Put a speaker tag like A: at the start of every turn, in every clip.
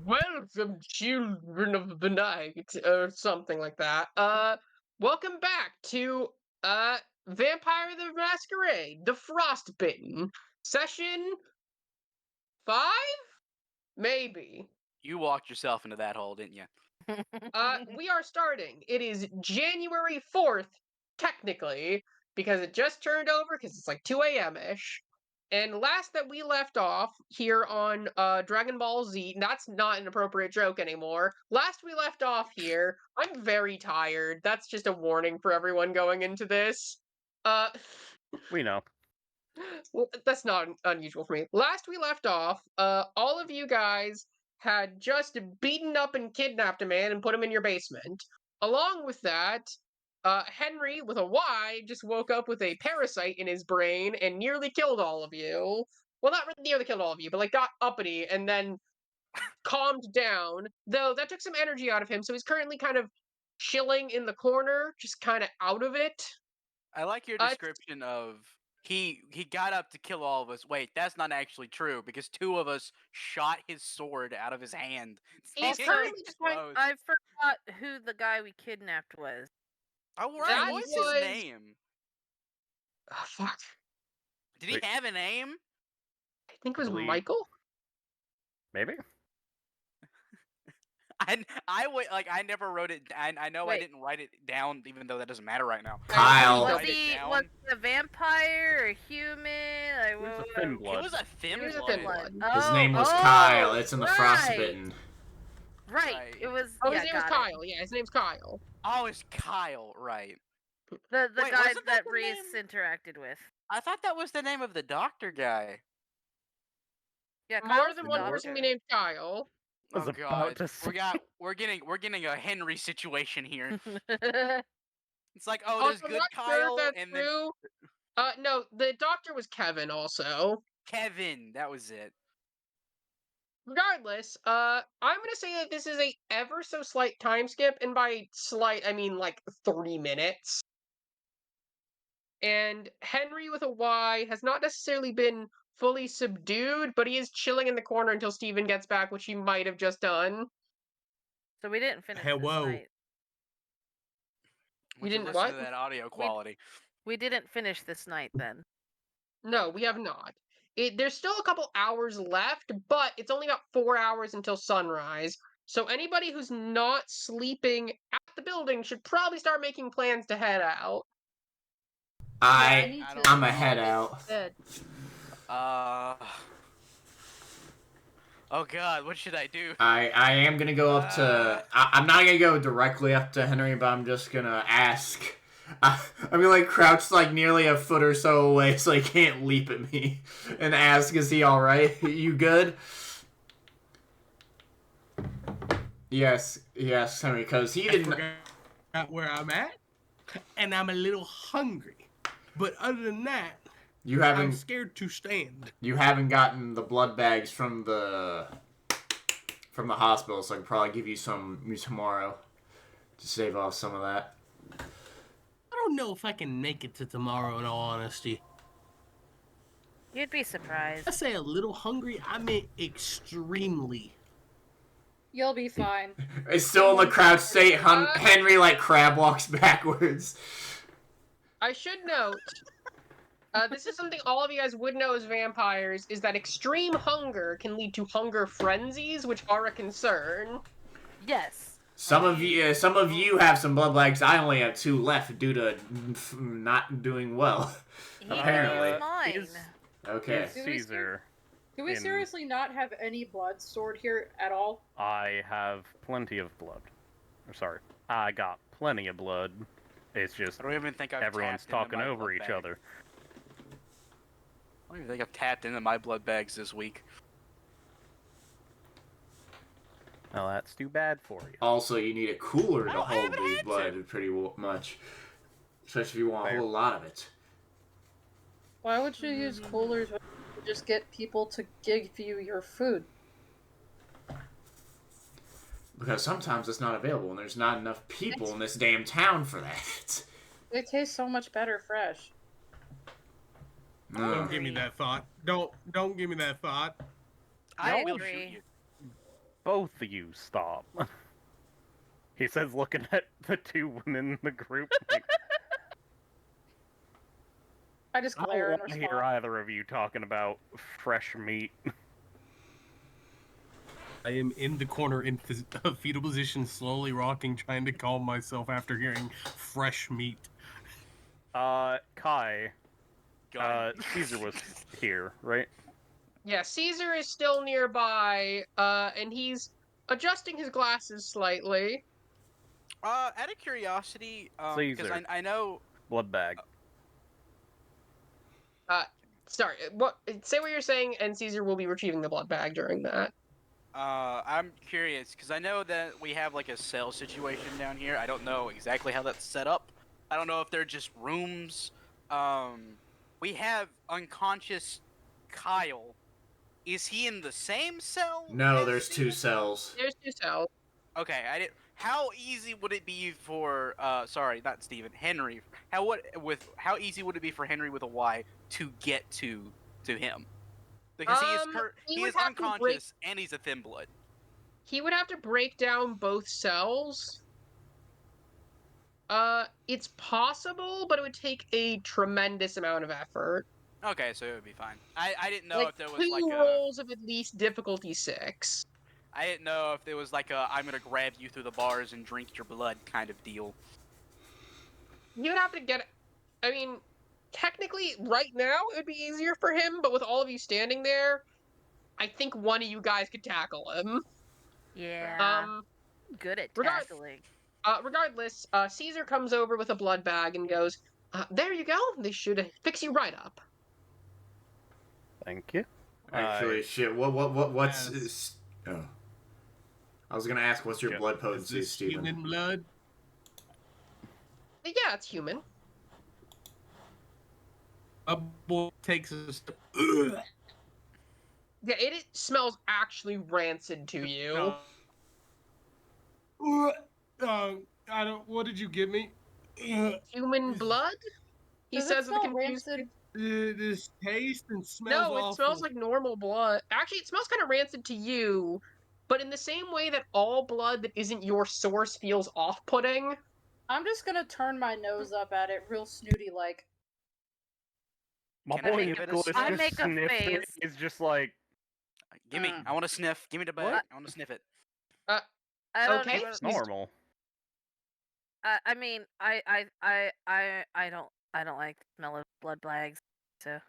A: Welcome, children of the night, or something like that. Welcome back to Vampire the Masquerade, the Frostbitten, session 5, maybe.
B: You walked yourself into that hole, didn't you?
A: We are starting. It is January 4th, technically, because it just turned over because it's like 2 a.m. ish. And last that we left off here on Dragon Ball Z, that's not an appropriate joke anymore. Last we left off here, I'm very tired. That's just a warning for everyone going into this. Uh,
C: We know.
A: well, that's not unusual for me. Last we left off, all of you guys had just beaten up and kidnapped a man and put him in your basement. Along with that, Henri, with a Y, just woke up with a parasite in his brain and nearly killed all of you. Well, not really nearly killed all of you, but like got uppity and then calmed down. Though that took some energy out of him, so he's currently kind of chilling in the corner, just kind of out of it.
B: I like your description of he got up to kill all of us. Wait, that's not actually true because two of us shot his sword out of his hand.
A: He's currently just like,
D: I forgot who the guy we kidnapped was.
B: Oh, right.
A: That
B: What's
A: was-
B: his name?
A: oh, fuck.
B: Did he have a name?
A: I think it was
C: believe-
A: Michael.
C: Maybe?
B: I never wrote it. I know I
D: Wait.
B: didn't write it down, even though that doesn't matter right now.
E: Kyle.
D: Was
B: Write it
D: he
B: down.
D: was he a vampire or a human? Like,
C: He was a
D: what-
C: thin
B: He
C: blood.
B: was a thin
A: He was a
B: blood.
A: thin blood.
E: His
D: Oh,
E: name was
D: oh,
E: Kyle. It's in the
D: right.
E: Frostbitten.
D: Right.
B: Right.
D: It was.
A: Oh,
D: yeah,
A: his name was
D: got it.
A: Kyle. Yeah, his name's Kyle.
B: Oh, it's Kyle, right?
D: The
B: Wait,
D: guy
B: wasn't that
D: that
B: the
D: Rees
B: name?
D: interacted with.
B: I thought that was the name of the doctor guy.
D: Yeah,
A: More
D: Kyle's
A: than
D: the
A: one
D: doctor.
A: person can be named Kyle.
C: I was
B: Oh
C: about
B: god,
C: to say.
B: we're getting a Henry situation here.
D: That's
B: It's like, oh,
A: Also,
B: there's
A: I'm
B: good
A: not sure
B: Kyle
A: if that's
B: and then
A: true. No, the doctor was Kevin also.
B: Kevin. That was it.
A: Regardless, I'm gonna say that this is a ever so slight time skip, and by slight I mean like 30 minutes. And Henry with a Y has not necessarily been fully subdued, but he is chilling in the corner until Steven gets back, which he might have just done.
D: So we didn't finish
F: Hey,
D: this
F: whoa.
D: night.
B: We
A: didn't
B: listen
A: what?
B: to that audio quality.
D: We didn't finish this night then.
A: No, we have not. There's still a couple hours left, but it's only about 4 hours until sunrise. So anybody who's not sleeping at the building should probably start making plans to head out.
E: I'm
B: don't
E: a
B: know.
E: head out.
D: Good.
B: Oh god, what should I do?
E: I am gonna go up to. I'm not gonna go directly up to Henry, but I'm just gonna ask. I'm gonna like crouch like nearly a foot or so away so he can't leap at me, and ask, "Is he all right? You good?" Yes, Henry, because he
F: I
E: didn't.
F: forgot where I'm at, and I'm a little hungry. But other than that,
E: You
F: I'm
E: haven't.
F: scared to stand.
E: You haven't gotten the blood bags from the hospital, so I can probably give you some tomorrow to save off some of that.
F: I don't know if I can make it to tomorrow, in all honesty.
D: You'd be surprised.
F: I say a little hungry, I mean extremely.
G: You'll be fine.
E: It's still in the crouch state. Henry like crab walks backwards.
A: I should note, this is something all of you guys would know as vampires, is that extreme hunger can lead to hunger frenzies, which are a concern.
D: Yes.
E: Some of you have some blood bags. I only have 2 left due to not doing well.
D: He
E: Apparently.
D: used mine.
C: He's-
E: Okay.
C: he's Caesar.
G: Do we
C: in-
G: seriously not have any blood stored here at all?
C: I have plenty of blood. Or sorry, I got plenty of blood. It's just
B: I don't even think I've
C: everyone's
B: tapped into
C: talking
B: my
C: over
B: blood
C: each
B: bag.
C: other.
B: I don't even think I've tapped into my blood bags this week.
C: Well, that's too bad for you.
E: Also, you need a cooler
B: I
E: to
B: don't- I
E: hold
B: haven't
E: these
B: had
E: blood pretty much, especially if you want a
C: Fair.
E: whole lot of it.
G: Why would you use coolers when you could just get people to give you your food?
E: Because sometimes it's not available, and there's not enough people in this damn town for that.
G: It tastes so much better fresh.
E: No.
F: Don't give me that thought. Don't give me that thought.
B: I will
D: agree.
B: shoot you.
C: both of you stop. He says, looking at the two women in the group. Like,
G: I just
C: I
G: glare
C: don't
G: and
C: want to hear
G: respond.
C: either of you talking about fresh meat.
F: I am in the corner in a fetal position, slowly rocking, trying to calm myself after hearing fresh meat.
C: Kai,
B: Gun.
C: Caesar was here, right?
A: Yeah, Caesar is still nearby, and he's adjusting his glasses slightly.
B: Out of curiosity, because
C: Caesar.
B: I know.
C: Blood bag.
A: Sorry, what? Say what you're saying, and Caesar will be retrieving the blood bag during that.
B: I'm curious because I know that we have like a cell situation down here. I don't know exactly how that's set up. I don't know if they're just rooms. We have unconscious Kyle. Is he in the same cell?
E: No,
B: as
E: there's two
B: Steven?
E: cells.
A: There's 2 cells.
B: Okay, I did. How easy would it be for sorry, not Steven, Henry? How easy would it be for Henry with a Y to get to him? Because
A: He
B: he
A: would
B: is
A: have to break-
B: unconscious and he's a thin blood.
A: He would have to break down both cells. It's possible, but it would take a tremendous amount of effort.
B: Okay, so it would be fine. I didn't know
A: Like
B: if there was
A: 2
B: like a.
A: rolls of at least difficulty 6.
B: I didn't know if there was like a I'm gonna grab you through the bars and drink your blood kind of deal.
A: He would have to get. I mean, technically, right now it would be easier for him, but with all of you standing there, I think one of you guys could tackle him.
D: Yeah. Good at
A: regard-
D: tackling.
A: Regardless, Caesar comes over with a blood bag and goes, "There you go. They should fix you right up."
C: Thank you.
E: Actually, shit. What's?
F: Yes.
E: Oh. I was gonna ask, what's your
C: Yeah.
E: blood
F: Is
E: potency,
F: this
E: Steven?
F: human blood?
A: Yeah, it's human.
F: A boy takes a step.
A: Yeah, it smells actually rancid to you.
F: I don't. What did you give me?
A: Human blood? He
G: Does
A: says
G: it
A: with a
G: smell
A: confused.
G: rancid?
F: This taste and smells
A: No, it
F: awful.
A: smells like normal blood. Actually, it smells kind of rancid to you, but in the same way that all blood that isn't your source feels off-putting.
G: I'm just gonna turn my nose up at it, real snooty like.
C: My
B: Can I
C: boy
B: make a bit of
C: Nicholas
B: sniff?
D: I
C: just
D: make a
C: sniffing it.
D: face.
C: He's just like,
B: Gimme, I want to sniff. Give me the bag.
C: What?
B: I want to sniff it.
D: I don't
A: Okay.
D: even.
C: it's normal.
D: I mean, I don't like the smell of blood bags. So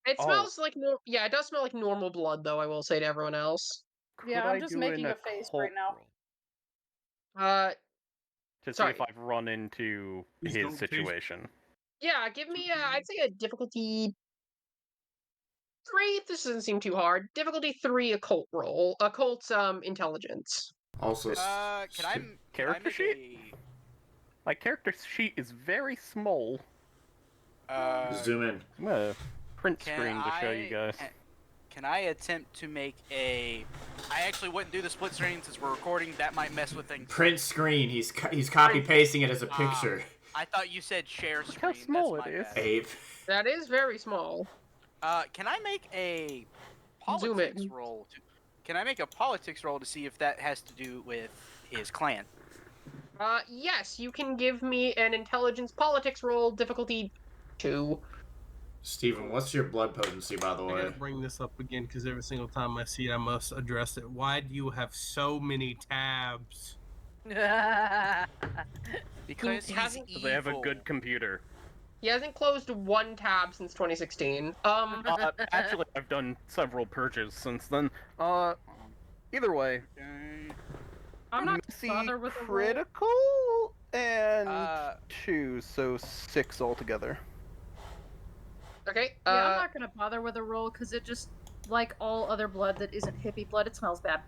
A: It
C: Oh.
A: smells like yeah, it does smell like normal blood, though. I will say to everyone else.
G: Yeah,
C: Could
G: I'm
C: I
G: just
C: do
G: making
C: an
G: a face
C: occult
G: right now.
C: roll to see
A: Sorry.
C: if I've run into
F: Please
C: his
F: don't taste-
C: situation?
A: Yeah, give me. I'd say a difficulty 3. This doesn't seem too hard. Difficulty 3 occult roll. Occult's intelligence.
E: Also,
B: Can I
C: Character
B: make
C: sheet? My character sheet is very small.
E: zoom in.
C: I'm gonna print
B: Can
C: screen to show you guys.
B: Can I attempt to make a? I actually wouldn't do the split screen since we're recording. That might mess with things.
E: Print screen. He's copy pasting it as a picture.
B: I thought you said share
C: Look
B: screen.
C: how small
B: That's
C: it
B: my
C: is.
B: bad.
E: Abe.
A: That is very small.
B: Can I make a
A: Zoom
B: politics
A: in.
B: roll? Can I make a politics roll to see if that has to do with his clan?
A: Yes, you can give me an intelligence politics roll, difficulty 2.
E: Steven, what's your blood potency, by the
F: I
E: way?
F: gotta bring this up again because every single time I see it, I must address it. Why do you have so many tabs?
B: Because
A: He
B: he's
A: hasn't-
B: evil.
C: They have a good computer.
A: He hasn't closed one tab since 2016.
C: Actually, I've done several purges since then. Either way,
G: I'm not
C: Messy
G: bothered with the roll.
H: critical and
B: Uh,
H: 2, so 6 altogether.
A: Okay,
G: Yeah, I'm not gonna bother with a roll because it just, like all other blood that isn't hippie blood, it smells bad.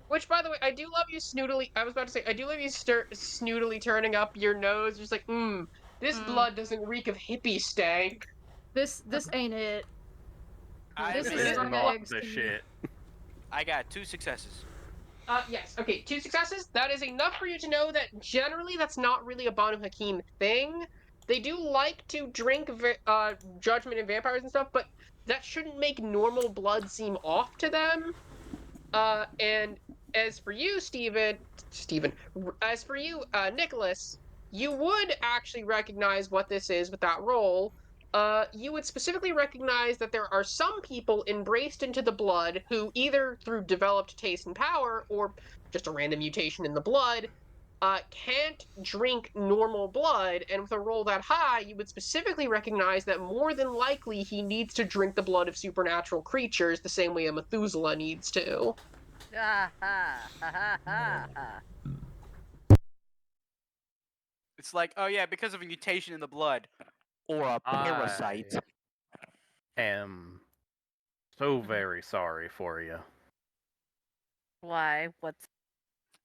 A: which, by the way, I do love you snootily. I was about to say, I do love you snootily turning up your nose, just like, this blood doesn't reek of hippie stank.
G: This ain't it. This
C: this
G: is
C: is
G: not
C: not
G: eggs
C: the
G: to me.
C: shit.
B: I got 2 successes.
A: Yes, okay, 2 successes. That is enough for you to know that generally that's not really a Banu Hakim thing. They do like to drink Judgment and vampires and stuff, but that shouldn't make normal blood seem off to them. And As for you, as for you, Nicholas, you would actually recognize what this is with that roll. You would specifically recognize that there are some people embraced into the blood who, either through developed taste and power or just a random mutation in the blood, can't drink normal blood, and with a roll that high, you would specifically recognize that more than likely he needs to drink the blood of supernatural creatures the same way a Methuselah needs to.
D: Ah ha ha ha ha ha.
B: It's like, oh yeah, because of a mutation in the blood.
I: Or a parasite.
C: I am so very sorry for you.
D: Why? What's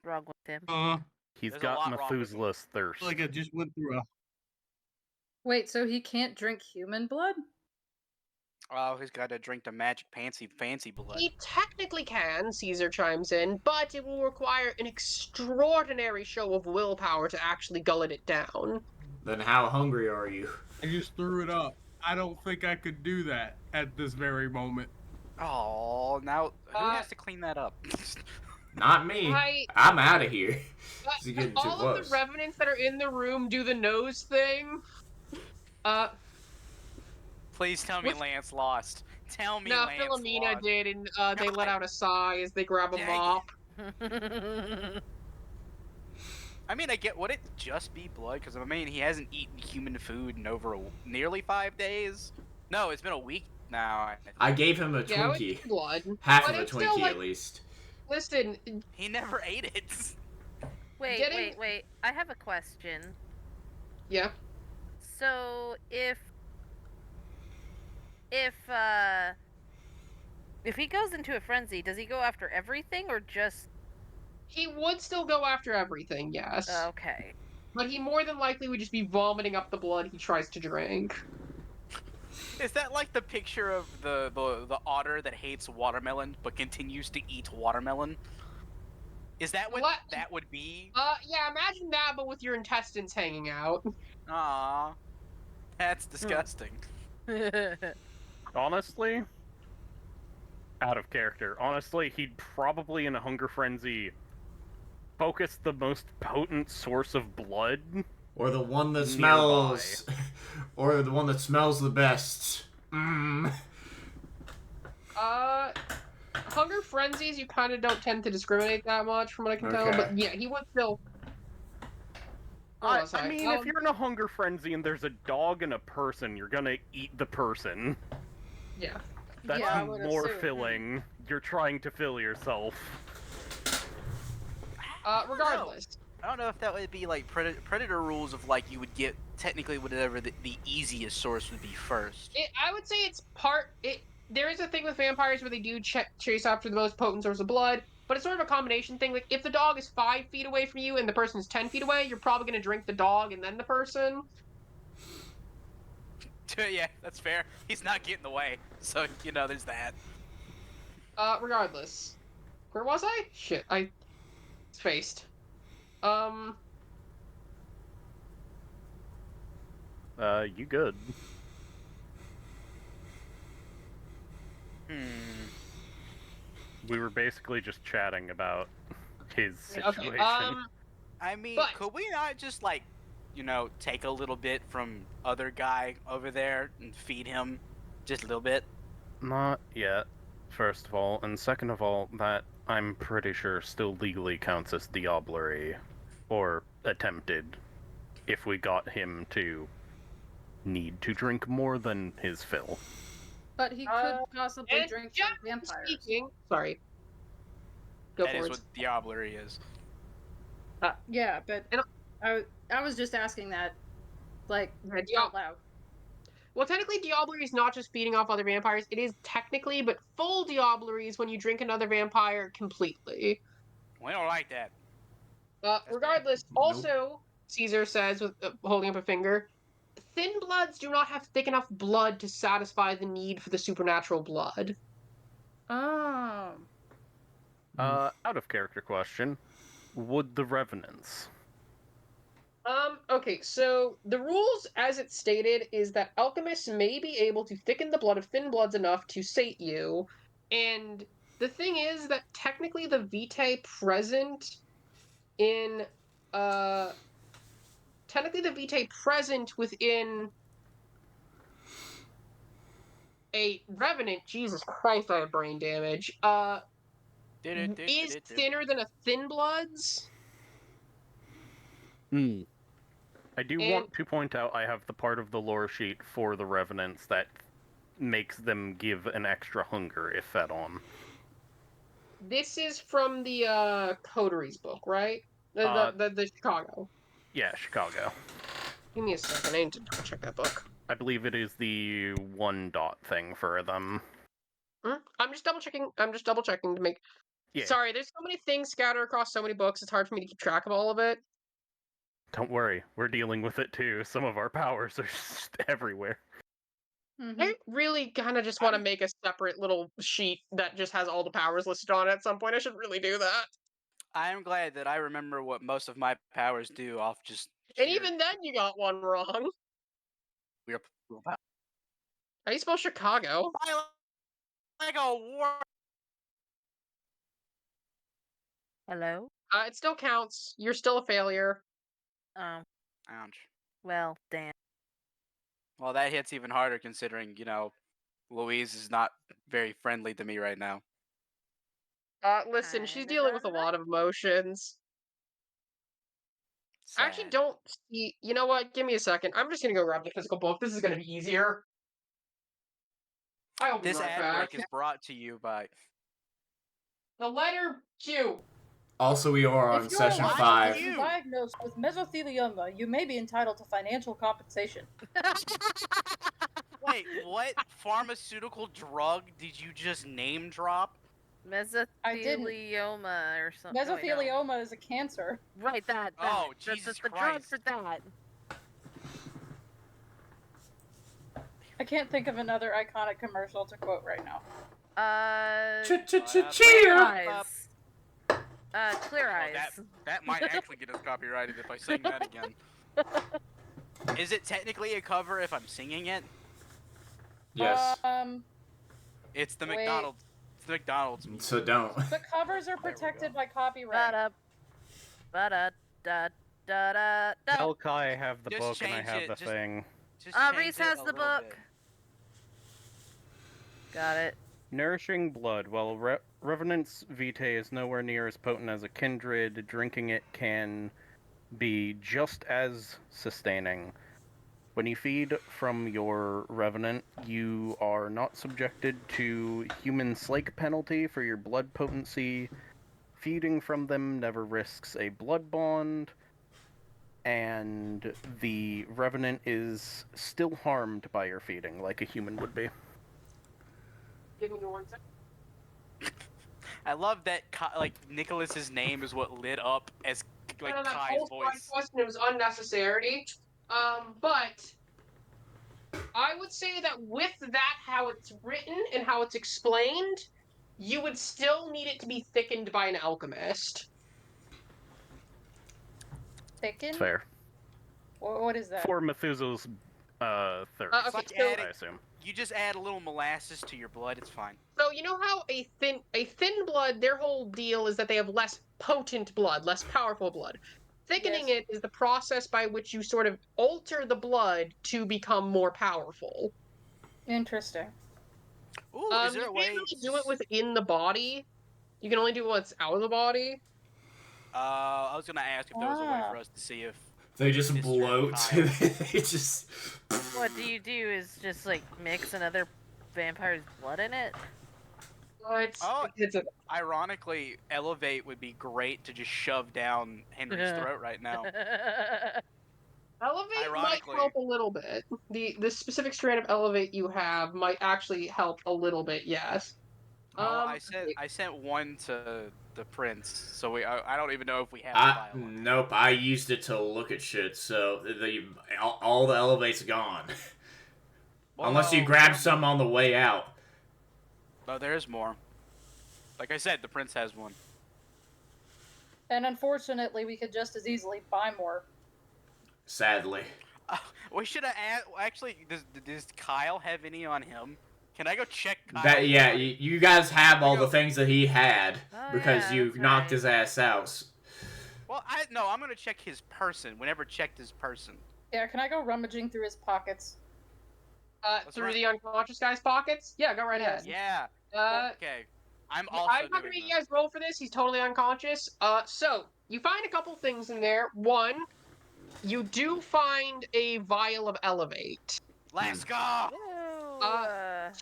D: wrong with him?
C: He's
B: There's a
C: got
B: lot wrong with him.
C: Methuselah's thirst.
F: Like I just went through a.
G: Wait, so he can't drink human blood?
B: Oh, he's got to drink the magic fancy blood.
A: He technically can, Caesar chimes in, but it will require an extraordinary show of willpower to actually gullet it down.
E: Then how hungry are you?
F: I just threw it up. I don't think I could do that at this very moment.
B: Oh, now who has to clean that up?
E: Not me. I'm out of here. This is getting too
A: All
E: close.
A: of the revenants that are in the room do the nose thing.
B: Please tell me Lance lost. Tell me
A: No,
B: Lance
A: Philomena
B: lost.
A: did, and they let out a sigh as they grab a
B: Dang
A: mop.
B: I mean, would it just be blood? Because I mean, he hasn't eaten human food in over nearly 5 days. No, it's been a week now.
E: I gave him a
A: Yeah,
E: Twinkie.
A: it's blood.
E: Half
A: But
E: of a
A: it's
E: Twinkie
A: still, like,
E: at least.
A: Listen,
B: He never ate it.
D: Wait. I have a question.
A: Yeah.
D: So if he goes into a frenzy, does he go after everything or just?
A: He would still go after everything, yes.
D: Okay.
A: But he more than likely would just be vomiting up the blood he tries to drink.
B: Is that like the picture of the otter that hates watermelon but continues to eat watermelon? Is that what that would be?
A: Yeah, imagine that, but with your intestines hanging out.
B: Aww. That's disgusting.
C: Honestly, out of character. Honestly, he'd probably, in a hunger frenzy, focus the most potent source of blood.
E: Or the one that
C: nearby.
E: smells. Or the one that smells the best.
A: Hunger frenzies, you kind of don't tend to discriminate that much, from what I can tell. But yeah, he would still.
C: I mean, if you're in a hunger frenzy and there's a dog and a person, you're gonna eat the person.
A: Yeah.
C: That's
G: Yeah, I would
C: more
G: assume.
C: filling. You're trying to fill yourself.
A: Regardless.
B: I don't know if that would be like predator rules of like you would get technically whatever the easiest source would be first.
A: I would say it's part. There is a thing with vampires where they do chase after the most potent source of blood, but it's sort of a combination thing. Like, if the dog is 5 feet away from you and the person is 10 feet away, you're probably going to drink the dog and then the person.
B: Yeah, that's fair. He's not getting away, so there's that.
A: Regardless. Where was I? Shit, I spaced.
C: You good. We were basically just chatting about his situation.
A: Okay,
B: I mean,
A: but-
B: could we not just like, take a little bit from other guy over there and feed him just a little bit?
C: Not yet, first of all. And second of all, that, I'm pretty sure, still legally counts as diablerie. Or attempted. If we got him to need to drink more than his fill.
G: But he could possibly
A: and
G: drink some
A: generally
G: vampires.
A: speaking- Sorry. Go
B: That is
A: for
B: what
A: it.
B: diablerie is.
G: Yeah, but I was just asking that, like, out loud.
A: Well, technically, diablerie is not just feeding off other vampires. It is technically, but full diablerie is when you drink another vampire completely.
B: We don't like that.
A: Regardless, also, Caesar says, with holding up a finger, thin bloods do not have thick enough blood to satisfy the need for the supernatural blood.
G: Oh.
C: Out of character question. Would the Revenants?
A: Okay, so the rules, as it's stated, is that alchemists may be able to thicken the blood of thin bloods enough to sate you, and The thing is that technically the vitae present in within a revenant, Jesus Christ, I have brain damage, is thinner than a thin blood's.
C: I do want to point out I have the part of the lore sheet for the revenants that makes them give an extra hunger if fed on.
A: This is from the Coteries book, right? The Chicago.
C: Yeah, Chicago.
A: Give me a second. I need to double check that book.
C: I believe it is the 1 dot thing for them.
A: I'm just double checking. To make. Yeah. Sorry, there's so many things scattered across so many books. It's hard for me to keep track of all of it.
C: Don't worry, we're dealing with it too. Some of our powers are just everywhere.
A: I really kind of just want to make a separate little sheet that just has all the powers listed on it at some point. I should really do that.
B: I am glad that I remember what most of my powers do off just.
A: And even then, you got one wrong.
B: We're.
A: How do you spell Chicago?
B: Like a war.
D: Hello?
A: It still counts. You're still a failure.
D: Oh.
B: Ouch.
D: Well, damn.
B: Well, that hits even harder considering, Louise is not very friendly to me right now.
A: Listen, she's dealing with a lot of emotions.
B: Sad.
A: I actually don't see... You know what? Give me a second. I'm just gonna go grab the physical book. This is gonna be easier. I'll be
B: This
A: right
B: ad
A: back.
B: break is brought to you by...
A: The letter Q.
E: Also, we are on session 5.
G: If you're diagnosed with mesothelioma, you may be entitled to financial compensation.
B: Wait, what pharmaceutical drug did you just name drop?
D: Mesothelioma or something.
G: Mesothelioma is a cancer.
D: Right, that.
B: Oh, Jesus
D: the
B: Christ.
D: drug for that.
G: I can't think of another iconic commercial to quote right now.
D: Clear eyes. Clear eyes.
B: That might actually get us copyrighted if I sing that again. Is it technically a cover if I'm singing it?
E: Yes.
B: It's the McDonald's. It's the McDonald's.
E: So don't.
G: The covers are protected by copyright.
C: Tell Kai I have the
B: Just
C: book and I
B: change
C: have
B: it,
C: the
B: just-
C: thing.
D: Reese has the book. Got it.
C: Nourishing blood. While Revenant's vitae is nowhere near as potent as a kindred, drinking it can be just as sustaining. When you feed from your Revenant, you are not subjected to human slake penalty for your blood potency. Feeding from them never risks a blood bond, and the Revenant is still harmed by your feeding, like a human would be.
A: Give me 1 second.
B: I love that Nicholas's name is what lit up as Kai's voice.
A: Question, it was unnecessary. But I would say that with that, how it's written and how it's explained, you would still need it to be thickened by an alchemist.
G: Thickened?
C: Fair.
G: What is that?
C: For Methuselah's thirst,
A: Okay,
C: I assume.
B: You just add a little molasses to your blood, it's fine.
A: So you know how a thin blood, their whole deal is that they have less potent blood, less powerful blood. Thickening it is the process by which you sort of alter the blood to become more powerful.
G: Interesting.
B: Ooh, is there a way?
A: You can't really do it within the body. You can only do it once out of the body.
B: I was gonna ask if there was a way for us to see if
E: They just bloat. They just...
D: What do you do is just mix another vampire's blood in it?
B: Ironically, Elevate would be great to just shove down Henry's throat right now.
A: Elevate might help a little bit. The specific strand of Elevate you have might actually help a little bit, yes.
B: I sent one to the prince, so I don't even know if we have a file.
E: Nope, I used it to look at shit, so all the Elevate's gone.
B: Well,
E: unless you grab some on the way out.
B: No, there's more. Like I said, the prince has one.
G: And unfortunately, we could just as easily buy more.
E: Sadly.
B: We should have actually. Does Kyle have any on him? Can I go check?
E: That yeah, you guys have all the
B: go.
E: things that he had because
D: yeah,
E: you
D: that's
E: knocked
D: right.
E: his ass out.
B: Well, I'm gonna check his person. We never checked his person.
G: Yeah, can I go rummaging through his pockets?
A: Through the unconscious guy's pockets? Yeah, go right
G: Yes.
A: ahead.
B: Yeah. Okay. I'm
A: I'm
B: also
A: not gonna
B: doing
A: make you
B: this.
A: guys roll for this. He's totally unconscious. So you find a couple things in there. One, you do find a vial of Elevate.
B: Let's go.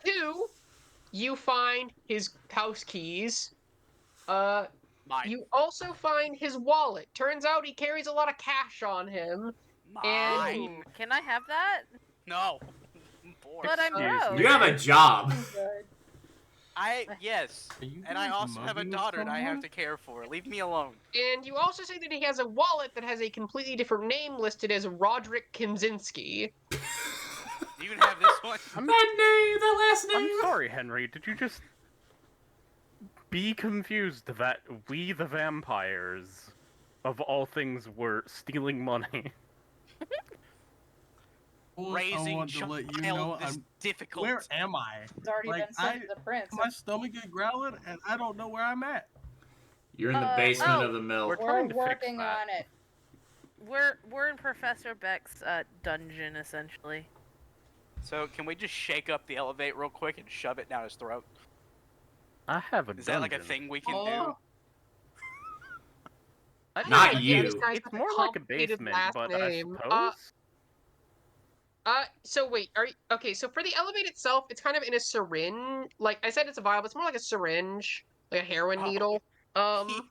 A: Two, you find his house keys.
B: Mine.
A: You also find his wallet. Turns out he carries a lot of cash on him. And
B: Mine.
D: Ooh, can I have that?
B: No. Bored.
D: But I'm
C: Excuse
D: broke.
C: me.
E: You have a job.
B: Yes.
F: Are you
B: And I
F: guys
B: also have a
F: mugging
B: daughter that I have
F: someone?
B: to care for. Leave me alone.
A: And you also say that he has a wallet that has a completely different name listed as Roderick Kinzinski.
B: You can have this one.
E: That name, that last name.
C: I'm sorry, Henry. Did you just be confused that we, the vampires, of all things, were stealing money?
F: Well, I
B: Raising
F: want to
B: child
F: let you know
B: is
F: I'm.
B: difficult.
F: Where am I?
G: It's already
F: Like,
G: been sent to the prince.
F: My stomach is growling, and I don't know where I'm at.
E: You're in the basement of the mill.
C: We're
G: We're
C: trying to fix
G: working
C: that.
G: on it.
D: We're in Professor Beck's dungeon essentially.
B: So can we just shake up the elevate real quick and shove it down his throat?
C: I have a
B: Is that like a
C: dungeon.
B: thing we can
F: Oh.
E: Not
A: Yeah,
E: you.
A: this guy's
C: It's
A: got a
C: more like a
A: complicated
C: basement,
A: last
C: but
A: name.
C: I suppose.
A: So wait, okay, so for the elevate itself, it's kind of in a syringe. Like I said, it's a vial, but it's more like a syringe, like a heroin
B: Oh.
A: needle.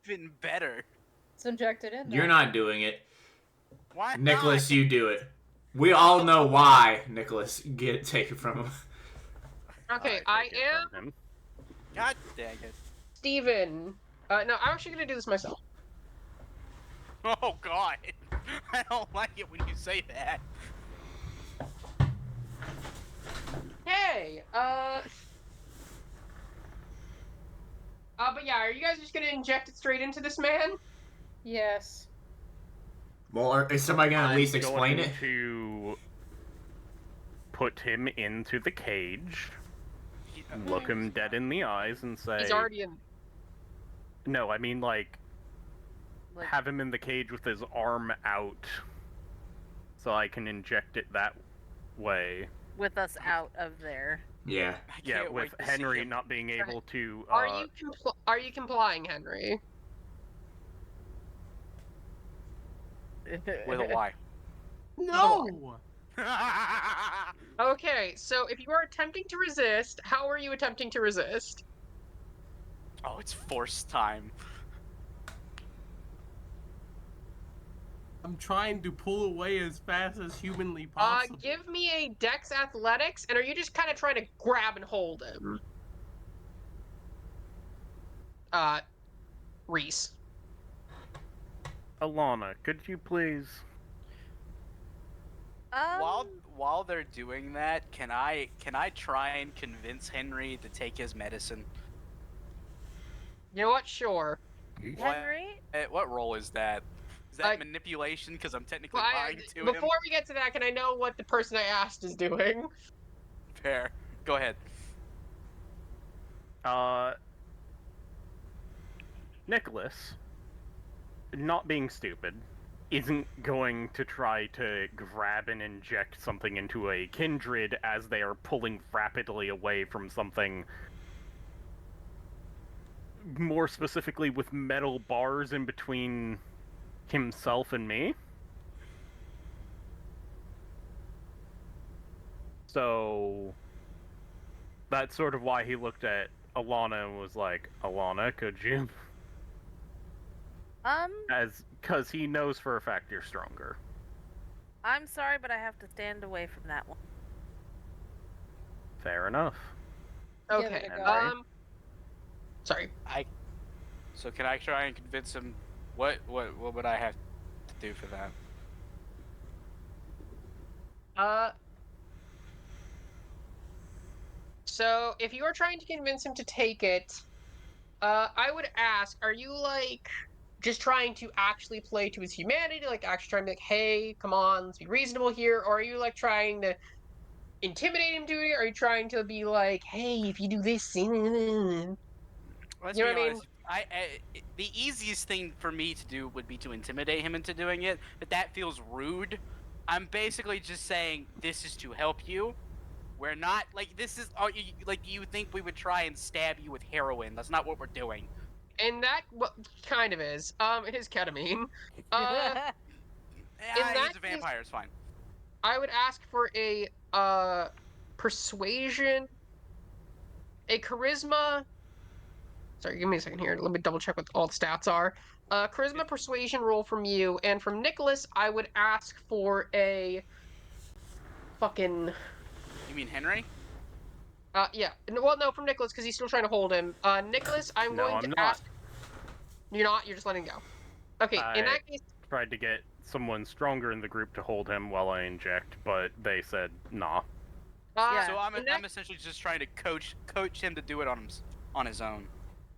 B: Even better.
G: It's injected in there.
E: You're not doing it.
B: Why
E: Nicholas,
B: not?
E: you do it. We all know why, Nicholas. Take it from him.
A: Okay,
C: I
A: I
C: take it
A: am
C: from him.
B: God dang it.
A: Steven. No, I'm actually gonna do this myself.
B: Oh god. I don't like it when you say that.
A: Hey, but yeah, are you guys just gonna inject it straight into this man?
G: Yes.
E: Well, is somebody gonna at least explain it?
C: To put him into the cage, look him dead in the eyes, and say,
A: He's already in.
C: No, I mean, like, have him in the cage with his arm out, so I can inject it that way.
D: With us out of there.
E: Yeah.
C: Yeah, with Henry not being able to.
A: Are you complying, Henry?
B: With a Y.
F: No!
A: Okay, so if you are attempting to resist, how are you attempting to resist?
B: Oh, it's force time.
F: I'm trying to pull away as fast as humanly possible.
A: Give me a Dex Athletics, and are you just kind of trying to grab and hold him? Rees.
C: Alana, could you please?
B: While they're doing that, can I try and convince Henry to take his medicine?
A: You know what? Sure.
D: Henry?
B: What role is that? Is that manipulation? Because I'm technically lying to him.
A: Before we get to that, can I know what the person I asked is doing?
B: Fair. Go ahead.
C: Nicholas, not being stupid, isn't going to try to grab and inject something into a kindred as they are pulling rapidly away from something. More specifically, with metal bars in between himself and me. So that's sort of why he looked at Alana and was like, Alana, could you? Because he knows for a fact you're stronger.
D: I'm sorry, but I have to stand away from that one.
C: Fair enough.
A: Okay. Sorry.
B: So can I try and convince him? What would I have to do for that?
A: So if you are trying to convince him to take it, I would ask, are you like just trying to actually play to his humanity, like actually trying to be like, hey, come on, let's be reasonable here, or are you like trying to intimidate him to it? Are you trying to be like, hey, if you do this,
B: Let's
A: you know
B: be
A: what I mean?
B: honest. The easiest thing for me to do would be to intimidate him into doing it, but that feels rude. I'm basically just saying this is to help you. We're not like this is like you think we would try and stab you with heroin. That's not what we're doing.
A: And that kind of is. It is ketamine. In that
B: He's a vampire. It's fine.
A: I would ask for a persuasion, a charisma. Sorry, give me a second here. Let me double check what all the stats are. Charisma persuasion roll from you, and from Nicholas, I would ask for a fucking.
B: You mean Henry?
A: Yeah. Well, no, from Nicholas because he's still trying to hold him. Nicholas, I'm
C: No,
A: going
C: I'm
A: to
C: not.
A: ask. You're not. You're just letting go. Okay. In that case,
C: tried to get someone stronger in the group to hold him while I inject, but they said nah.
B: So I'm essentially just trying to coach him to do it on his own.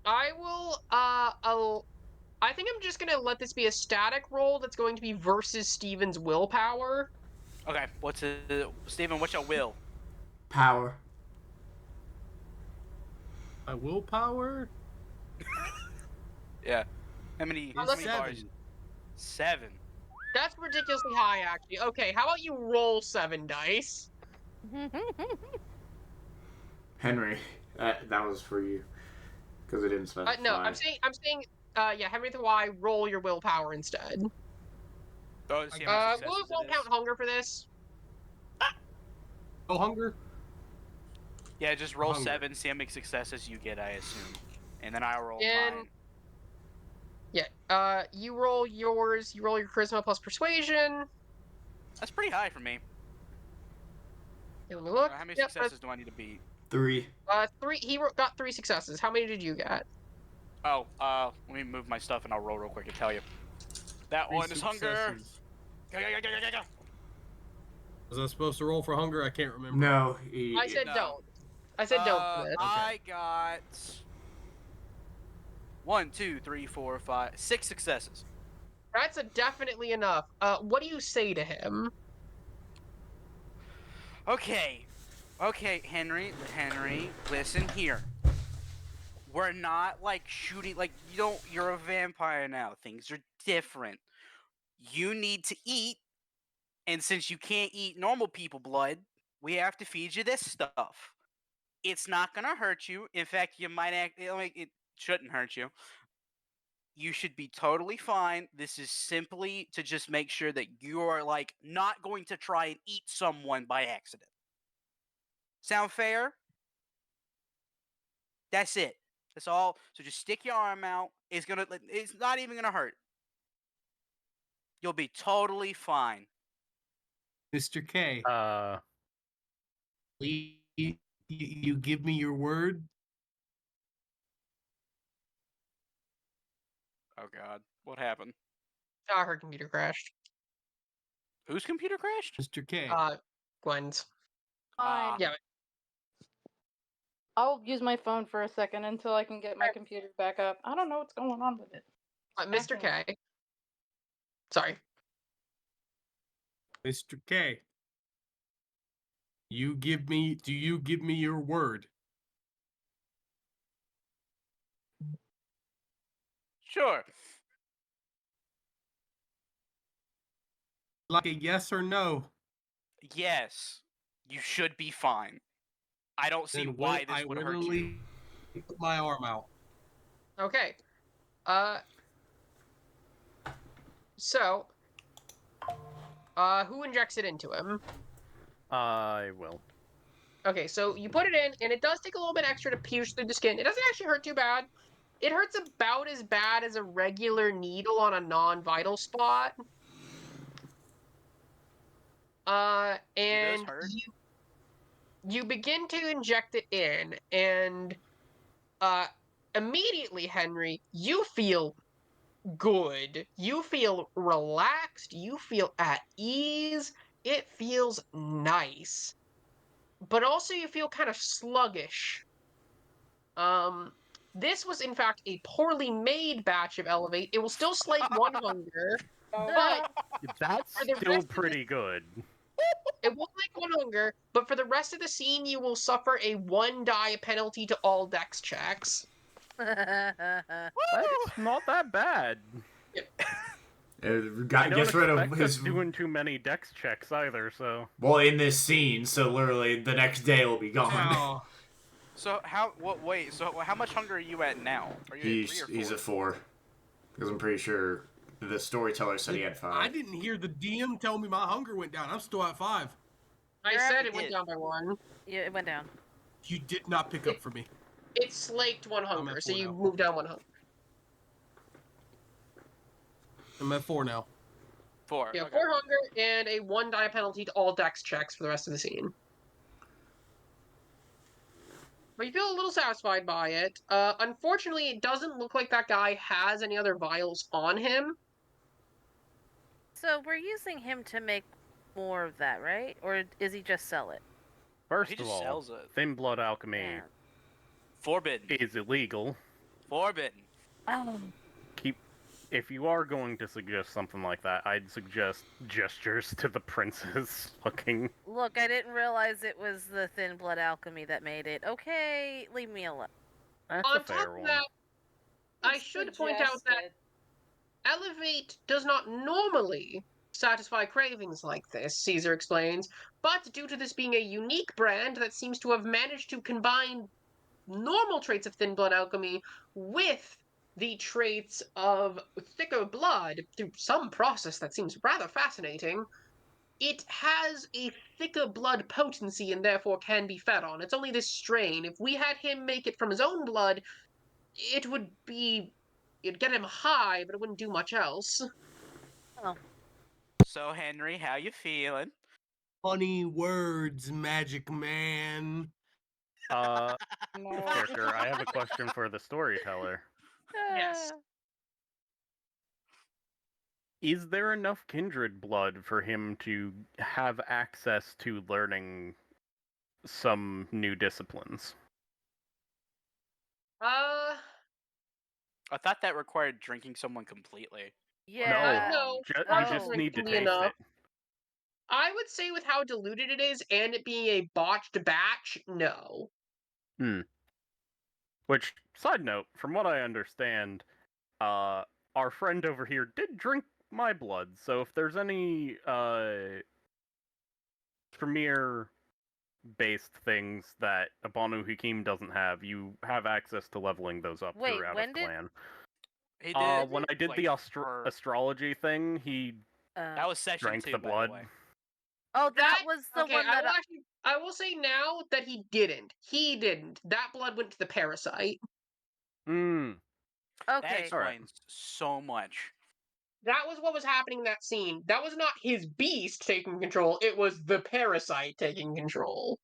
A: I will. I think I'm just gonna let this be a static roll that's going to be versus Steven's willpower.
B: Okay. Steven? What's your will?
E: Power.
F: My willpower?
B: Yeah. How many bars? 7.
A: That's ridiculously high, actually. Okay, how about you roll 7 dice?
E: Henry, that was for you because it didn't specify.
A: No, I'm saying, yeah, Henry the Y, roll your willpower instead.
B: Oh,
A: we'll count hunger for this.
F: Oh, hunger?
B: Yeah, just roll 7, see how many successes you get, I assume. And then I'll roll mine.
A: Yeah, you roll yours, you roll your charisma plus persuasion.
B: That's pretty high for me.
A: Okay, let me look.
B: How many successes do I need to beat?
E: 3.
A: 3, he got 3 successes. How many did you get?
B: Oh, let me move my stuff and I'll roll real quick and tell you. That 3 one is hunger. Go.
F: Was I supposed to roll for hunger? I can't remember.
E: No.
A: I said don't. I said don't for this.
B: I got 1, 2, 3, 4, 5, 6 successes.
A: That's definitely enough. What do you say to him?
B: Okay, Henry, listen here. We're not like shooting, like you're a vampire now. Things are different. You need to eat, and since you can't eat normal people blood, we have to feed you this stuff. It's not gonna hurt you. In fact, it shouldn't hurt you. You should be totally fine. This is simply to just make sure that you are like not going to try and eat someone by accident. Sound fair? That's it. That's all. So just stick your arm out. It's not even gonna hurt. You'll be totally fine.
F: Mr. K. You give me your word?
B: Oh God, what happened?
A: Her computer crashed.
B: Whose computer crashed?
F: Mr. K.
A: Gwen's.
G: Fine.
A: Yeah.
G: I'll use my phone for a second until I can get my computer back up. I don't know what's going on with it.
A: Mr. K. Sorry.
F: Mr. K. Do you give me your word?
B: Sure.
F: Like a yes or no?
B: Yes. You should be fine. I don't see why this would hurt you.
F: Put my arm out.
A: Okay. So, who injects it into him?
C: I will.
A: Okay, so you put it in, and it does take a little bit extra to pierce through the skin. It doesn't actually hurt too bad. It hurts about as bad as a regular needle on a non-vital spot. And you begin to inject it in, and immediately, Henry, you feel good. You feel relaxed. You feel at ease. It feels nice. But also you feel kind of sluggish. This was in fact a poorly made batch of Elevate. It will still slake 1 hunger, but
C: that's still pretty good.
A: It won't make one hunger, but for the rest of the scene, you will suffer a 1 die penalty to all dex checks.
C: That's not that bad. I don't
E: Gets rid of
C: expect
E: his
C: us doing too many dex checks either, so...
E: well in this scene, so literally the next day will be gone.
F: Now,
B: So how? Wait. So how much hunger are you at now? Are you at 3 or 4?
E: He's a 4. Because I'm pretty sure the storyteller said he had 5.
F: I didn't hear the DM tell me my hunger went down. I'm still at 5.
A: I said it went down by 1.
D: Yeah, it went down.
F: You did not pick up for me.
A: It slaked 1 hunger, so
F: 4
A: you
F: now.
A: moved down 1 hunger.
F: I'm at 4 now.
B: 4.
A: Yeah,
B: Okay.
A: 4 hunger and a 1 die penalty to all dex checks for the rest of the scene. But you feel a little satisfied by it. Unfortunately, it doesn't look like that guy has any other vials on him.
D: So we're using him to make more of that, right? Or is he just sell it?
C: First
B: He
C: of
B: just
C: all,
B: sells it.
C: thin blood alchemy
D: Yeah.
B: Forbidden.
C: is illegal.
B: Forbidden.
D: Oh.
C: If you are going to suggest something like that, I'd suggest gestures to the princess fucking...
D: Look, I didn't realize it was the thin blood alchemy that made it. Okay, leave me alone.
C: That's
A: On
C: a fair
A: top of
C: one.
A: that, I should point out that Elevate does not normally satisfy cravings like this, Caesar explains, but due to this being a unique brand that seems to have managed to combine normal traits of thin blood alchemy with the traits of thicker blood through some process that seems rather fascinating, it has a thicker blood potency and therefore can be fed on. It's only this strain. If we had him make it from his own blood, it would be... it'd get him high, but it wouldn't do much else.
D: Oh.
B: So Henry, how you feeling?
F: Funny words, magic man.
C: Character, I have a question for the storyteller.
A: Yes.
C: Is there enough kindred blood for him to have access to learning some new disciplines?
B: I thought that required drinking someone completely.
D: Yeah.
A: No,
C: You
A: partial
C: just need to
A: drinking
C: taste
A: enough.
C: it.
A: I would say with how diluted it is and it being a botched batch, no.
C: Which, side note, from what I understand, our friend over here did drink my blood, so if there's any, premier-based things that Abanu Hakim doesn't have, you have access to leveling those up
D: Wait,
C: throughout
D: when
C: a
D: did-
C: clan.
B: He did.
C: When I did
B: like,
C: the
B: for-
C: astrology thing, he
B: That was session
C: drank
B: 2,
C: the
B: by
C: blood.
B: way.
D: Oh, that was the
A: okay,
D: one that
A: I will say now that he didn't. He didn't. That blood went to the parasite.
B: That
D: Okay.
B: explains so much.
A: That was what was happening in that scene. That was not his beast taking control. It was the parasite taking control.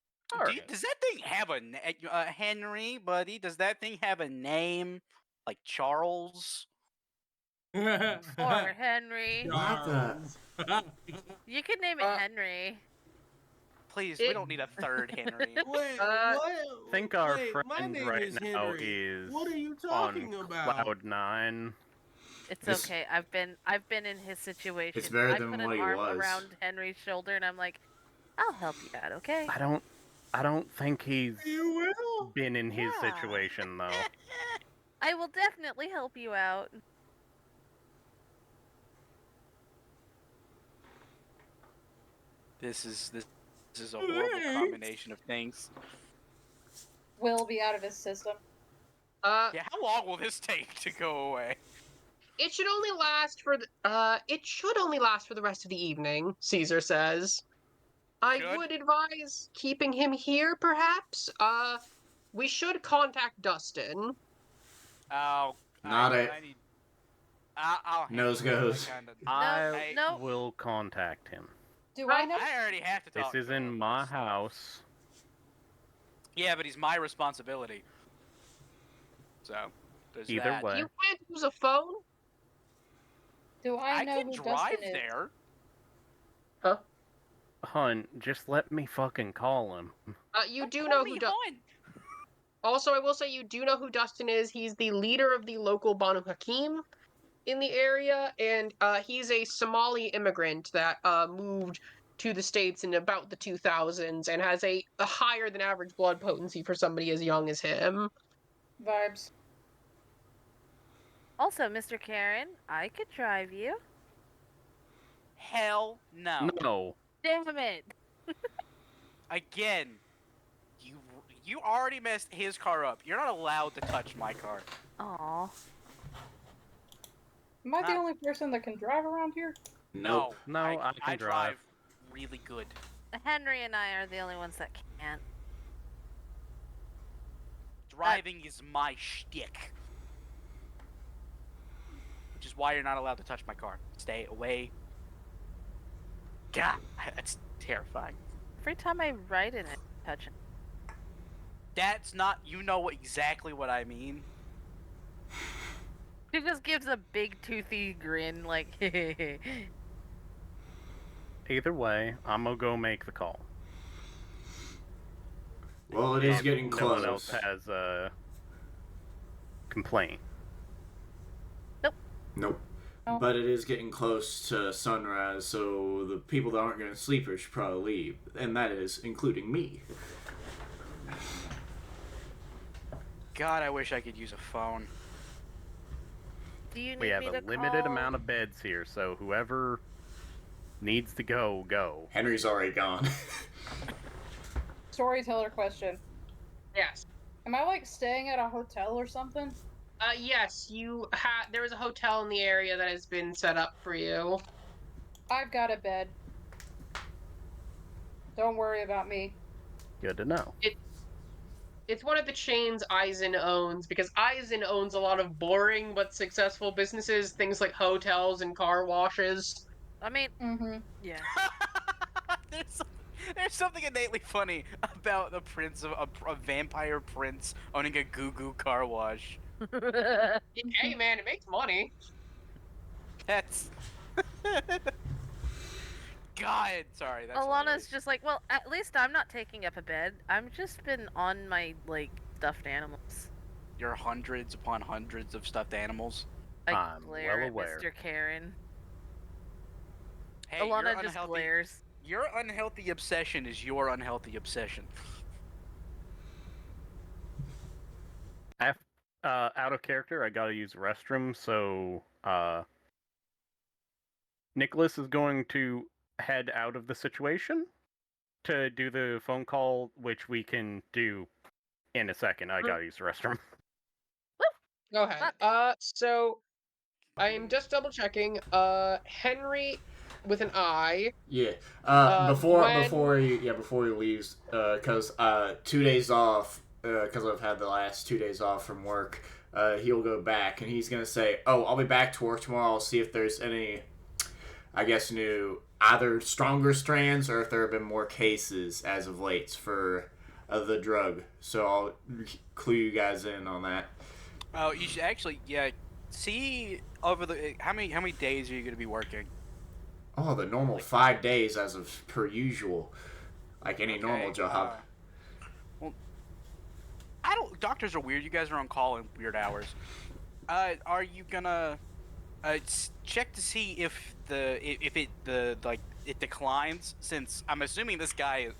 B: Does that thing have a Henry, buddy? Does that thing have a name like Charles?
D: Or Henry.
E: What the?
D: You could name it Henry.
B: Please, we don't need a third Henry.
F: Wait,
C: I
F: what?
C: think our
F: Wait, my
C: friend
F: name
C: right
F: is
C: now
F: Henry.
C: is
F: What are you
C: on
F: talking about?
C: Cloud 9.
D: It's
E: This-
D: okay. I've been in his situation.
E: It's better
D: I
E: than
D: put
E: what
D: an
E: he
D: arm
E: was.
D: around Henry's shoulder and I'm like, I'll help you out, okay?
C: I don't think he's
F: You will?
C: been in his
D: Yeah.
C: situation, though.
D: I will definitely help you out.
B: This is a horrible combination of things.
G: Will be out of his system.
B: Yeah, how long will this take to go away?
A: It should only last for the rest of the evening, Caesar says. I
B: Should?
A: would advise keeping him here, perhaps. We should contact Dustin.
B: Oh,
E: Not
B: I
E: it.
B: need. I'll
E: Nose
B: handle it,
E: goes.
B: kinda.
C: I
D: no.
C: will contact him.
G: Do I know?
B: I already have to
C: This
B: talk.
C: is
B: to
C: in
B: him.
C: my house.
B: Yeah, but he's my responsibility. So, there's
C: Either
B: that.
C: way.
A: You can't use a phone?
G: Do I
B: I
G: know
B: can
G: who
B: drive
G: Dustin is?
B: there.
C: Hun, just let me fucking call him.
A: You do know who Dustin. Also, I will say you do know who Dustin is. He's the leader of the local Banu Hakim in the area, and he's a Somali immigrant that moved to the States in about the 2000s and has a higher than average blood potency for somebody as young as him.
G: Vibes.
D: Also, Mr. Carron, I could drive you.
B: Hell no.
C: No.
D: Damn it.
B: Again, you already messed his car up. You're not allowed to touch my car.
D: Aw.
G: Am I the only person that can drive around here?
E: Nope.
C: No, I can drive.
B: Really good.
D: Henry and I are the only ones that can't.
B: Driving is my shtick. Which is why you're not allowed to touch my car. Stay away. God, that's terrifying.
D: Every time I ride in it, touch it.
B: That's not, you know exactly what I mean.
D: He just gives a big toothy grin, like,
C: Either way, I'm gonna go make the call.
E: Well, it is getting
C: No one
E: close.
C: else has a complaint.
E: Nope.
G: No.
E: But it is getting close to sunrise, so the people that aren't going to sleep here should probably leave. And that is including me.
B: God, I wish I could use a phone.
D: do you need
C: We have
D: me
C: a
D: to
C: limited
D: call?
C: amount of beds here, so whoever needs to go, go.
E: Henry's already gone.
G: Storyteller question.
A: Yes.
G: Am I like staying at a hotel or something?
A: Yes, there is a hotel in the area that has been set up for you.
G: I've got a bed. Don't worry about me.
C: Good to know.
A: It's one of the chains Eisen owns, because Eisen owns a lot of boring but successful businesses, things like hotels and car washes.
D: I mean,
G: Mm-hmm.
D: yeah.
B: There's something innately funny about the prince of a vampire prince owning a goo-goo car wash.
A: Hey man, it makes money.
B: That's God, sorry. That's
D: Alana's
B: hilarious.
D: just like, well, at least I'm not taking up a bed. I've just been on my, like, stuffed animals.
B: Your hundreds upon hundreds of stuffed animals.
D: I
C: I'm
D: glare
C: well
D: at
C: aware.
D: Mr. Carron.
B: Hey,
D: Alana
B: your
D: just
B: unhealthy,
D: glares.
B: Your unhealthy obsession is your unhealthy obsession.
C: Out of character, I gotta use the restroom, so Nicholas is going to head out of the situation to do the phone call, which we can do in a second. I gotta use the restroom.
A: Go ahead. So I am just double checking. Henry with an I.
E: Yeah.
A: Gwen...
E: Before he leaves, because 2 days off, because I've had the last 2 days off from work, he'll go back and he's gonna say, "Oh, I'll be back to work tomorrow. I'll see if there's any, I guess, new either stronger strands or if there have been more cases as of late for the drug. So I'll clue you guys in on that."
B: Oh, you should actually, see over the how many days are you gonna be working?
E: Oh, the normal 5 days as of per usual, like any normal job.
B: Well, doctors are weird. You guys are on call in weird hours. Are you gonna check to see if it declines? Since I'm assuming this guy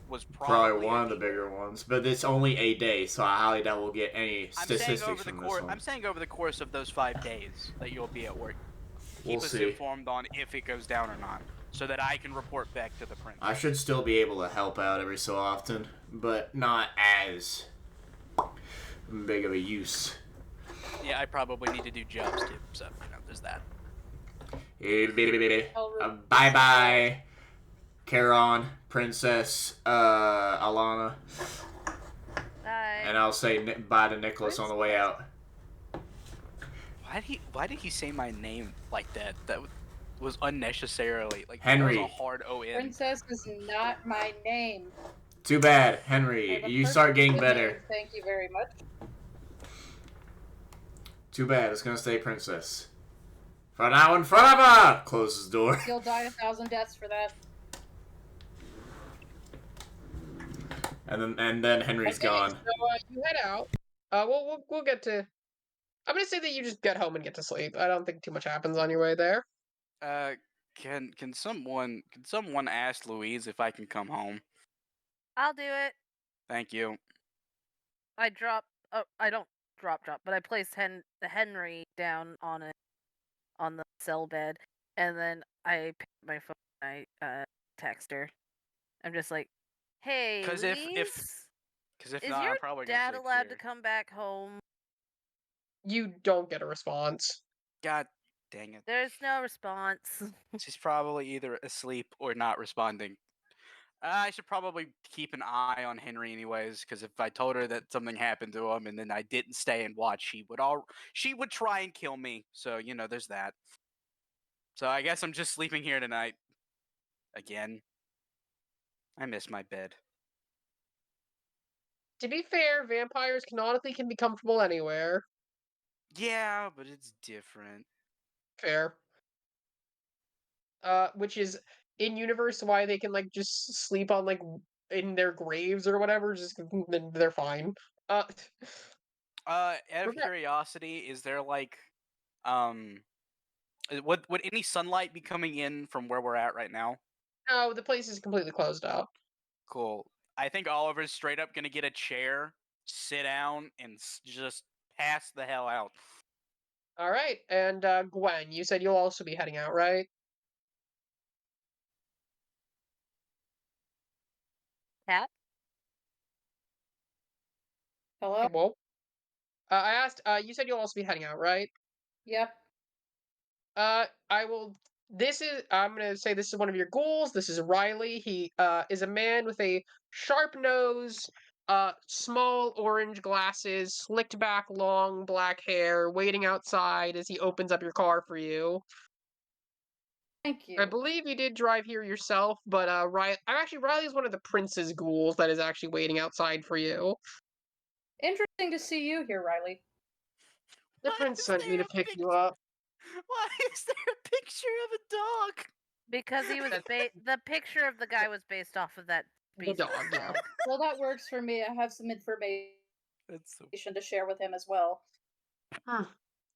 B: was
E: Probably one of the bigger ones, but it's only a day, so I highly doubt we'll get any statistics from this one.
B: I'm saying over the course of those 5 days that you'll be at work. Keep
E: We'll
B: us
E: see.
B: informed on if it goes down or not, so that I can report back to the prince.
E: I should still be able to help out every so often, but not as big of a use.
B: Yeah, I probably need to do jobs too, so there's that.
E: Bye-bye, Carron, Princess, Alana.
D: Bye.
E: And I'll say bye to Nicholas on the way out.
B: Why did he say my name like that? That was unnecessarily
E: Henri.
B: That was a hard O-N.
G: Princess is not my name.
E: Too bad,
G: I
E: Henry.
G: have a
E: You start getting
G: perfect
E: better.
G: name, thank you very much.
E: Too bad. It's gonna stay Princess. For now and forever! Closes the door.
G: You'll die 1,000 deaths for that.
E: And then Henry's
A: Okay,
E: gone.
A: So you head out. We'll get to. I'm gonna say that you just get home and get to sleep. I don't think too much happens on your way there.
B: Can someone ask Louise if I can come home?
D: I'll do it.
B: Thank you.
D: I drop. Oh, I don't drop, but I place Henry down on the cell bed, and then I pick up my phone. And I text her. I'm just like, "Hey,
B: Because
D: Louise,
B: if
D: is
B: not,
D: your
B: I'm probably gonna
D: dad
B: stay
D: allowed to
B: clear.
D: come back home?"
A: You don't get a response.
B: God dang it.
D: There's no response.
B: She's probably either asleep or not responding. I should probably keep an eye on Henry anyways, because if I told her that something happened to him and then I didn't stay and watch, she would try and kill me. So, there's that. So I guess I'm just sleeping here tonight. Again. I miss my bed.
A: To be fair, vampires canonically can be comfortable anywhere.
B: Yeah, but it's different.
A: Fair. Which is in universe why they can just sleep on in their graves or whatever. Just then they're fine.
B: Out of curiosity, is there would any sunlight be coming in from where we're at right now?
A: No, the place is completely closed up.
B: Cool. I think Oliver's straight up gonna get a chair, sit down, and just pass the hell out.
A: All right, and Gwen, you said you'll also be heading out, right?
D: Cat?
G: Hello?
A: Well, I asked. You said you'll also be heading out, right?
G: Yep.
A: I will. I'm gonna say this is one of your ghouls. This is Riley. He is a man with a sharp nose, small orange glasses, slicked back, long black hair, waiting outside as he opens up your car for you.
G: Thank you.
A: I believe you did drive here yourself, but Riley's one of the prince's ghouls that is actually waiting outside for you.
G: Interesting to see you here, Riley.
A: The prince sent me to pick you up.
B: Why is there a picture of a dog?
D: Because he was the picture of the guy was based off of that
A: The dog, yeah.
G: Well, that works for me. I have some information to share with him as well.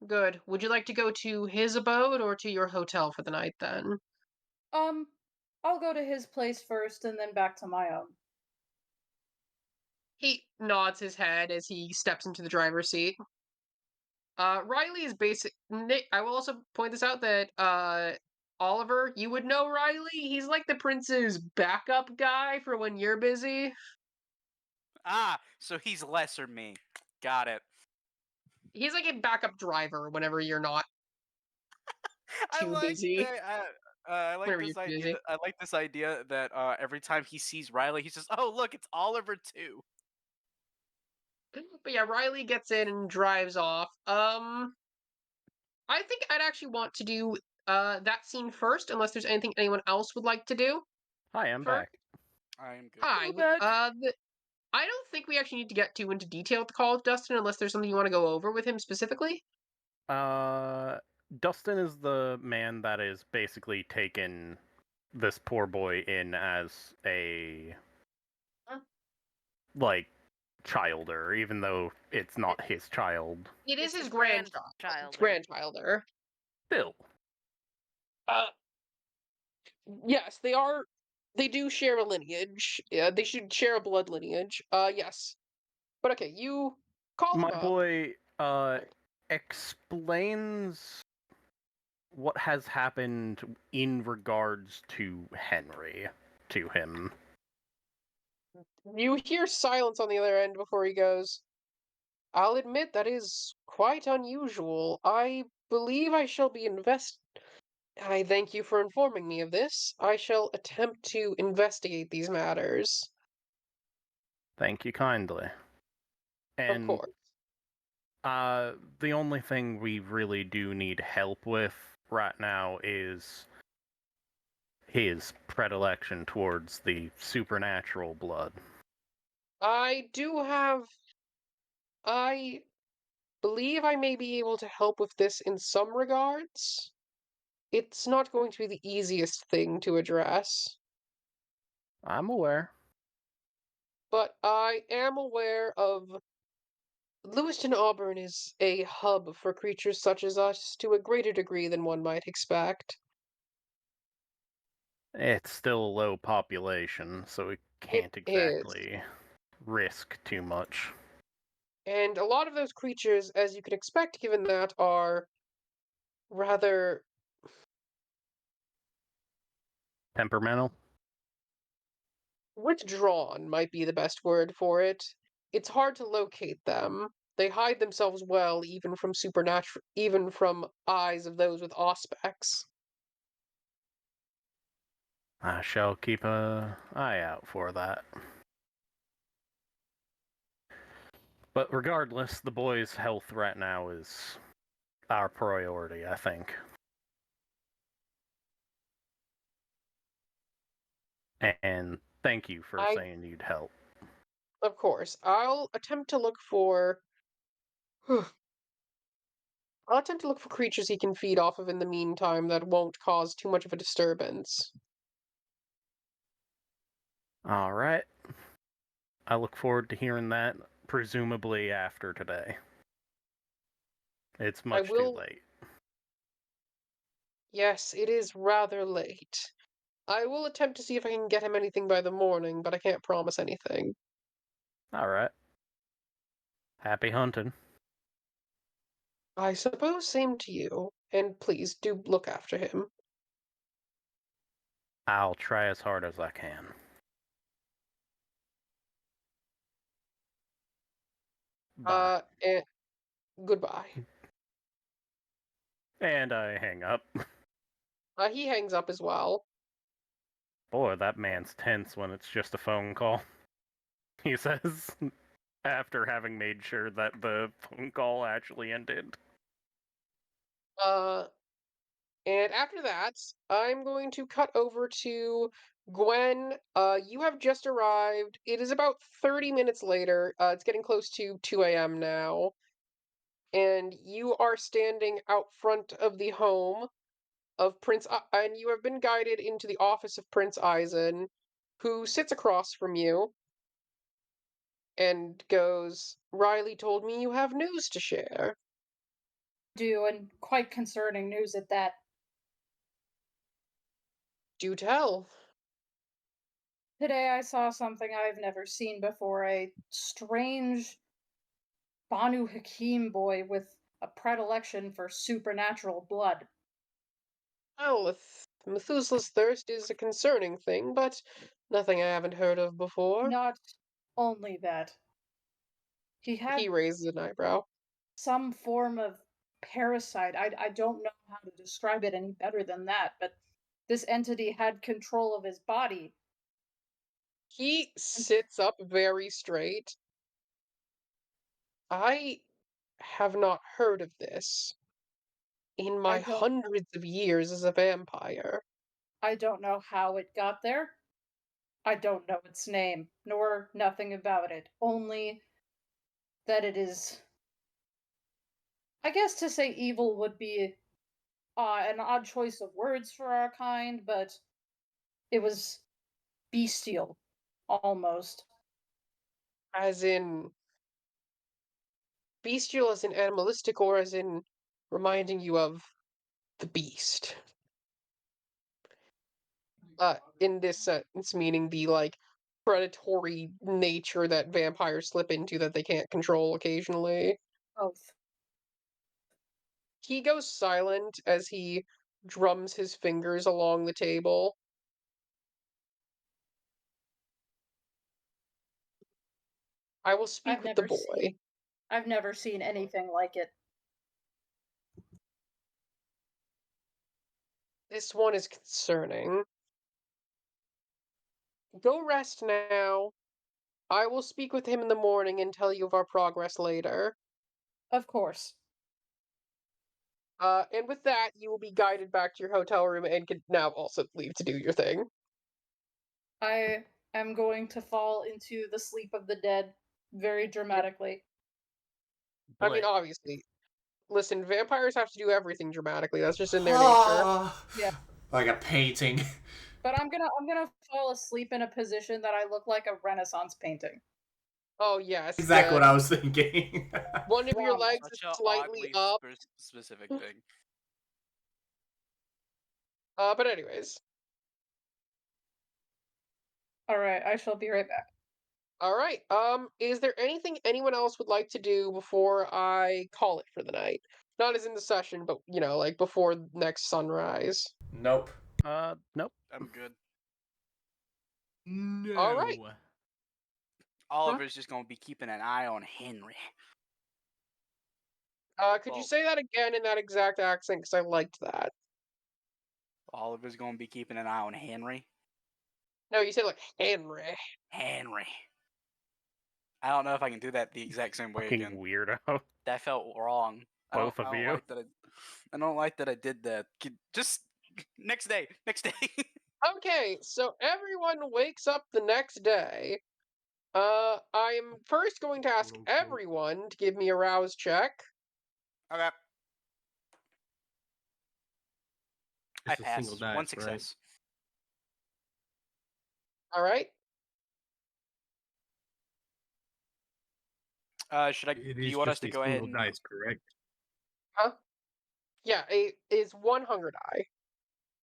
A: Good. Would you like to go to his abode or to your hotel for the night then?
G: I'll go to his place first and then back to my own.
A: He nods his head as he steps into the driver's seat. Riley is basic. I will also point this out that Oliver, you would know Riley. He's like the prince's backup guy for when you're busy.
B: Ah, so he's lesser me. Got it.
A: He's like a backup driver whenever you're not too busy.
B: I like this idea. I like this idea that every time he sees Riley, he says, "Oh, look, it's Oliver too."
A: But yeah, Riley gets in and drives off. I think I'd actually want to do that scene first, unless there's anything anyone else would like to do.
C: Hi, I'm back.
B: I am good.
A: Hi. I don't think we actually need to get too into detail with the call of Dustin, unless there's something you want to go over with him specifically.
C: Dustin is the man that is basically taken this poor boy in as a childer, even though it's not his child.
A: It is his grandchild. Grandchilder.
C: Still.
A: Yes, they are. They do share a lineage. Yeah, they should share a blood lineage. Yes. But okay, you call him up.
C: My boy, explains what has happened in regards to Henri to him.
A: You hear silence on the other end before he goes, I'll admit that is quite unusual. I believe I shall be I thank you for informing me of this. I shall attempt to investigate these matters.
C: Thank you kindly. And,
A: of course.
C: The only thing we really do need help with right now is his predilection towards the supernatural blood.
A: I believe I may be able to help with this in some regards. It's not going to be the easiest thing to address.
C: I'm aware.
A: But I am aware of Lewiston Auburn is a hub for creatures such as us to a greater degree than one might expect.
C: It's still a low population, so we can't exactly risk too much.
A: And a lot of those creatures, as you can expect given that, are rather
C: Temperamental?
A: withdrawn might be the best word for it. It's hard to locate them. They hide themselves well even from eyes of those with auspex.
C: I shall keep an eye out for that. But regardless, the boy's health right now is our priority, I think. And thank you for saying you'd help.
A: Of course. I'll attempt to look for creatures he can feed off of in the meantime that won't cause too much of a disturbance.
C: Alright. I look forward to hearing that, presumably after today. It's much too late.
A: Yes, it is rather late. I will attempt to see if I can get him anything by the morning, but I can't promise anything.
C: Alright. Happy hunting.
A: I suppose same to you, and please do look after him.
C: I'll try as hard as I can. Bye.
A: And goodbye.
C: And I hang up.
A: He hangs up as well.
C: Boy, that man's tense when it's just a phone call. He says, after having made sure that the phone call actually ended.
A: And after that, I'm going to cut over to Gwen. You have just arrived. It is about 30 minutes later. It's getting close to 2 a.m. now. And you are standing out front of the home of and you have been guided into the office of Prince Eisen, who sits across from you and goes, Riley told me you have news to share.
G: Do, and quite concerning news at that.
A: Do tell.
G: Today I saw something I've never seen before, a strange Banu Hakim boy with a predilection for supernatural blood.
A: Well, Methuselah's thirst is a concerning thing, but nothing I haven't heard of before.
G: Not only that.
A: He raises an eyebrow.
G: Some form of parasite. I don't know how to describe it any better than that, but this entity had control of his body.
A: He sits up very straight. I have not heard of this in my hundreds of years as a vampire.
G: I don't know how it got there. I don't know its name, nor nothing about it. Only that it is... I guess to say evil would be an odd choice of words for our kind, but it was bestial, almost.
A: As in bestial, as in animalistic, or as in reminding you of the beast? In this sense, meaning the, like, predatory nature that vampires slip into that they can't control occasionally.
G: Both.
A: He goes silent as he drums his fingers along the table. I will speak with the boy.
G: I've never seen anything like it.
A: This one is concerning. Go rest now. I will speak with him in the morning and tell you of our progress later.
G: Of course.
A: And with that, you will be guided back to your hotel room and can now also leave to do your thing.
G: I am going to fall into the sleep of the dead very dramatically.
A: I mean, obviously. Listen, vampires have to do everything dramatically. That's just in their nature.
G: Yeah.
E: Like a painting.
G: But I'm gonna fall asleep in a position that I look like a Renaissance painting.
A: Oh yes.
E: Exactly what I was thinking.
A: One of your legs is slightly up.
B: Specific thing.
A: But anyways.
G: All right, I shall be right back.
A: All right. Is there anything anyone else would like to do before I call it for the night? Not as in the session, but like before next sunrise.
E: Nope.
C: Nope.
B: I'm good.
F: No.
A: All right.
B: Oliver's just gonna be keeping an eye on Henri.
A: Could you
B: Well-
A: say that again in that exact accent? Because I liked that.
B: Oliver's gonna be keeping an eye on Henri.
A: No, you said like Henry.
B: Henri. I don't know if I can do that the exact same way
C: Fucking
B: again.
C: weirdo.
B: That felt wrong.
C: Both
B: I
C: of
B: don't
C: you.
B: Like that I don't like that I did that. Just next day.
A: Okay, so everyone wakes up the next day. I'm first going to ask
F: Quote, unquote.
A: everyone to give me a rouse check.
B: Okay. I
F: It's a single
B: passed.
F: dice,
B: One
F: right?
B: success.
A: All right.
B: Should I?
F: It
B: Do
F: is
B: you want us
F: just
B: to
F: a
B: go ahead
F: single
B: and?
F: dice, correct?
A: Yeah, it is one hunger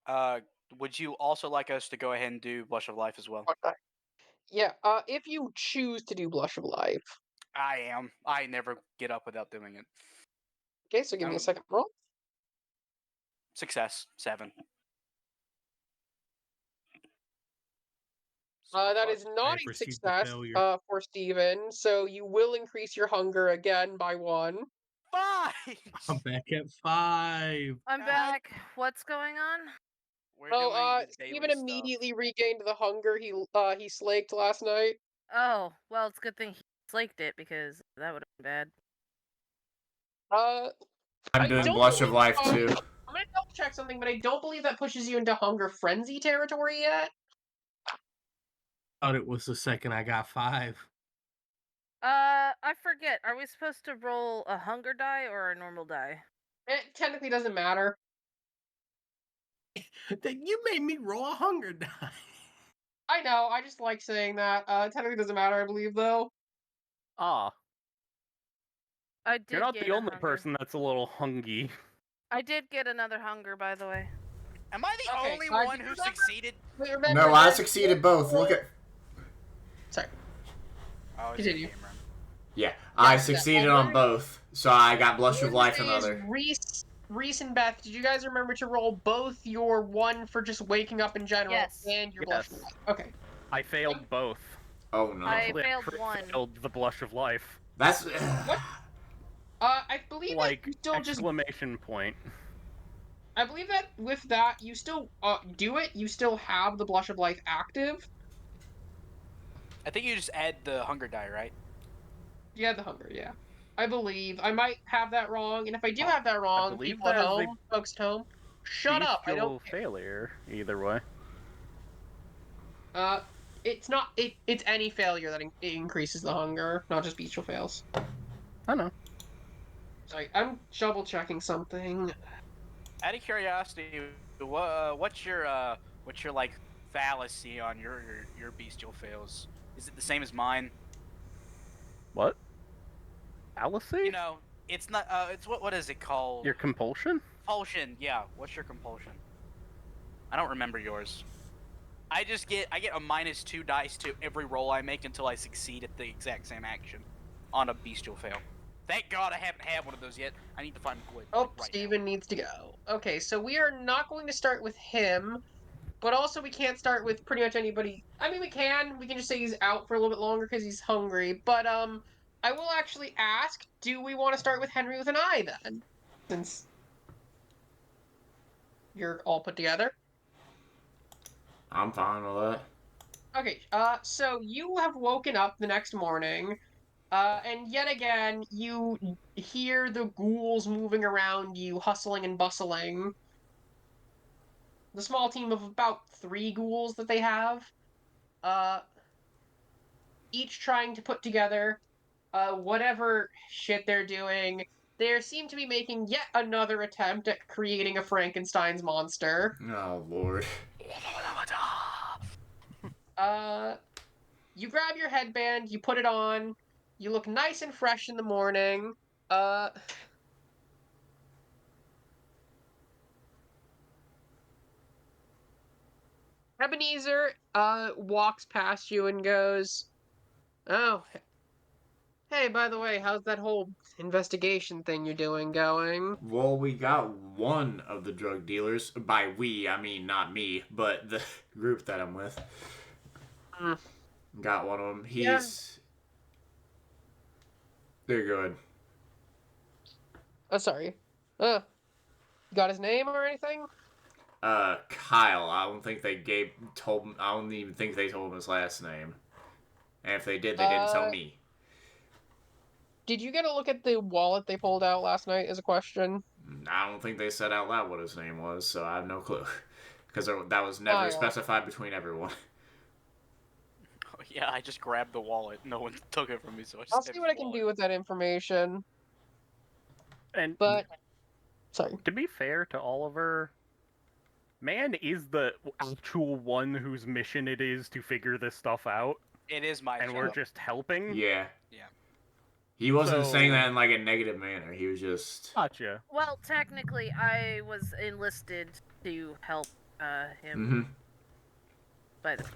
A: die.
B: Would you also like us to go ahead and do Blush of Life as well?
A: Hunger die. Yeah. If you choose to do Blush of Life.
B: I am. I never get up without doing it.
A: Okay, so give me a second roll.
B: Success 7.
A: That is not
F: I
A: a
F: perceive the
A: success
F: failure.
A: for Steven, so you will increase your hunger again by 1.
B: 5.
F: I'm back at 5.
D: I'm back. What's going on?
B: We're doing the daily
A: Steven
B: stuff.
A: immediately regained the hunger he slaked last night.
D: Oh, well, it's a good thing he slaked it because that would have been bad.
E: I'm
A: I
E: doing
A: don't
E: Blush of
A: believe-
E: Life too.
A: I'm gonna double check something, but I don't believe that pushes you into hunger frenzy territory yet.
F: Thought it was the second I got 5.
D: I forget. Are we supposed to roll a hunger die or a normal die?
A: It technically doesn't matter.
F: Then you made me roll a hunger die.
A: I know, I just like saying that. Technically doesn't matter, I believe, though.
C: Ah,
D: I did
C: you're not
D: gain
C: the
D: a
C: only
D: hunger.
C: person that's a little hungry.
D: I did get another hunger, by the way.
B: Am I the
A: Okay,
B: only
A: I
B: one
A: did
B: who
A: not-
B: succeeded?
A: Wait, remember
E: No, I
A: that
E: succeeded
A: you
E: both.
A: roll-
E: Look at.
A: Sorry.
B: Oh, it's
A: Continue.
B: okay, man.
E: Yeah, I succeeded on
A: Alright.
E: both, so I got Blush of Life
A: Wednesdays,
E: another.
A: Rees and Beth, did you guys remember to roll both your 1 for just waking up in general
D: Yes.
A: and your Blush of
C: Yes.
A: Life? Okay.
C: I failed both.
E: Oh no.
D: I
C: Actually,
D: failed
C: crit
D: 1.
C: failed the blush of life.
E: That's.
A: I believe
C: Like,
A: that you still just
C: exclamation point.
A: I believe that with that, you still do it. You still have the Blush of Life active.
B: I think you just add the hunger die, right?
A: You had the hunger, yeah. I believe. I might have that wrong, and if I do have that wrong,
C: believe
A: people at
C: that is a
A: home, folks at home, shut up. I don't care.
C: Failure, either way.
A: It's not. It's any failure that it increases the hunger, not just bestial fails.
C: I know.
A: Sorry, I'm double checking something.
B: Out of curiosity, what's your like fallacy on your bestial fails? Is it the same as mine?
C: What? Fallacy?
B: You know, it's not. It's what is it called?
C: Your compulsion?
B: Compulsion. Yeah. What's your compulsion? I don't remember yours. I get a -2 dice to every roll I make until I succeed at the exact same action on a bestial fail. Thank God I haven't had one of those yet. I need to find Gwen.
A: Oh,
B: right
A: Steven needs to go. Okay, so we are not going to start with him, but also we can't start with pretty much anybody. I mean, we can. We can just say he's out for a little bit longer because he's hungry. But I will actually ask: do we want to start with Henri with an I then, since you're all put together?
E: I'm fine with that.
A: Okay. So you have woken up the next morning. And yet again, you hear the ghouls moving around you, hustling and bustling. The small team of about 3 ghouls that they have, uh, each trying to put together, whatever shit they're doing. They seem to be making yet another attempt at creating a Frankenstein's monster.
E: Oh lord.
A: You grab your headband, you put it on, you look nice and fresh in the morning. Ebenezer walks past you and goes, "Oh, hey, by the way, how's that whole investigation thing you're doing going?"
E: Well, we got one of the drug dealers. By we, I mean not me, but the group that I'm with.
A: Mm.
E: Got one of them.
A: Yeah.
E: They're good.
A: Oh, sorry. Got his name or anything?
E: Kyle. I don't think they told him. I don't even think they told him his last name. And if they did, they didn't tell me.
A: Did you get a look at the wallet they pulled out last night? Is a question.
E: I don't think they said out loud what his name was, so I have no clue. Because that was never
A: Kyle.
E: specified between everyone.
B: Oh, yeah, I just grabbed the wallet. No one took it from me, so I just
A: I'll
B: have
A: see what I
B: the
A: can
B: wallet.
A: do with that information.
C: And
A: But sorry.
C: to be fair to Oliver, man is the actual one whose mission it is to figure this stuff out,
B: It is my
C: and
B: job.
C: we're just helping.
E: Yeah.
B: Yeah.
E: He wasn't
C: So-
E: saying that in like a negative manner. He was just.
C: Gotcha.
D: Well, technically, I was enlisted to help him.
E: Mm-hmm.
D: But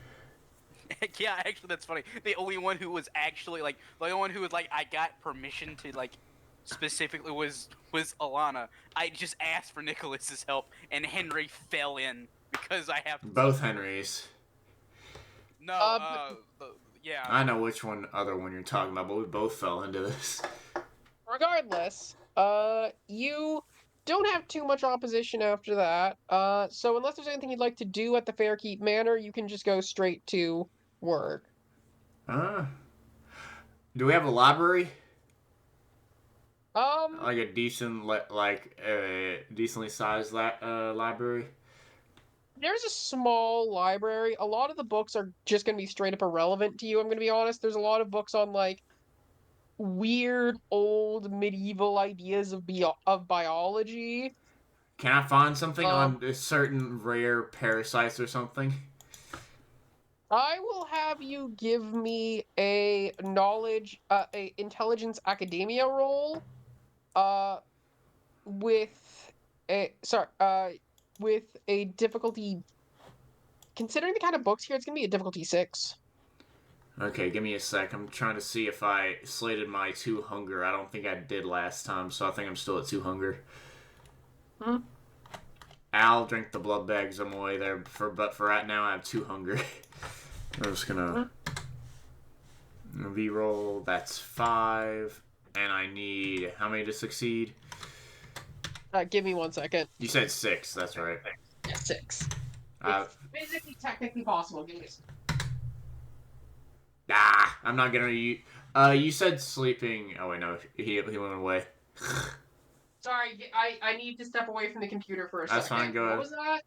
B: Yeah, actually, that's funny. The only one who was actually like, the only one who was like, I got permission to like, specifically was Alana. I just asked for Nicholas's help, and Henri fell in because I have to.
E: Both Henrys.
B: No, yeah.
E: I know which other one you're talking about, but we both fell into this.
A: Regardless, you don't have too much opposition after that. So unless there's anything you'd like to do at the Fairkeep Manor, you can just go straight to work.
E: Do we have a library?
A: Like
E: a decently sized library?
A: There's a small library. A lot of the books are just going to be straight up irrelevant to you, I'm going to be honest. There's a lot of books on, like, weird, old, medieval ideas of biology.
E: Can I find something on certain rare parasites or something?
A: I will have you give me a intelligence academia roll, with a difficulty. Considering the kind of books here, it's gonna be a difficulty 6.
E: Okay, give me a sec. I'm trying to see if I slated my 2 hunger. I don't think I did last time, so I think I'm still at 2 hunger.
A: Hmm?
E: I'll drink the blood bags on my way there, but for right now I have 2 hunger. I'm just gonna V-roll. That's 5, and I need how many to succeed?
A: Give me 1 second.
E: You said 6. That's right.
A: Yeah, 6. It's physically technically possible. Give me
E: I'm not gonna. You said sleeping. Oh wait, no, he went away.
A: Sorry, I need to step away from the computer for a
E: That's
A: second.
E: fine, go ahead.
A: What was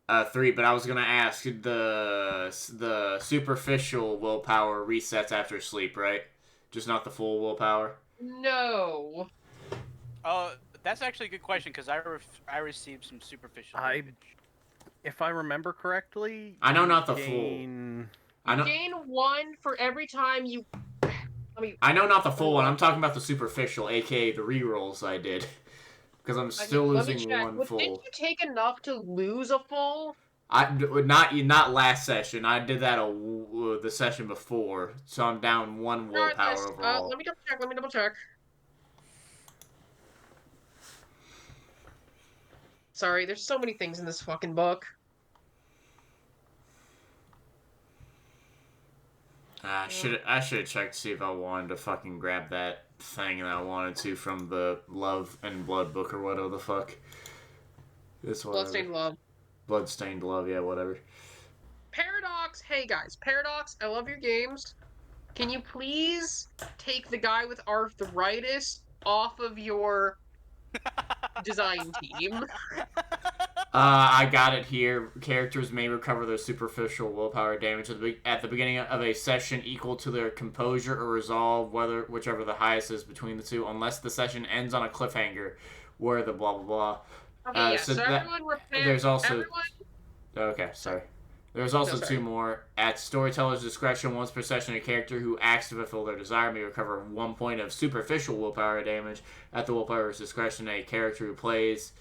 A: that?
E: 3, but I was gonna ask, the superficial willpower resets after sleep, right? Just not the full willpower?
A: No.
B: That's actually a good question, because I received some superficial.
C: If I remember correctly,
E: I know not the
C: gain...
E: full.
A: Gain 1 for every time you...
E: I know not the full one. I'm talking about the superficial, aka the rerolls I did. Because I'm still losing 1 full.
A: Didn't you take enough to lose a full?
E: Not last session. I did that the session before, so I'm down 1 willpower overall.
A: Let me double check. Sorry, there's so many things in this fucking book.
E: I should have checked to see if I wanted to fucking grab that thing that I wanted to from the Love and Blood book or whatever the fuck.
A: Bloodstained Love.
E: Bloodstained Love, yeah, whatever.
A: Paradox, hey guys, Paradox, I love your games. Can you please take the guy with arthritis off of your design team?
E: I got it here. Characters may recover their superficial willpower damage at the beginning of a session equal to their composure or resolve, whichever the highest is between the two, unless the session ends on a cliffhanger, where the blah blah blah.
A: Okay, so everyone repair.
E: There's also.
A: Everyone...
E: Okay, sorry. There's also 2 more. At Storyteller's discretion, once per session, a character who acts to fulfill their desire may recover 1 point of superficial willpower damage. At the willpower's discretion, a character who plays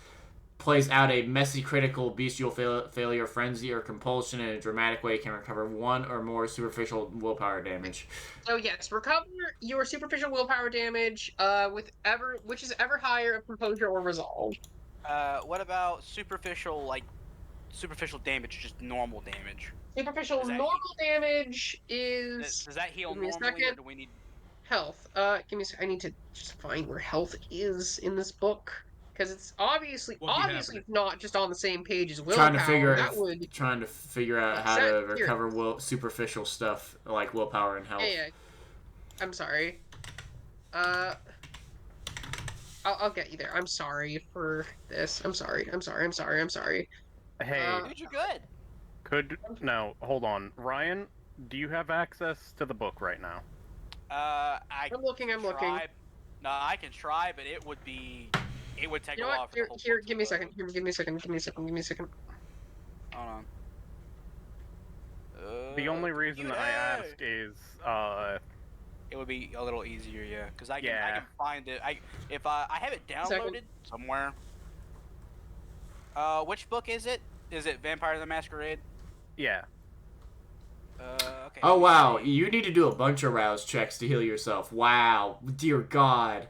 E: plays out a messy, critical, bestial failure, frenzy, or compulsion in a dramatic way can recover 1 or more superficial willpower damage.
A: So yes, recover your superficial willpower damage which is ever higher of composure or resolve.
B: What about superficial damage, just normal damage?
A: Superficial normal damage is...
B: Does that heal
A: give me a
B: normally, or
A: second.
B: do we need...
A: Health. Give me a second. I need to just find where health is in this book. Because it's obviously not just on the same page as willpower.
E: Trying to figure out how to recover superficial stuff like willpower and health.
A: Yeah. I'm sorry. I'll get you there. I'm sorry for this. I'm sorry.
C: Hey,
B: dude, you're good.
C: No, hold on. Ryan, do you have access to the book right now?
A: I'm looking.
B: No, I can try, but it would take a while.
A: Here, give me a second. Give me a second.
B: Hold on.
C: The only reason I ask is,
B: it would be a little easier, yeah, because I can find it. I have it downloaded somewhere. Which book is it? Is it Vampire the Masquerade?
C: Yeah.
B: Okay.
E: Oh wow, you need to do a bunch of rouse checks to heal yourself. Wow, dear God.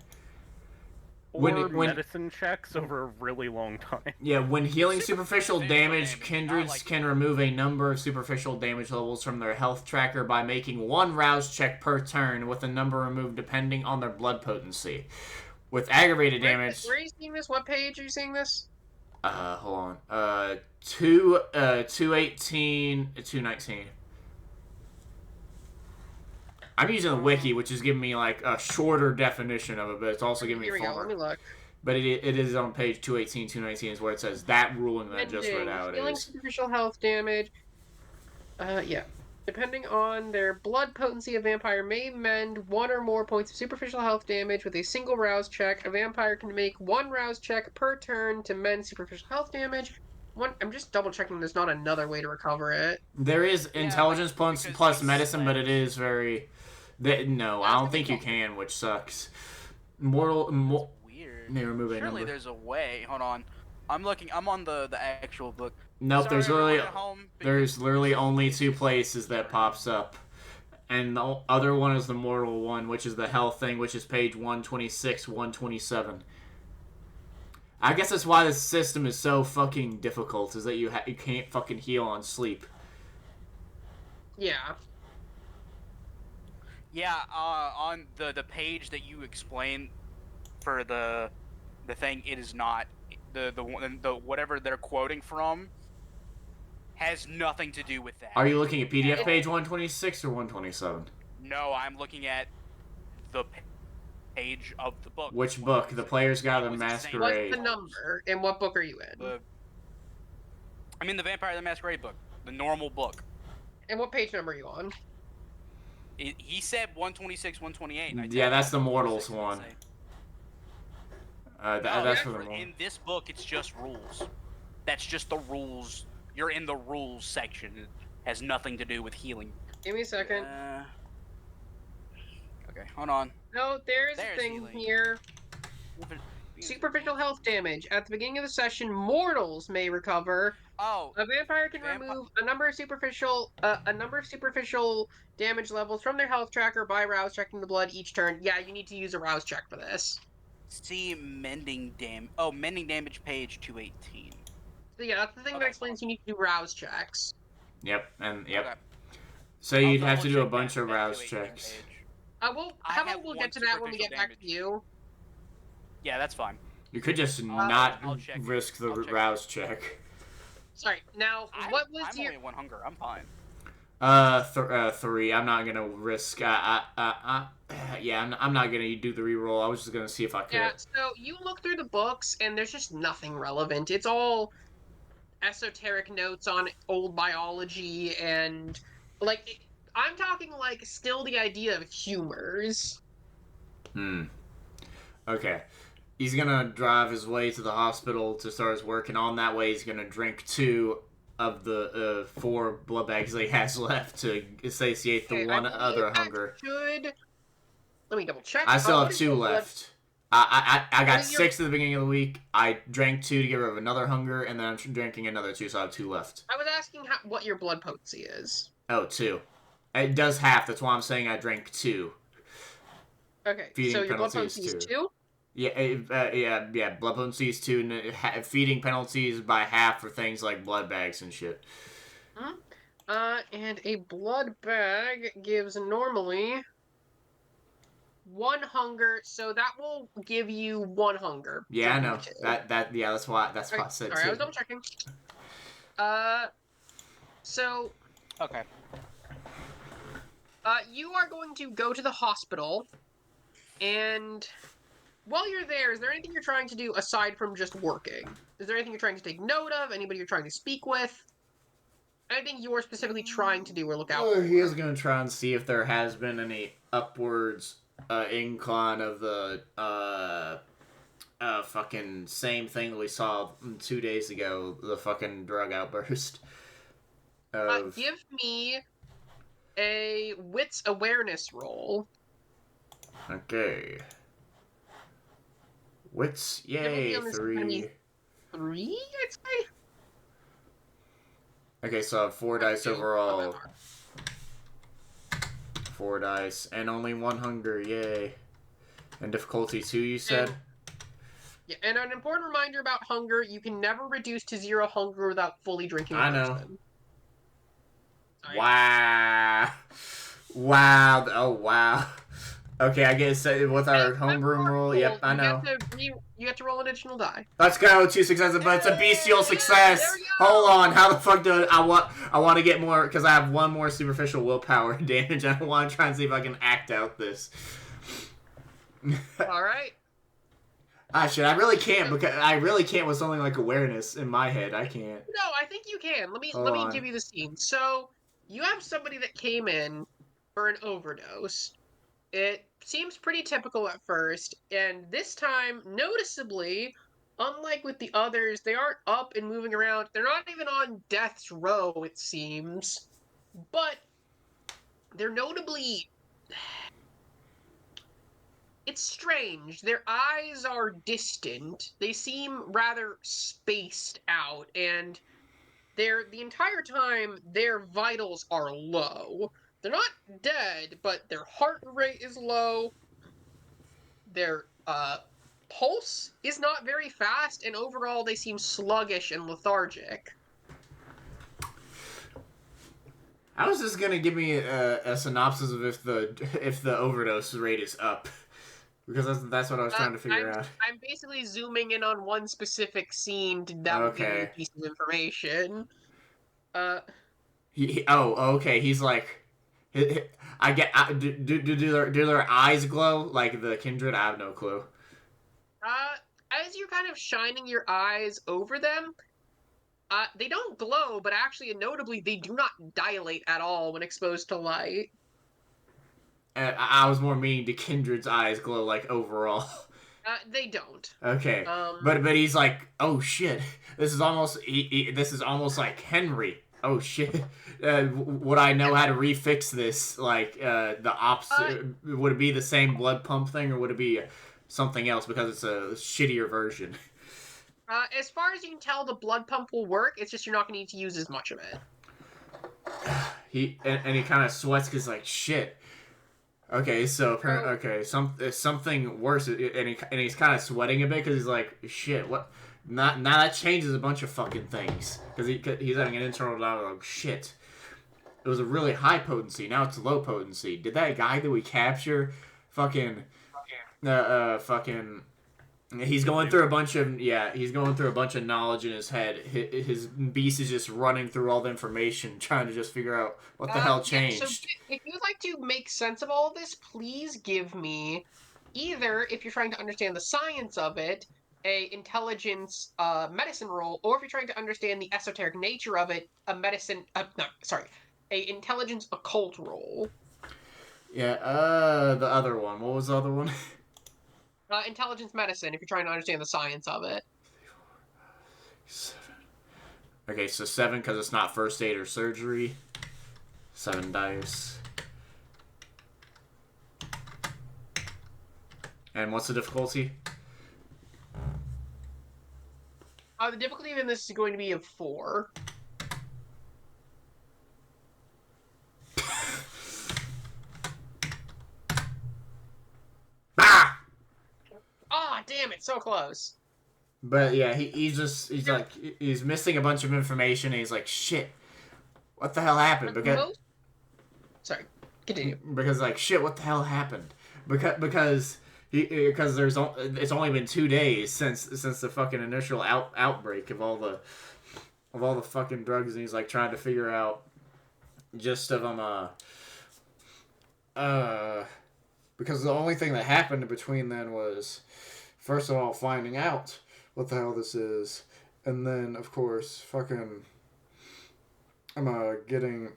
C: Or medicine checks over a really long time.
E: Yeah, when healing superficial damage, kindreds can remove a number of superficial damage levels from their health tracker by making 1 rouse check per turn, with a number removed depending on their blood potency. With aggravated damage...
A: Where are you seeing this? What page are you seeing this?
E: Hold on. 218, 219. I'm using the wiki, which is giving me like a shorter definition of it, but it's also giving me
A: Here we go. Let me look.
E: But it is on page 218, 219 is where it says that ruling that I just read out.
A: Healing superficial health damage. Yeah. Depending on their blood potency, a vampire may mend 1 or more points of superficial health damage with a single rouse check. A vampire can make 1 rouse check per turn to mend superficial health damage. I'm just double checking there's not another way to recover it.
E: There is intelligence plus medicine, but it is very... No, I don't think you can, which sucks.
B: Weird.
E: May remove a
B: Surely
E: number.
B: there's a way. Hold on. I'm looking. I'm on the actual book.
E: Nope,
B: Sorry,
E: there's literally only 2 places that pops up. And the other one is the mortal one, which is the health thing, which is page 126, 127. I guess that's why this system is so fucking difficult, is that you can't fucking heal on sleep.
A: Yeah.
B: Yeah, on the page that you explain for the thing, it is not the whatever they're quoting from has nothing to do with that.
E: Are you looking at PDF page 126 or 127?
B: No, I'm looking at the page of the book.
E: Which book? The Player's Guide to the Masquerade.
A: What's the number? And what book are you in?
B: I'm in the Vampire the Masquerade book, the normal book.
A: And what page number are you on?
B: He said 126, 128.
E: Yeah, that's the Mortals one. That's for the Mortals.
B: In this book, it's just rules. That's just the rules. You're in the rules section. It has nothing to do with healing.
A: Give me a second.
B: Okay, hold on.
A: No, there's a thing
B: healing.
A: here. Superficial health damage. At the beginning of the session, mortals may recover.
B: Oh.
A: A vampire can remove a number of superficial damage levels from their health tracker by rouse checking the blood each turn. Yeah, you need to use a rouse check for this.
B: See mending damage. Oh, mending damage page 218.
A: So yeah, that's the thing that explains you need to do rouse checks.
E: Yep.
B: Okay.
E: So you'd have to do a bunch of rouse checks.
A: How about we'll get to that when we get back to you?
B: Yeah, that's fine.
E: You could just not risk the rouse check.
A: Sorry. Now, what was
B: I'm only 1 hunger. I'm fine.
E: 3. I'm not gonna risk. Yeah, I'm not gonna do the reroll. I was just gonna see if I could.
A: Yeah. So you look through the books, and there's just nothing relevant. It's all esoteric notes on old biology and I'm talking still the idea of humors.
E: Okay. He's gonna drive his way to the hospital to start his work, and on that way he's gonna drink 2 of the 4 blood bags that he has left to satiate the one other hunger.
A: Let me double check.
E: I still have 2 left. I got
A: What are your-
E: 6 at the beginning of the week. I drank 2 to get rid of another hunger, and then I'm drinking another 2, so I have 2 left.
A: I was asking what your blood potency is.
E: Oh, 2. It does half. That's why I'm saying I drank 2.
A: Okay,
E: Feeding
A: so your blood
E: penalties
A: potency is
E: too.
A: 2?
E: Yeah. Blood potency is 2, and feeding penalties by half for things like blood bags and shit.
A: And a blood bag gives normally 1 hunger, so that will give you 1 hunger.
E: Yeah, I know.
A: 2.
E: That's why I said
A: Sorry,
E: 2.
A: I was double checking. So
B: Okay.
A: you are going to go to the hospital, and while you're there, is there anything you're trying to do aside from just working? Is there anything you're trying to take note of? Anybody you're trying to speak with? Anything you're specifically trying to do or look out for?
E: He is going to try and see if there has been any upwards incline of the fucking same thing that we saw 2 days ago, the fucking drug outburst.
A: Give me a wits awareness roll.
E: Okay. Wits,
A: It will be
E: yay,
A: on this
E: 3.
A: enemy. 3, I'd say?
E: Okay, so I have 4 dice
A: 2.
E: overall. 4 dice, and only 1 hunger, yay. And difficulty 2, you said?
A: Yeah, and an important reminder about hunger, you can never reduce to 0 hunger without fully drinking
E: I know.
A: poison. Sorry.
E: Wow. Wow. Oh, wow. Okay, I guess with our homebrew rule, yep, I know.
A: You have to roll an additional die.
E: Let's go, 2 successes, but it's a bestial success.
A: There we go.
E: Hold on, how the fuck do I want to get more, because I have 1 more superficial willpower damage. I want to try and see if I can act out this.
A: All right.
E: Shit, I really can't, because I really can't with something like awareness in my head. I can't.
A: No, I think you can. Let me
E: Hold on.
A: give you the scene. So you have somebody that came in for an overdose. It seems pretty typical at first, and this time, noticeably, unlike with the others, they aren't up and moving around. They're not even on death's row, it seems. But they're notably... It's strange. Their eyes are distant. They seem rather spaced out, and the entire time, their vitals are low. They're not dead, but their heart rate is low. Their pulse is not very fast, and overall they seem sluggish and lethargic.
E: I was just gonna give me a synopsis of if the overdose rate is up, because that's what I was trying to figure out.
A: I'm basically zooming in on one specific scene to that would give me a piece of information.
E: Okay. He's like, do their eyes glow like the kindred? I have no clue.
A: As you're kind of shining your eyes over them, they don't glow, but actually, and notably, they do not dilate at all when exposed to light.
E: I was more meaning, do kindred's eyes glow like overall?
A: They don't.
E: Okay, but he's like, oh shit, this is almost like Henri. Oh shit, would I know how to refix this? Like the opposite? Would it be the same blood pump thing, or would it be something else because it's a shittier version?
A: As far as you can tell, the blood pump will work. It's just you're not going to need to use as much of it.
E: He kind of sweats because like shit. Okay, so something worse, and he's kind of sweating a bit because he's like, shit, what? Now that changes a bunch of fucking things because he's having an internal dialogue. Shit, it was a really high potency. Now it's low potency. Did that guy that we capture, He's going through a bunch of knowledge in his head. His beast is just running through all the information, trying to just figure out what the hell changed.
A: Yeah, so if you'd like to make sense of all of this, please give me either, if you're trying to understand the science of it, a intelligence medicine roll, or if you're trying to understand the esoteric nature of it, a intelligence occult roll.
E: Yeah, the other one. What was the other one?
A: Intelligence medicine, if you're trying to understand the science of it.
E: 7. Okay, so 7 because it's not first aid or surgery. 7 dice. And what's the difficulty?
A: The difficulty in this is going to be of 4.
E: Ah!
A: Ah, damn it, so close.
E: But yeah, he's missing a bunch of information, and he's like, shit, what the hell happened?
A: Sorry, continue.
E: Because like, shit, what the hell happened? Because it's only been 2 days since the fucking initial outbreak of all the fucking drugs, and he's like trying to figure out gist of them. Because the only thing that happened between then was, first of all, finding out what the hell this is, and then of course fucking getting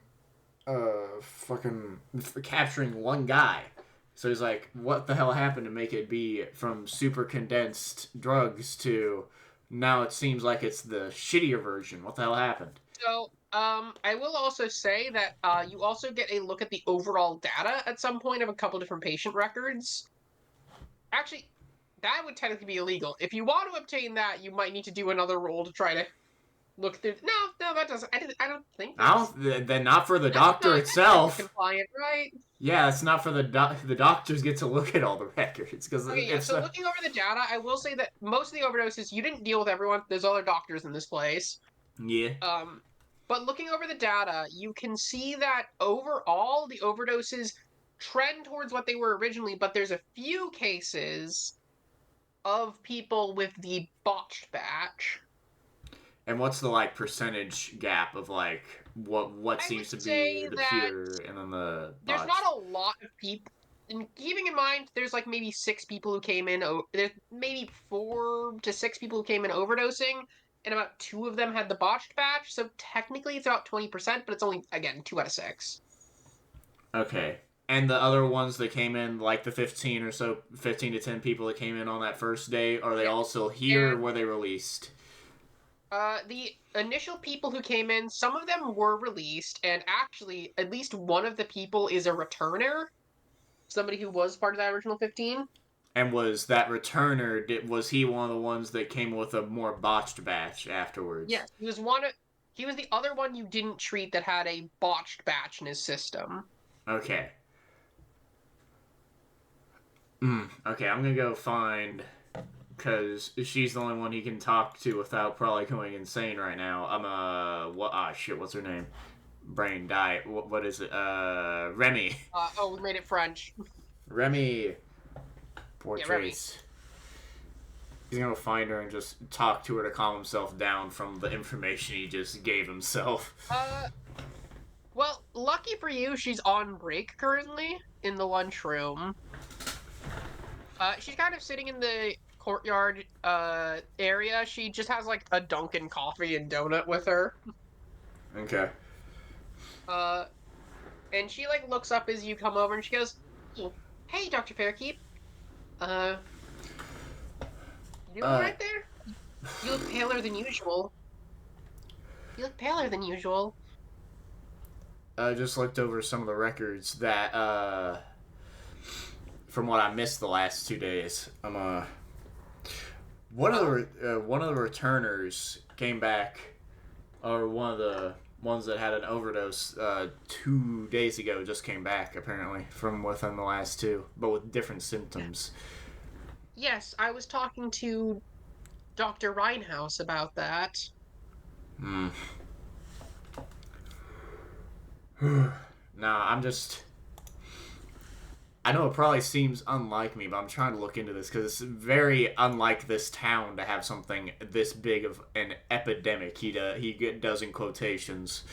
E: fucking capturing one guy. So he's like, what the hell happened to make it be from super condensed drugs to now it seems like it's the shittier version? What the hell happened?
A: So, I will also say that you also get a look at the overall data at some point of a couple different patient records. Actually, that would technically be illegal. If you want to obtain that, you might need to do another roll to try to look through. No, that doesn't. I don't think.
E: Then not for the doctor itself.
A: Compliant, right?
E: Yeah, it's not for the doctors get to look at all the records because
A: so looking over the data, I will say that most of the overdoses you didn't deal with everyone. There's other doctors in this place.
E: Yeah.
A: But looking over the data, you can see that overall the overdoses trend towards what they were originally, but there's a few cases of people with the botched batch.
E: And what's the percentage gap of what seems to be the pure and then the botched?
A: There's not a lot of people. And keeping in mind, there's maybe 6 people who came in. There's maybe 4 to 6 people who came in overdosing, and about 2 of them had the botched batch. So technically, it's about 20%, but it's only 2 out of 6.
E: Okay. And the other ones that came in, the 15 to 10 people that came in on that first day, are they all still here, or were they released?
A: The initial people who came in, some of them were released, and actually, at least one of the people is a returner. Somebody who was part of that original 15.
E: And was that returner, was he one of the ones that came with a more botched batch afterwards?
A: Yes, he was the other one you didn't treat that had a botched batch in his system.
E: Okay. Okay, I'm gonna go find, because she's the only one he can talk to without probably going insane right now. What's her name? Brain died. What is it? Remy.
A: We made it French.
E: Remy. Poor
A: Yeah,
E: Trace. Remy. He's gonna find her and just talk to her to calm himself down from the information he just gave himself.
A: Well, lucky for you, she's on break currently in the lunchroom. She's kind of sitting in the courtyard area. She just has a Dunkin' coffee and donut with her.
E: Okay.
A: And she looks up as you come over and she goes, "Hey, Dr. Fairkeep. You alright there? You look paler than usual.
E: I just looked over some of the records that, from what I missed the last 2 days. One of the returners came back, or one of the ones that had an overdose 2 days ago just came back, apparently, from within the last 2, but with different symptoms.
A: Yes, I was talking to Dr. Reinhouse about that.
E: I know it probably seems unlike me, but I'm trying to look into this because it's very unlike this town to have something this big of an epidemic. He does in quotations.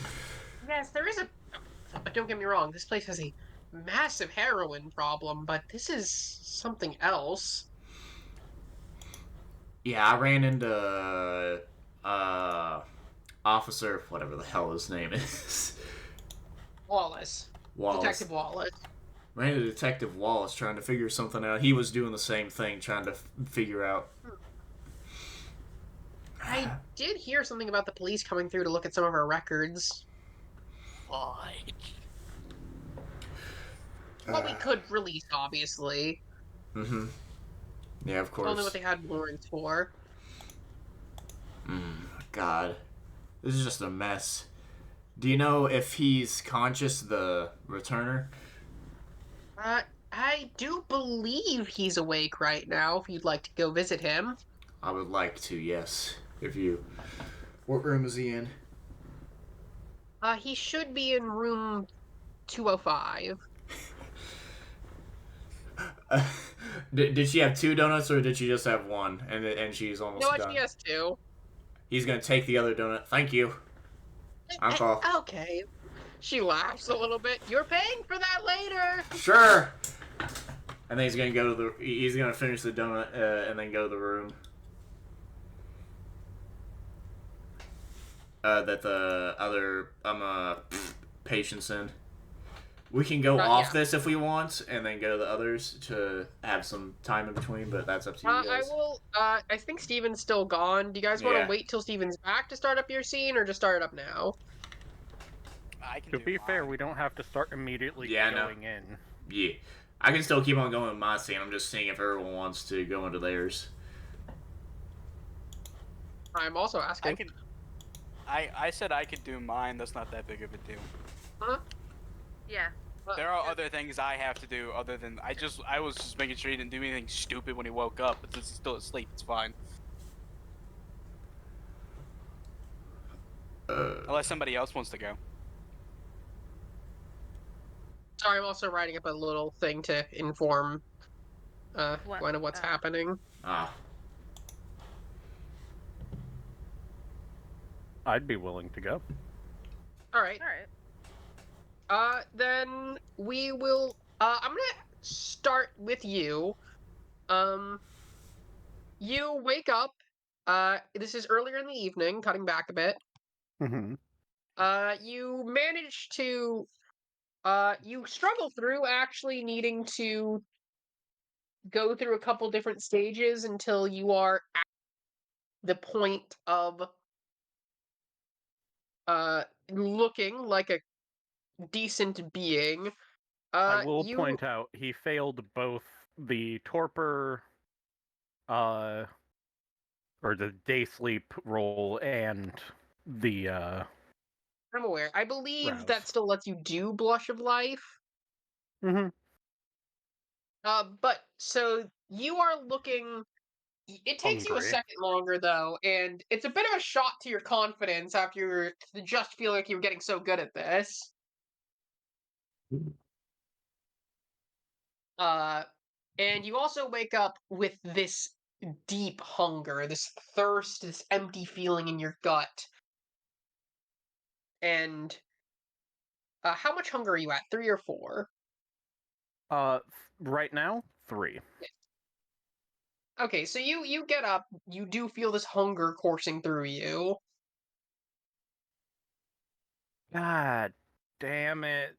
A: Yes, there is but don't get me wrong, this place has a massive heroin problem, but this is something else.
E: Yeah, I ran into Officer, whatever the hell his name is.
A: Wallace. Detective Wallace.
E: Ran into Detective Wallace trying to figure something out. He was doing the same thing, trying to figure out.
A: I did hear something about the police coming through to look at some of our records.
I: Why?
A: What we could release, obviously.
E: Mm-hmm. Yeah, of course.
A: Only what they had warrants for.
E: God. This is just a mess. Do you know if he's conscious, the returner?
A: I do believe he's awake right now, if you'd like to go visit him.
E: I would like to, yes. If you... What room is he in?
A: He should be in room 205.
E: Did she have 2 donuts, or did she just have 1? And she's almost
A: No,
E: done.
A: she has 2.
E: He's gonna take the other donut. Thank you. Uncle.
A: Okay. She laughs a little bit. You're paying for that later!
E: Sure! And then he's gonna go to the... He's gonna finish the donut, and then go to the room. That the other... patient's in. We can go off this if we want, and then go to the others to have some time in between, but that's up to you guys.
A: I will, I think Steven's still gone. Do you guys want to wait till Steven's back to start up your scene, or just start it up now?
C: To be fair, we don't have to start immediately going in.
E: Yeah. I can still keep on going with my scene. I'm just seeing if everyone wants to go into theirs.
A: I'm also asking.
B: I said I could do mine. That's not that big of a deal.
A: Huh?
D: Yeah.
B: There are other things I have to do other than I was just making sure he didn't do anything stupid when he woke up. But since he's still asleep, it's fine. Unless somebody else wants to go.
A: Sorry, I'm also writing up a little thing to inform Gwen of what's happening.
C: I'd be willing to go.
A: Alright. Then we will, I'm gonna start with you. You wake up, this is earlier in the evening, cutting back a bit.
C: Mm-hmm.
A: You manage to, you struggle through actually needing to go through a couple different stages until you are at the point of, looking like a decent being.
C: I will point out, he failed both the torpor, or the day sleep roll, and the,
A: I'm aware. I believe
C: rouse.
A: that still lets you do Blush of Life.
C: Mm-hmm.
A: But, so, you are looking... It takes you a
C: Hungry.
A: second longer, though, and it's a bit of a shot to your confidence after you just feel like you're getting so good at this. And you also wake up with this deep hunger, this thirst, this empty feeling in your gut. And how much hunger are you at? 3 or 4?
C: Right now, 3.
A: Okay, so you get up, you do feel this hunger coursing through you.
C: God damn it.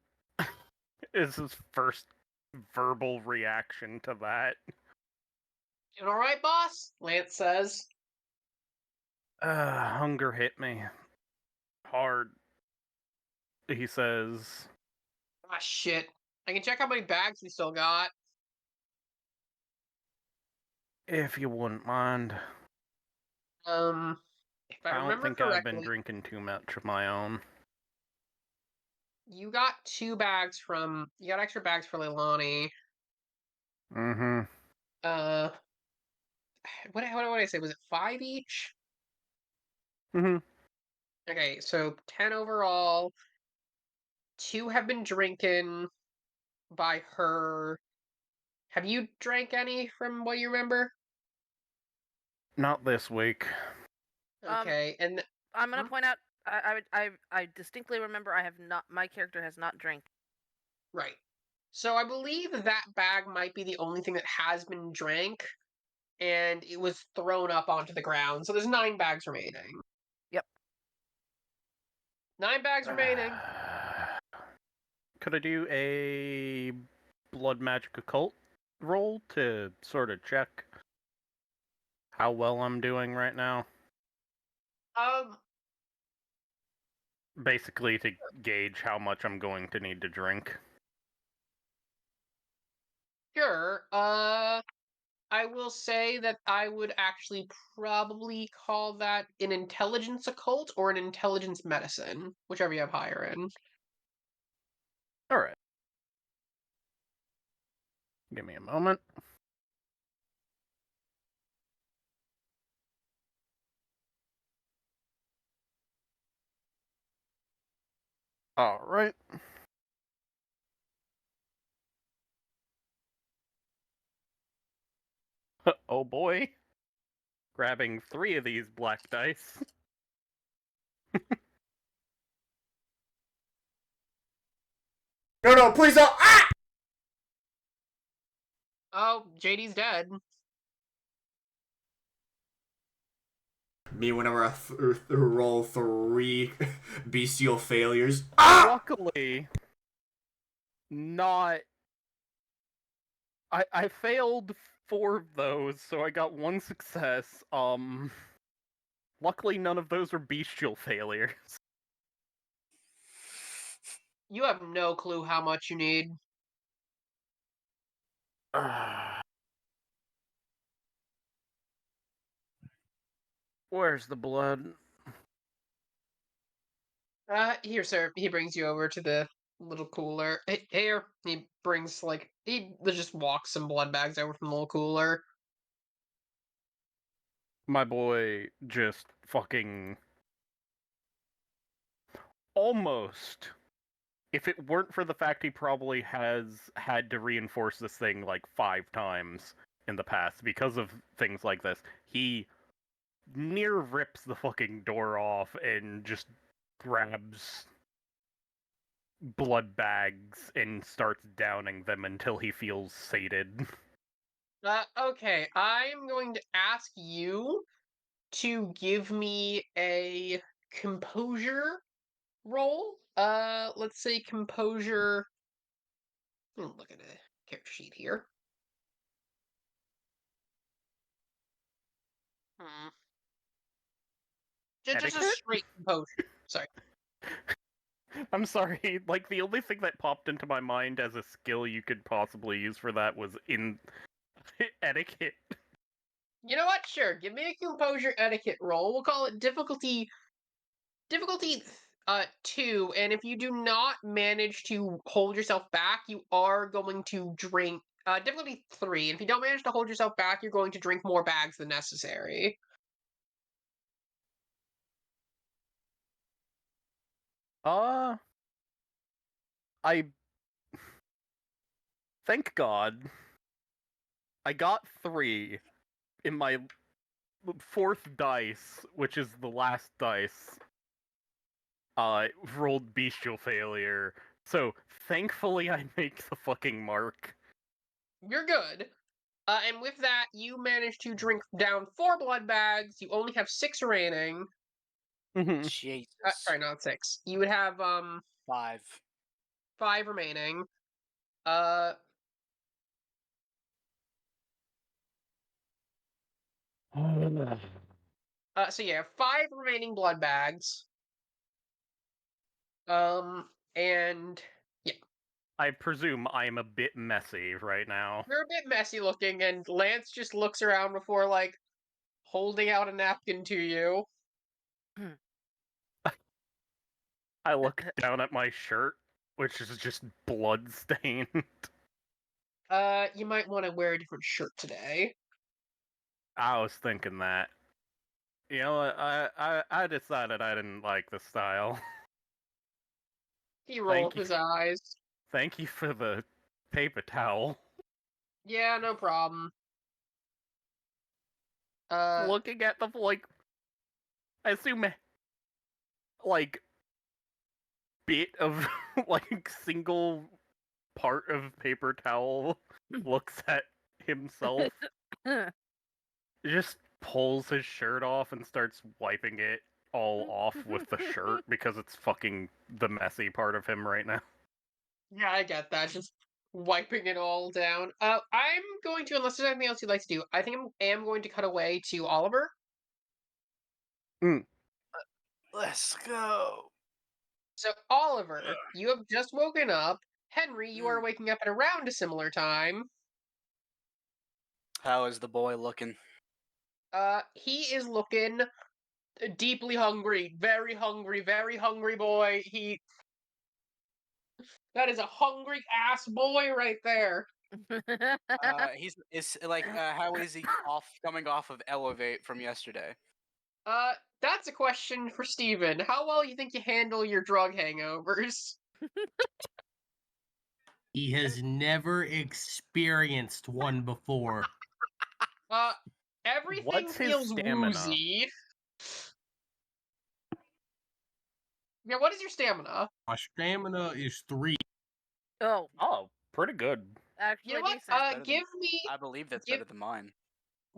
C: Is his first verbal reaction to that.
A: Doing alright, boss? Lance says.
C: Hunger hit me. Hard. He says...
A: Ah, shit. I can check how many bags we still got.
C: If you wouldn't mind.
A: If I
C: don't
A: remember
C: think
A: correctly,
C: I've been drinking too much of my own.
A: you got 2 bags from... You got extra bags for Leilani.
C: Mm-hmm.
A: What did I say? Was it 5 each?
C: Mm-hmm.
A: Okay, so 10 overall. 2 have been drinking by her. Have you drank any from what you remember?
C: Not this week.
A: Okay, and
D: I'm gonna point out. I distinctly remember I have not. My character has not drank.
A: right. So I believe that bag might be the only thing that has been drank, and it was thrown up onto the ground. So there's 9 bags remaining.
D: Yep.
A: 9 bags remaining.
C: Could I do a blood magic occult roll to sort of check how well I'm doing right now? Basically to gauge how much I'm going to need to drink.
A: Sure. I will say that I would actually probably call that an intelligence occult or an intelligence medicine, whichever you have higher in.
C: Alright. Give me a moment. Alright. Oh boy. Grabbing 3 of these black dice.
E: No, please don't. Ah!
A: Oh, JD's dead.
E: Me, whenever I roll 3 bestial failures. Ah!
C: Luckily, not. I failed 4 of those, so I got 1 success. Luckily, none of those were bestial failures.
A: You have no clue how much you need.
C: Where's the blood?
A: Here, sir. He brings you over to the little cooler. Here, he brings, he just walks some blood bags over from the little cooler.
C: My boy just fucking... Almost. If it weren't for the fact he probably has had to reinforce this thing like 5 times in the past because of things like this, he near rips the fucking door off and just grabs blood bags and starts downing them until he feels sated.
A: Okay, I'm going to ask you to give me a composure roll. Let's say composure. Look at the character sheet here. Just a straight composure. Sorry.
C: I'm sorry, like, the only thing that popped into my mind as a skill you could possibly use for that was in etiquette.
A: You know what? Sure. Give me a composure etiquette roll. We'll call it difficulty 2, and if you do not manage to hold yourself back, you are going to drink difficulty 3. And if you don't manage to hold yourself back, you're going to drink more bags than necessary.
C: I... Thank God. I got 3 in my 4th dice, which is the last dice. Rolled bestial failure. So, thankfully I make the fucking mark.
A: You're good. And with that, you manage to drink down 4 blood bags. You only have 6 remaining.
B: Jesus.
A: Sorry, not 6. You would have
B: 5.
A: 5 remaining. So yeah, 5 remaining blood bags. And yeah.
C: I presume I'm a bit messy right now.
A: You're a bit messy looking, and Lance just looks around before, holding out a napkin to you.
C: I look down at my shirt, which is just blood-stained.
A: You might want to wear a different shirt today.
C: I was thinking that. You know what, I decided I didn't like the style.
A: He rolled
C: you.
A: his eyes.
C: Thank you for the paper towel.
A: Yeah, no problem.
C: Looking at the, I assume, bit of, single part of paper towel looks at himself, just pulls his shirt off and starts wiping it all off with the shirt because it's fucking the messy part of him right now.
A: Yeah, I get that. Just wiping it all down. I'm going to, unless there's anything else you'd like to do, I think I am going to cut away to Oliver.
B: Let's go.
A: So, Oliver, you have just woken up. Henri, you are waking up at around a similar time.
B: How is the boy looking?
A: He is looking deeply hungry, very hungry boy. That is a hungry ass boy right there.
B: How is he coming off of Elevate from yesterday?
A: That's a question for Steven. How well you think you handle your drug hangovers?
F: He has never experienced one before.
A: Everything
C: What's his
A: feels
C: stamina?
A: woozy. Yeah, what is your stamina?
F: My stamina is 3.
D: Oh,
C: Oh, pretty good.
D: actually,
A: You know what?
D: decent.
B: I believe that's
A: give-
B: better than mine.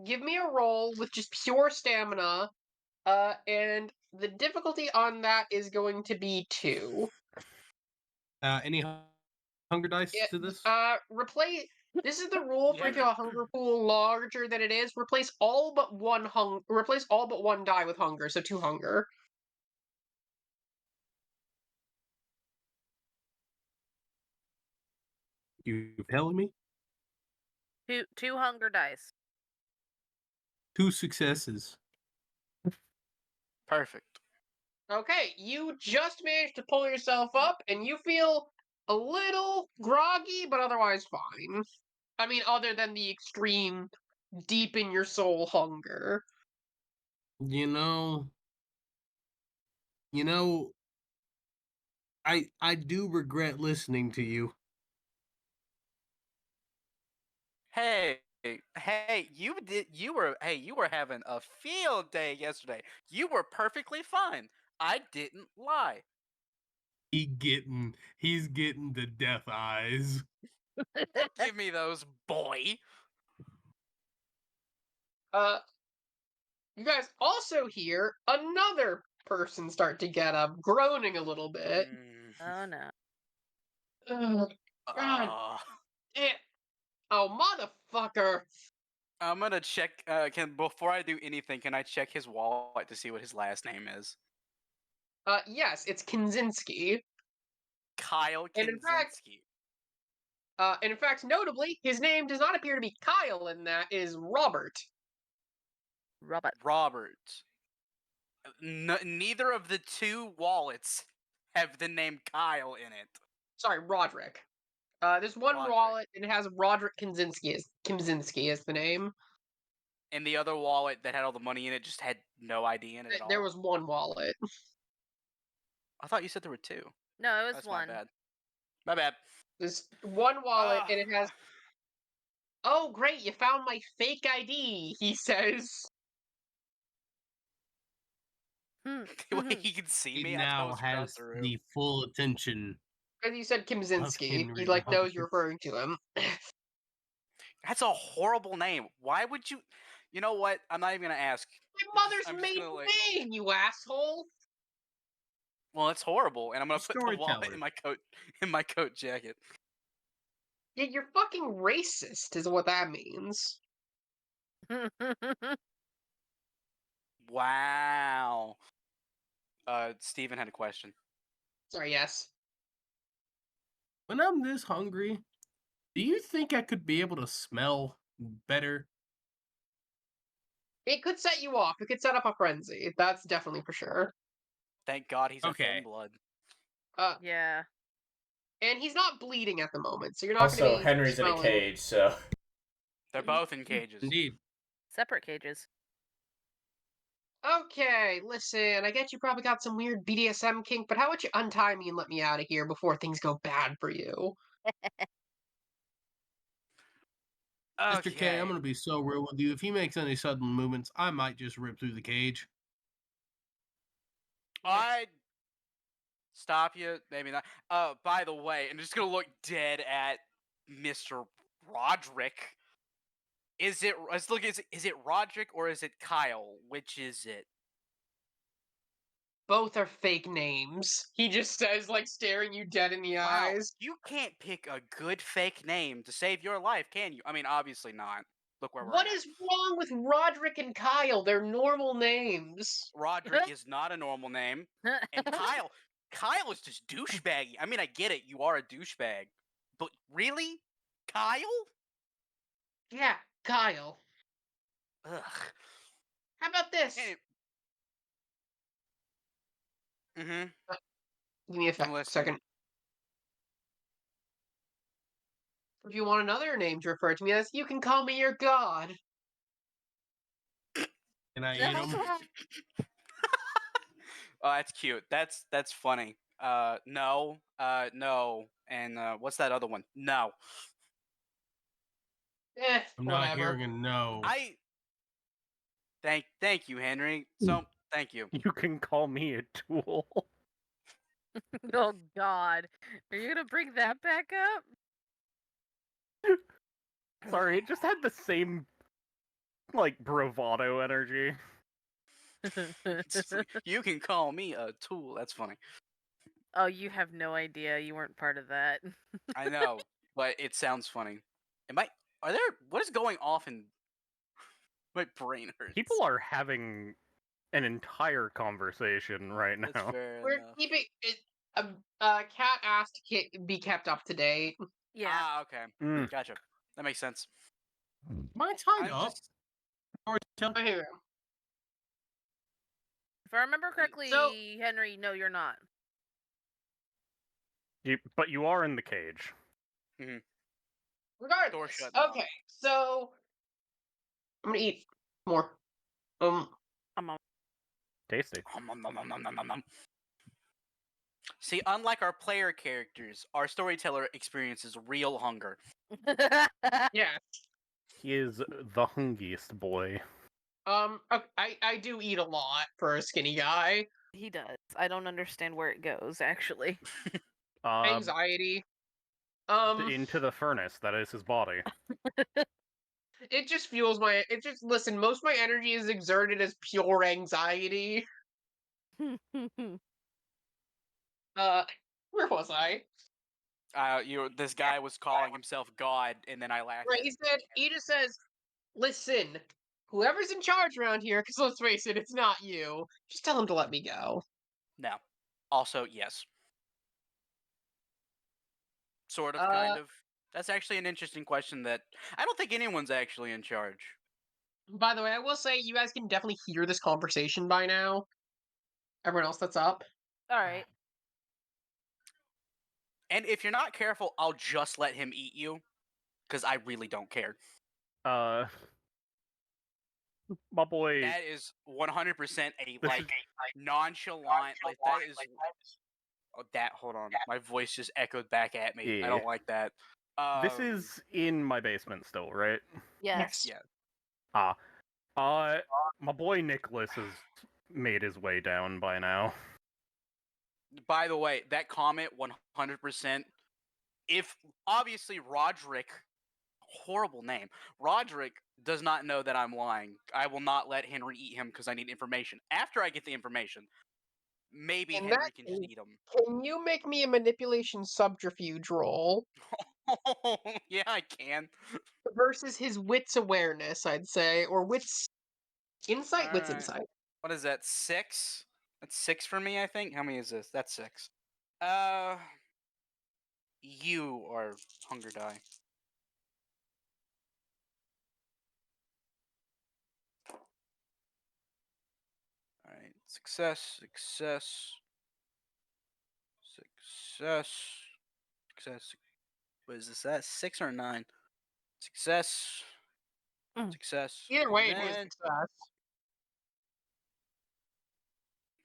A: Give me a roll with just pure stamina. And the difficulty on that is going to be 2.
F: Any hunger dice to this?
A: Replace. This is the rule for if you have a hunger pool larger than it is. Replace all but one die with hunger, so 2 hunger.
F: You telling me?
D: Two hunger dice.
F: 2 successes.
B: Perfect.
A: Okay, you just managed to pull yourself up, and you feel a little groggy, but otherwise fine. I mean, other than the extreme, deep in your soul hunger.
F: You know, I do regret listening to you.
B: Hey, you were having a field day yesterday. You were perfectly fine. I didn't lie.
F: He's getting the death eyes.
B: Give me those, boy.
A: You guys also hear another person start to get up, groaning a little bit.
D: Oh no.
A: Ugh, God. Oh, motherfucker.
B: I'm gonna check. Before I do anything, can I check his wallet to see what his last name is?
A: Yes, it's Kinzinski.
B: Kyle
A: And
B: Kinzinski.
A: in fact, notably, his name does not appear to be Kyle in that, it is Robert.
B: Robert. Neither of the 2 wallets have the name Kyle in it.
A: Sorry, Roderick. There's one
B: Roderick.
A: wallet and it has Roderick Kinzinski as the name.
B: And the other wallet that had all the money in it just had no ID in it at all.
A: There was one wallet.
B: I thought you said there were 2.
D: No, it was
B: That's
D: one.
B: My bad.
A: There's one wallet and it has. Oh, great! You found my fake ID. He says.
B: The way he can see
F: He
B: me,
F: now has the full attention.
A: As you said, Kimzinski.
F: Henri
A: He knows you're
F: Rogers.
A: referring to him.
B: That's a horrible name. Why would you? You know what? I'm not even gonna ask.
A: My mother's maiden name, you asshole.
B: Well, it's horrible, and I'm gonna put the
F: Storyteller.
B: wallet in my coat jacket.
A: Yeah, you're fucking racist, is what that means.
B: Wow. Steven had a question.
A: Sorry, yes.
F: When I'm this hungry, do you think I could be able to smell better?
A: It could set you off. It could set up a frenzy. That's definitely for sure.
B: Thank God he's a
F: Okay.
B: thin blood.
D: Yeah.
A: And he's not bleeding at the moment, so you're not
E: Also,
A: going to be
E: Henry's in a
A: smelling.
E: cage, so.
B: They're both in cages.
F: Indeed.
D: Separate cages.
A: Okay, listen, I get you probably got some weird BDSM kink, but how about you untie me and let me out of here before things go bad for you?
F: Mr. K, I'm going to be so real with you. If he makes any sudden movements, I might just rip through the cage.
B: I'd stop you, maybe not. By the way, I'm just gonna look dead at Mr. Roderick. Is it Roderick or is it Kyle? Which is it?
A: Both are fake names. He just says, staring you dead in the eyes.
B: You can't pick a good fake name to save your life, can you? I mean, obviously not. Look where we're
A: What
B: at.
A: is wrong with Roderick and Kyle? They're normal names.
B: Roderick is not a normal name. And Kyle is just douchebaggy. I mean, I get it. You are a douchebag. But really? Kyle?
A: Yeah, Kyle,
B: Ugh.
A: how about this?
B: Mm-hmm.
A: Give me a
B: I'm listening.
A: second. If you want another name to refer to me as, you can call me your god.
F: Can I eat them?
B: Oh, that's cute. That's funny. No. No. And what's that other one? No.
F: I'm not
A: Whatever.
F: hearing a no.
B: Thank you, Henry. So thank you.
C: You can call me a tool.
D: Oh God, are you gonna bring that back up?
C: Sorry, it just had the same, like, bravado energy.
B: You can call me a tool. That's funny.
D: Oh, you have no idea. You weren't part of that.
B: I know, but it sounds funny. What is going off in my brain hurts?
C: People are having an entire conversation right
B: That's
C: now.
B: fair
A: We're
B: enough.
A: keeping it. Cat asked to be kept up to date.
D: Yeah.
B: Ah, okay.
C: Mm.
B: Gotcha. That makes sense.
F: Am I tied
B: I'm
F: up?
B: just-
F: Storyteller?
A: I hear
D: If I remember correctly,
A: So-
D: Henry, no, you're not.
C: But you are in the cage.
A: Regardless.
B: shut now.
A: Okay, so I'm gonna eat more.
C: Tasty.
B: See, unlike our player characters, our storyteller experiences real hunger.
A: Yeah.
C: He is the hungriest boy.
A: I do eat a lot for a skinny guy.
D: He does. I don't understand where it goes, actually.
A: Anxiety.
C: Into the furnace, that is his body.
A: It just fuels my. Listen. Most of my energy is exerted as pure anxiety. Where was I?
B: This guy was calling himself God, and then I laughed.
A: Right. He just says, "Listen, whoever's in charge around here, because let's face it, it's not you. Just tell him to let me go."
B: No. Also, yes. Sort of, kind of. That's actually an interesting question that I don't think anyone's actually in charge.
A: By the way, I will say you guys can definitely hear this conversation by now. Everyone else that's up.
D: All right.
B: And if you're not careful, I'll just let him eat you, because I really don't care.
C: My boy.
B: That is 100% a
C: This
B: like nonchalant. Like that is. Oh, hold on. My voice just echoed back at me.
C: Yeah.
B: I don't like that.
C: This is in my basement still, right?
D: Yes.
B: Yeah.
C: My boy Nicholas has made his way down by now.
B: By the way, that comment 100%. If obviously Roderick, horrible name, Roderick does not know that I'm lying, I will not let Henry eat him because I need information. After I get the information, maybe
A: And
B: Henry can just eat him.
A: Can you make me a manipulation subterfuge roll
B: Yeah, I can.
A: versus his wits awareness? I'd say, or wits insight. Wits
B: Alright.
A: insight.
B: What is that? 6? That's 6 for me, I think. How many is this? That's 6. You are hunger die. Alright, success. What is this? That 6 or 9? Success. Success.
A: Either way,
B: And
A: it is
B: then-
A: success.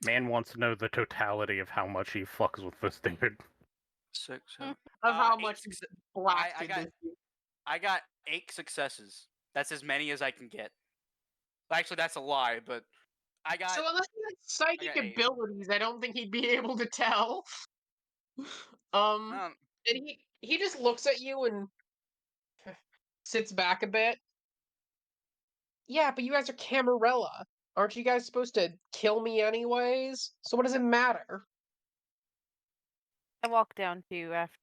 C: Man wants to know the totality of how much he fucks with this dude.
B: 6.
A: Of how
B: 8
A: much
B: success-
A: blasted
B: got-
A: this dude.
B: I got 8 successes. That's as many as I can get. Actually, that's a lie, but I got.
A: So unless he had psychic
B: got 8.
A: abilities, I don't think he'd be able to tell. And he just looks at you and sits back a bit. Yeah, but you guys are Camarilla. Aren't you guys supposed to kill me anyways? So what does it matter?
D: I walk down to you after.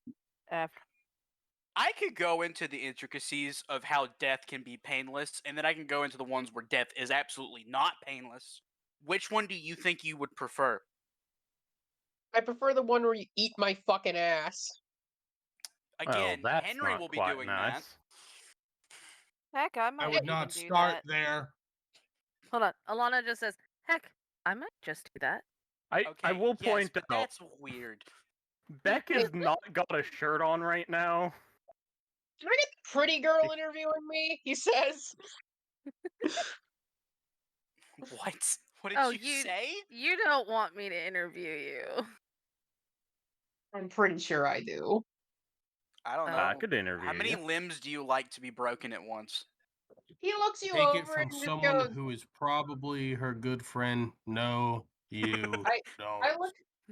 B: I could go into the intricacies of how death can be painless, and then I can go into the ones where death is absolutely not painless. Which one do you think you would prefer?
A: I prefer the one where you eat my fucking ass.
B: Again,
C: well, that's
B: Henry
C: not
B: will be
C: quite
B: doing
C: nice.
B: that.
D: Heck, I might
F: I would
D: even
F: not
D: do
F: start
D: that.
F: there.
D: Hold on. Alana just says, heck, I might just do that.
C: I
B: Okay,
C: will
B: yes,
C: point
B: but
C: out,
B: that's weird.
C: Beck has not got a shirt on right now.
A: Can I get the pretty girl interviewing me? He says.
B: What? What did
D: Oh,
B: you say?
D: You don't want me to interview you.
A: I'm pretty sure I do.
B: I don't
D: Oh.
B: know.
C: I could interview
B: How many
C: you.
B: limbs do you like to be broken at once?
A: He looks you
F: Take it
A: over
F: from
A: and just
F: someone
A: goes,
F: who is probably her good friend. No, you don't.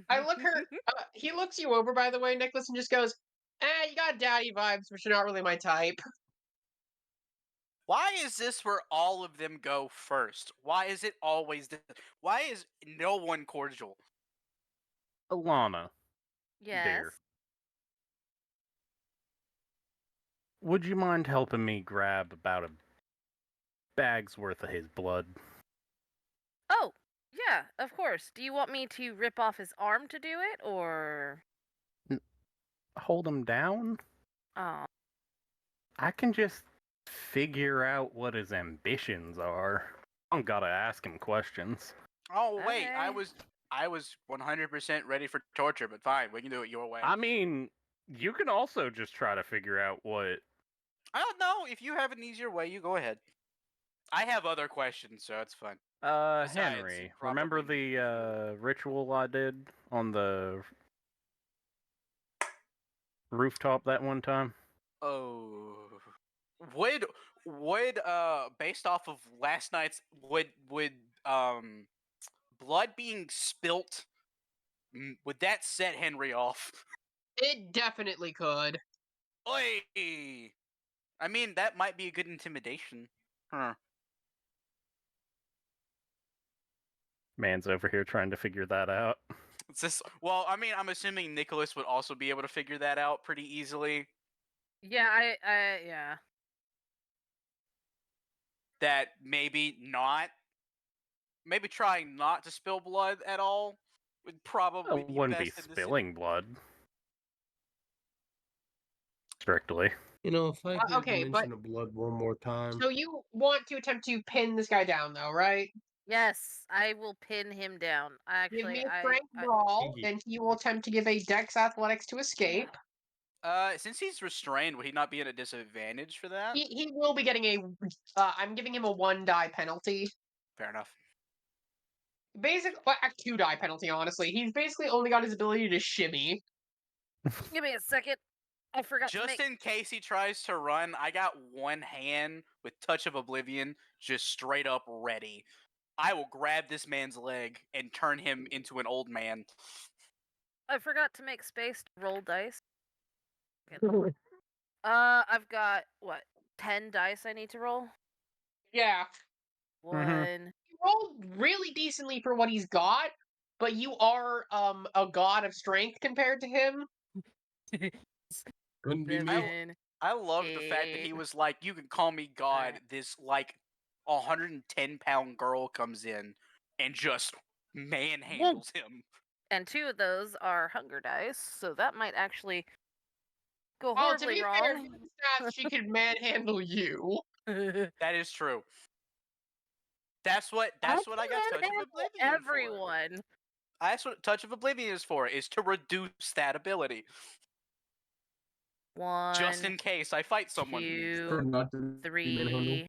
A: I look her. He looks you over, by the way, Nicholas, and just goes, you got daddy vibes, but you're not really my type.
B: Why is this where all of them go first? Why is it always this? Why is no one cordial?
C: Alana,
D: Yes.
C: dear, would you mind helping me grab about a bag's worth of his blood?
D: Oh, yeah, of course. Do you want me to rip off his arm to do it, or?
C: Hold him down?
D: Oh.
C: I can just figure out what his ambitions are. I don't gotta ask him questions.
B: Oh wait,
D: Okay.
B: I was 100% ready for torture, but fine, we can do it your way.
C: I mean, you can also just try to figure out what.
B: I don't know. If you have an easier way, you go ahead. I have other questions, so it's fun. Besides,
C: Henry, remember
B: probably
C: the ritual I did on the rooftop that one time?
B: Oh, would based off of last night's would blood being spilt, would that set Henry off?
A: It definitely could.
B: Oi! I mean, that might be a good intimidation. Huh.
C: Man's over here trying to figure that out.
B: It's just, well, I mean, I'm assuming Nicholas would also be able to figure that out pretty easily.
D: Yeah, yeah.
B: That maybe trying not to spill blood at all would probably
C: It
B: be
C: wouldn't
B: best
C: be
B: in this
C: spilling blood. Strictly.
F: You know, if I could
A: okay, but-
F: mention of blood one more time.
A: So you want to attempt to pin this guy down, though, right?
D: Yes, I will pin him down.
A: Give
D: Actually,
A: me a strength brawl, and he will attempt to give a dex athletics to escape.
B: Since he's restrained, would he not be at a disadvantage for that?
A: He will be getting a. I'm giving him a 1-die penalty.
B: Fair enough.
A: Basically, a 2-die penalty. Honestly, he's basically only got his ability to shimmy.
D: Give me a second. I forgot to
B: Just
D: make...
B: in case he tries to run, I got one hand with Touch of Oblivion just straight up ready. I will grab this man's leg and turn him into an old man.
D: I forgot to make space to roll dice. I've got, what, 10 dice I need to roll?
A: Yeah.
D: One.
A: He rolled really decently for what he's got, but you are a god of strength compared to him.
F: Couldn't be me.
D: Seven.
B: I love the fact that he was like, you can call me God. This, like, 110-pound girl comes in and just manhandles him.
D: And 2 of those are hunger dice, so that might actually go
A: Oh, to
D: horribly
A: be fair,
D: wrong.
A: given stats, she could manhandle you.
B: That is true. That's what I got Touch of Oblivion for.
D: Everyone.
B: That's what Touch of Oblivion is for, is to reduce that ability.
D: One.
B: Just in case I fight someone.
D: 2, 3.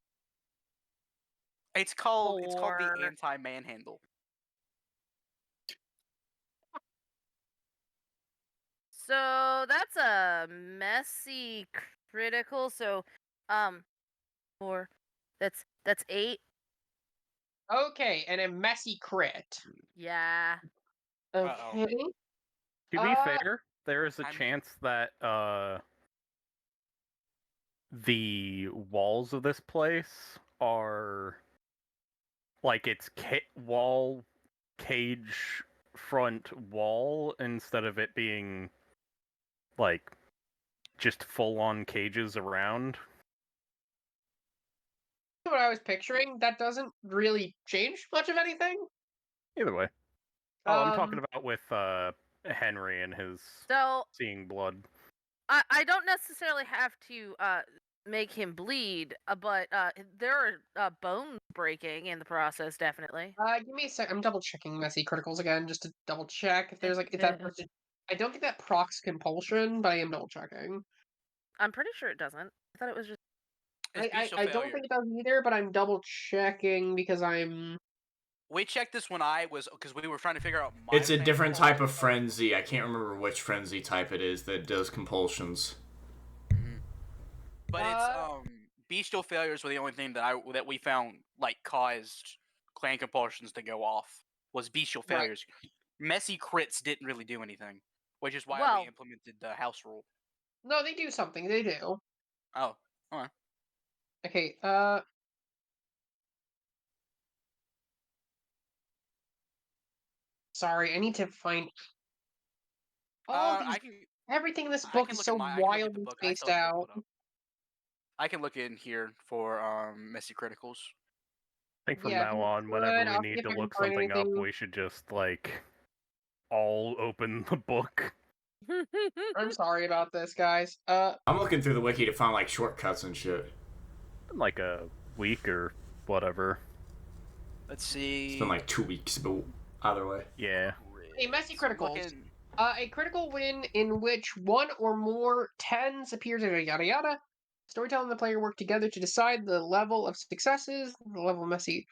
B: It's called the
D: 4.
B: anti-manhandle.
D: So that's a messy critical. So, 4. That's 8.
A: Okay, and a messy crit.
D: Yeah.
A: Okay.
C: To be fair, there is a
B: I'm-
C: chance that the walls of this place are like it's wall cage front wall instead of it being like just full on cages around.
A: What I was picturing, that doesn't really change much of anything.
C: Either way. Oh, I'm talking about with Henry and his
D: So
C: seeing blood.
D: I don't necessarily have to make him bleed, but there are bones breaking in the process, definitely.
A: Give me a sec. I'm double checking messy criticals again, just to double check if there's if that. I don't think that procs compulsion, but I am double checking.
D: I'm pretty sure it doesn't. I thought it was just.
A: I don't think it does either, but I'm double checking because I'm.
B: We checked this when because we were trying to figure out.
E: It's a different type of frenzy. I can't remember which frenzy type it is that does compulsions.
B: But it's bestial failures were the only thing that we found caused clan compulsions to go off was bestial failures. Right. Messy crits didn't really do anything, which is why we implemented the house rule.
A: No, they do something. They do.
B: Oh, alright.
A: Okay. Sorry, I need to find. Everything in this book is so wildly spaced out.
B: I can look in here for messy criticals.
C: I think from now on, whenever we need to look something up, we should just all open the book.
A: I'm sorry about this, guys.
E: I'm looking through the wiki to find shortcuts and shit.
C: Like a week or whatever.
B: Let's see.
E: It's been 2 weeks, but either way.
C: Yeah.
A: A messy criticals. A critical win in which one or more 10s appears in a yada yada. Storyteller and the player work together to decide the level of successes, the level of messy,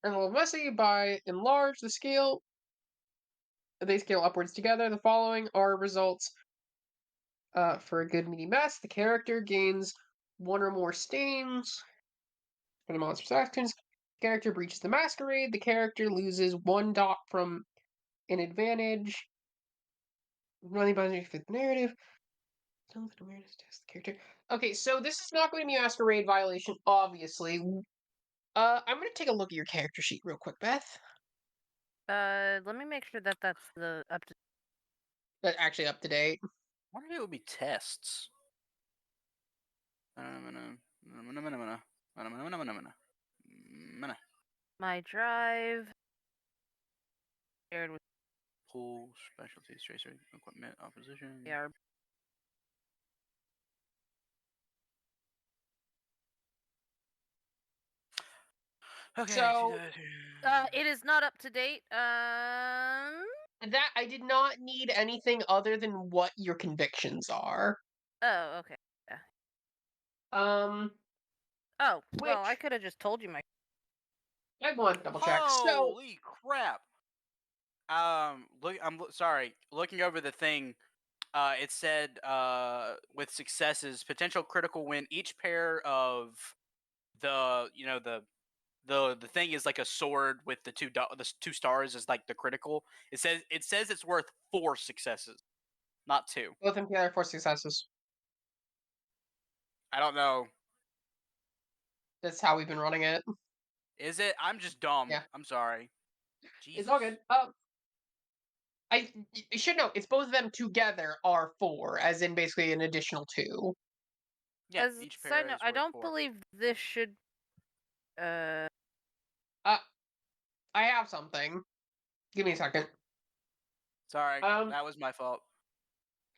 A: and the level of messy by enlarge the scale. They scale upwards together. The following are results for a good meaty mess. The character gains one or more stains for the monster's actions. The character breaches the masquerade. The character loses 1 dot from an advantage. Running by the fifth narrative. Awareness test the character. Okay, so this is not going to be a masquerade violation, obviously. I'm going to take a look at your character sheet real quick, Beth.
D: Let me make sure that that's the up to.
A: That's actually up to date.
B: I wonder if it would be tests.
D: My drive. Shared with.
B: Pool, specialties, tracer, equipment, opposition.
D: Yeah.
A: Okay. So,
D: it is not up to date.
A: That I did not need anything other than what your convictions are.
D: Oh, okay. Yeah. Oh, well, I could have just told you my.
A: I want to double check.
B: Holy crap! I'm sorry. Looking over the thing, it said with successes, potential critical win. Each pair of the thing is like a sword with the two stars is the critical. It says it's worth 4 successes, not 2.
A: Both of them together 4 successes.
B: I don't know.
A: That's how we've been running it.
B: Is it? I'm just dumb.
A: Yeah.
B: I'm sorry. Jesus.
A: It's all good. You should know it's both of them together are 4, as in basically an additional 2.
B: Yeah.
D: As
B: each pair
D: side note, I don't
B: 4.
D: believe this should.
A: I have something. Give me a second.
B: Sorry, that was my fault.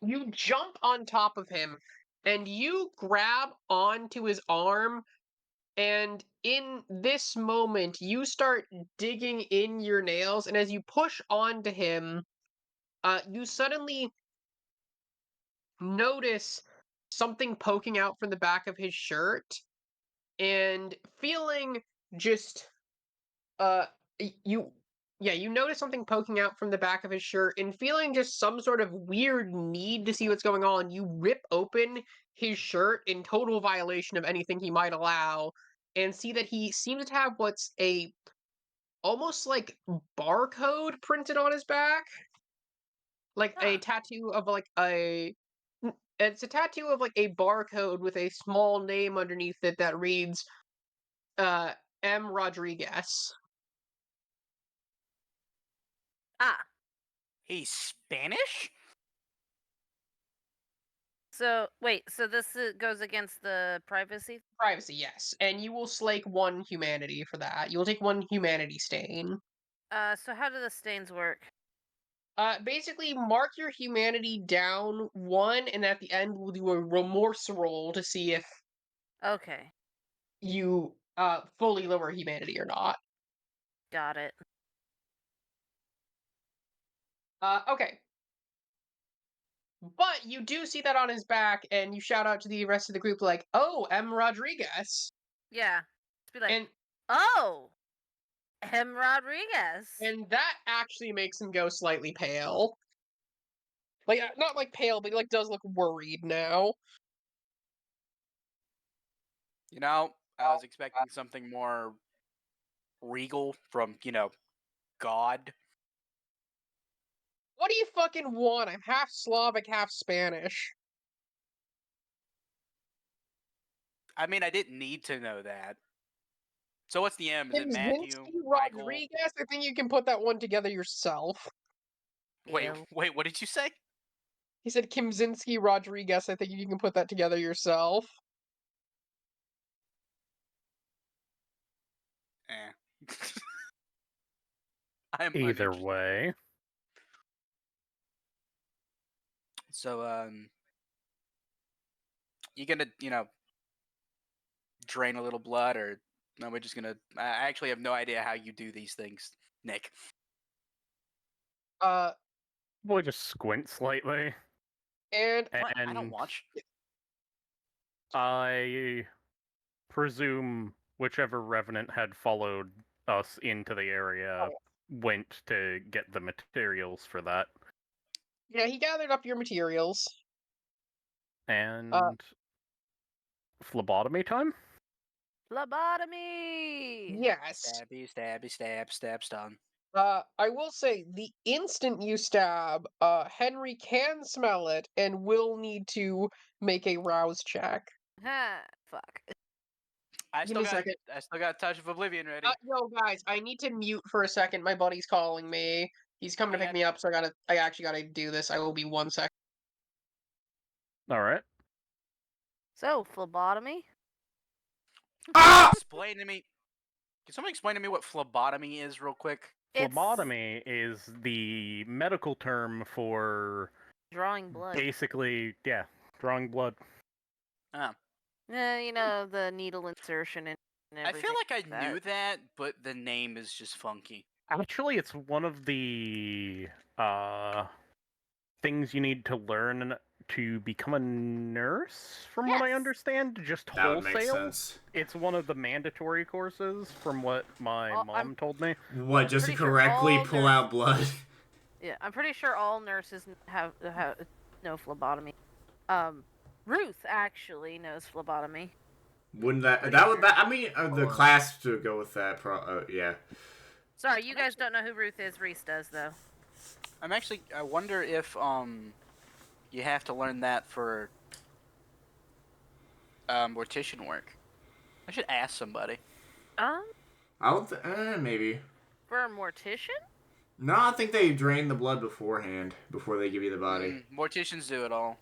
A: You jump on top of him, and you grab onto his arm, and in this moment, you start digging in your nails, and as you push onto him, you suddenly notice something poking out from the back of his shirt, and feeling just, you notice something poking out from the back of his shirt, and feeling just some sort of weird need to see what's going on, you rip open his shirt in total violation of anything he might allow, and see that he seems to have what's almost like barcode printed on his back. A tattoo of it's a tattoo of a barcode with a small name underneath it that reads M. Rodriguez.
B: He's Spanish?
D: So wait, so this goes against the privacy?
A: Privacy, yes. And you will slake 1 humanity for that. You will take 1 humanity stain.
D: So how do the stains work?
A: Basically, mark your humanity down 1, and at the end we'll do a remorse roll to see if
D: Okay,
A: you fully lower humanity or not.
D: got it.
A: Okay. But you do see that on his back, and you shout out to the rest of the group like, "Oh, M. Rodriguez,"
D: Yeah. Just be like,
A: and
D: oh, M. Rodriguez.
A: that actually makes him go slightly pale. Like, not like pale, but he like does look worried now.
B: You know, I was expecting something more regal from, God.
A: What do you fucking want? I'm half Slavic, half Spanish.
B: I mean, I didn't need to know that. So what's the M? Is it Matthew?
A: Kimzinski
B: Michael?
A: Rodriguez? I think you can put that one together yourself.
B: Wait,
D: Ew.
B: what did you say?
A: He said Kimzinski Rodriguez. I think you can put that together yourself.
B: Eh. I'm
C: Either
B: uninterested.
C: way.
B: So, you gonna, drain a little blood, or no? We're just gonna. I actually have no idea how you do these things, Nick.
C: We'll just squint slightly.
A: And
B: What? I don't
C: And
B: watch.
C: I presume whichever revenant had followed us into the area went to get the materials for that.
A: yeah, he gathered up your materials.
C: And phlebotomy time?
D: Phlebotomy.
A: Yes.
B: Stabby, stabby, stab, stab, stun.
A: I will say the instant you stab, Henry can smell it and will need to make a rouse check.
D: Ha, fuck.
B: I
A: Give
B: still
A: me a
B: got.
A: second.
B: I still got Touch of Oblivion ready.
A: Yo, guys, I need to mute for a second. My buddy's calling me. He's coming to pick me up, so I actually gotta do this. I will be 1 second.
C: Alright.
D: So, phlebotomy?
E: Ah!
B: Explain to me. Can someone explain to me what phlebotomy is, real quick?
C: Phlebotomy is the medical term for
D: Drawing blood.
C: basically, yeah, drawing blood.
B: Oh.
D: The needle insertion and
B: I
D: everything.
B: feel like I knew that, but the name is just funky.
C: Actually, it's one of the things you need to learn to become a nurse, from what I
D: Yes.
C: understand. Just
E: That would
C: wholesale.
E: make sense.
C: It's one of the mandatory courses, from what my mom told me.
E: What, just to
D: pretty sure
E: correctly
D: all
E: pull out blood?
D: Yeah, I'm pretty sure all nurses have know phlebotomy. Ruth actually knows phlebotomy.
E: Wouldn't I mean, the class to go with that, yeah.
D: Sorry, you guys don't know who Ruth is. Rees does, though.
B: I wonder if, you have to learn that for, mortician work. I should ask somebody.
E: Maybe.
D: For a mortician?
E: No, I think they drain the blood beforehand, before they give you the body.
B: Morticians do it all.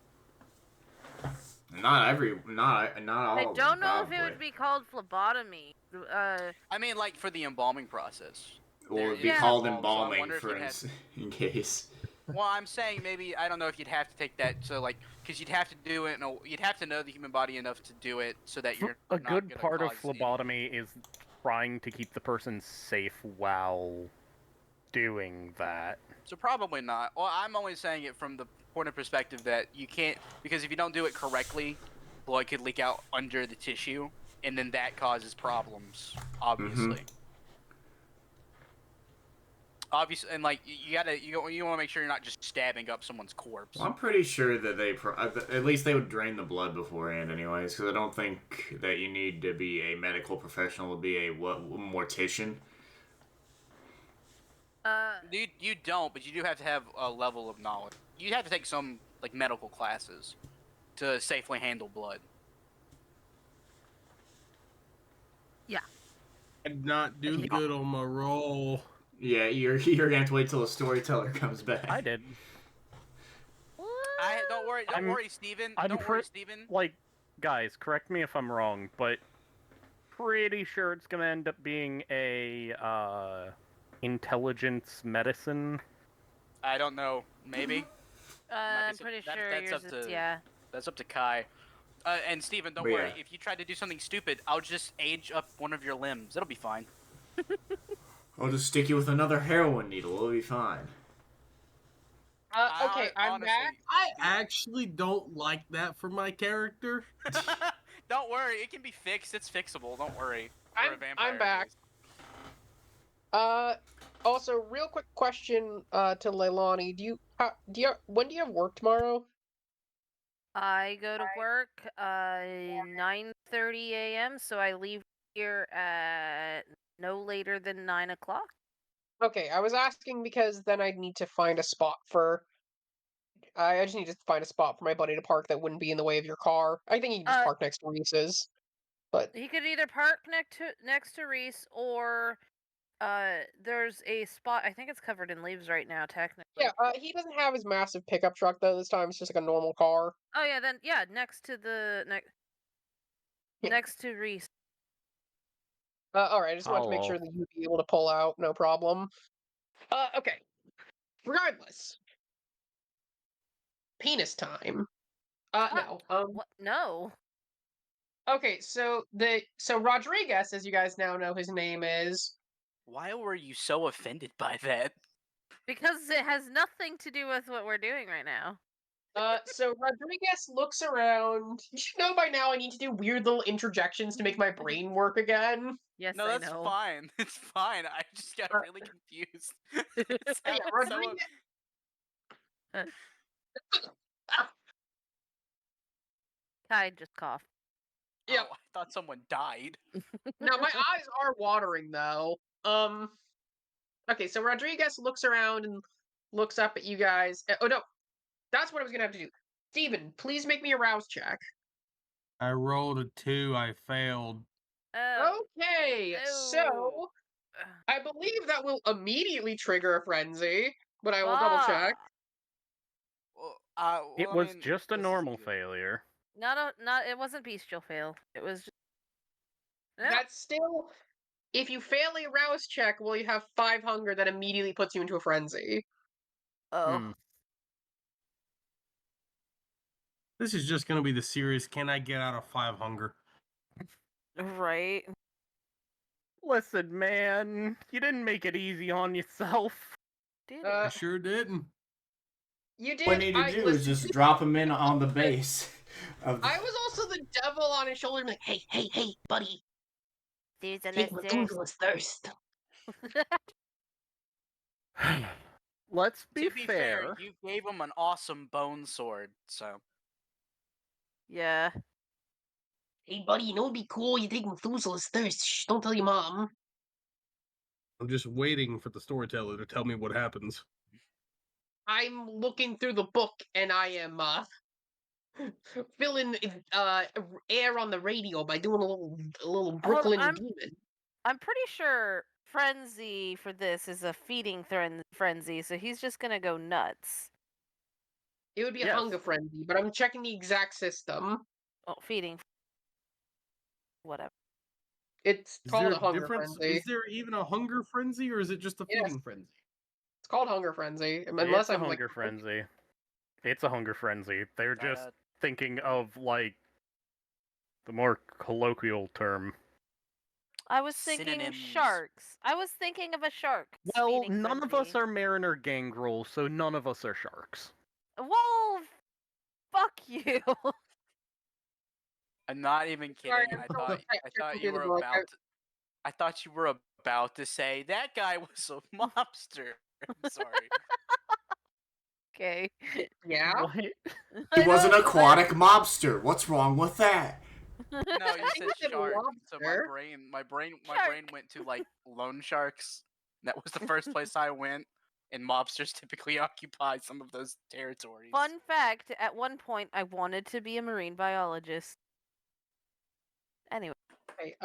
E: Not all
D: I
E: of them,
D: don't know if
E: probably.
D: it would be called phlebotomy.
B: I mean, like, for the embalming process.
E: Or it'd be
D: Yeah.
E: called
B: So I
E: embalming,
B: wonder if
E: for
B: you'd have-
E: in case.
B: Well, I'm saying maybe, I don't know if you'd have to take that, so, like, because you'd have to do it, you'd have to know the human body enough to do it so that you're
C: A
B: not
C: good
B: gonna
C: part of
B: cause
C: phlebotomy is trying to keep the person safe while doing that.
B: So probably not. Well, I'm only saying it from the point of perspective that you can't, because if you don't do it correctly, blood could leak out under the tissue, and then that causes problems, obviously. Obviously, and like you want to make sure you're not just stabbing up someone's corpse.
E: Well, I'm pretty sure that they, at least they would drain the blood beforehand anyways, because I don't think that you need to be a medical professional to be a mortician.
B: You don't, but you do have to have a level of knowledge. You have to take some, like, medical classes to safely handle blood.
D: Yeah.
F: I did not do good on my roll.
E: Yeah, you're gonna have to wait till the storyteller comes back.
C: I did.
B: Don't worry, Steven. Don't worry, Steven.
C: Like, guys, correct me if I'm wrong, but pretty sure it's gonna end up being a intelligence medicine.
B: I don't know. Maybe.
D: I'm pretty sure
B: that's
D: yours
B: up
D: is,
B: to
D: yeah.
B: that's up to Kai. And Steven, don't
E: But
B: worry.
E: yeah.
B: If you try to do something stupid, I'll just age up one of your limbs. It'll be fine.
E: I'll just stick you with another heroin needle. It'll be fine.
A: Okay, I'm back.
B: Honestly,
F: I actually don't like that for my character.
B: don't worry. It can be fixed. It's fixable. Don't worry. For a vampire,
A: I'm
B: at
A: back.
B: least.
A: Also, real quick question to Leilani. When do you have work tomorrow?
D: I go to work 9:30 a.m. So I leave here at no later than 9 o'clock.
A: Okay, I was asking because then I'd need to find a spot for. I just need to find a spot for my buddy to park that wouldn't be in the way of your car. I think he can just park next to Reese's. But
D: he could either park next to Reese, or there's a spot. I think it's covered in leaves right now, technically.
A: yeah, he doesn't have his massive pickup truck though. This time it's just like a normal car.
D: Oh yeah, then yeah, next to the next to Reese.
A: All right, I just want to make
C: Hello.
A: sure that you'd be able to pull out, no problem. Okay. Regardless, penis time. No.
D: What? No.
A: Okay, so Rodriguez, as you guys now know, his name is.
B: Why were you so offended by that?
D: Because it has nothing to do with what we're doing right now.
A: So Rodriguez looks around. You should know by now I need to do weird little interjections to make my brain work again.
D: Yes,
B: No,
D: I
B: that's
D: know.
B: fine. It's fine. I just got really confused. It
A: Yeah,
B: sounded so-
A: Rodriguez.
D: Kai just coughed.
A: Yeah.
B: Oh, I thought someone died.
A: Now my eyes are watering though. Okay, so Rodriguez looks around and looks up at you guys. Oh no, that's what I was gonna have to do. Steven, please make me a rouse check.
F: I rolled a 2. I failed.
A: Okay, so I believe that will immediately trigger a frenzy, but I will double check.
C: It was just a normal failure.
D: Not it wasn't bestial fail. It was just...
A: That's still, if you fail a rouse check while you have 5 hunger, that immediately puts you into a frenzy.
D: Oh.
F: This is just gonna be the serious. Can I get out of 5 hunger?
D: Right.
C: Listen, man, you didn't make it easy on yourself.
D: Did
F: I sure didn't.
A: You did.
E: What I need to do is just drop him in on the base.
A: I was also the devil on his shoulder, like, hey, buddy.
D: There's a
A: Take Methuselah's thirst.
C: Let's
B: To be fair, you gave him an awesome bone sword, so.
D: Yeah.
A: Hey, buddy, you know what'd be cool? You take Methuselah's thirst. Shh, don't tell your mom.
F: I'm just waiting for the storyteller to tell me what happens.
A: I'm looking through the book, and I am, filling, air on the radio by doing a little Brooklyn demon.
D: I'm pretty sure frenzy for this is a feeding frenzy, so he's just gonna go nuts.
A: It would be a hunger frenzy, but I'm checking the exact system.
D: Oh, feeding. Whatever.
A: It's
F: Is
A: called
F: there
A: a hunger
F: difference?
A: frenzy.
F: Is there even a hunger frenzy, or is it just a feeding frenzy?
A: It's called hunger frenzy.
C: It's a hunger frenzy. It's a hunger frenzy. They're just thinking of, like, the more colloquial term.
D: I was thinking sharks. I was thinking of a shark.
C: Well, none of us are Mariner Gangrel, so none of us are sharks.
D: Well, fuck you.
B: I'm not even kidding. I thought you were about. I thought you were about to say that guy was a mobster. I'm sorry.
D: Okay.
A: Yeah.
C: What?
E: He was an aquatic mobster. What's wrong with that?
B: No, you said shark. So my brain went to like loan sharks. That was the first place I went. And mobsters typically occupy some of those territories.
D: Fun fact: at one point, I wanted to be a marine biologist. Anyway.
A: Okay.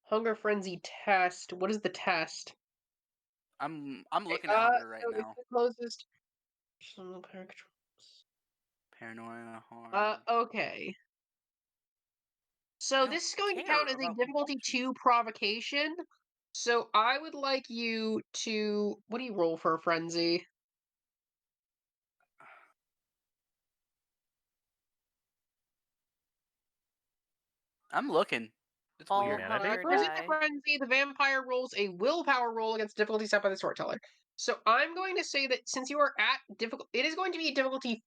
A: Hunger frenzy test. What is the test?
B: I'm looking at hunger right now.
A: It's the closest.
B: Paranoia, harm.
A: Okay. So this is going to count as a difficulty 2 provocation. So I would like you to. What do you roll for a frenzy?
B: I'm looking. It's
D: All
B: weird.
C: Humanity?
D: hunger
A: Cruising the
D: die.
A: Frenzy, the vampire rolls a willpower roll against difficulty set by the storyteller. So I'm going to say that since you are at difficult, it is going to be difficulty.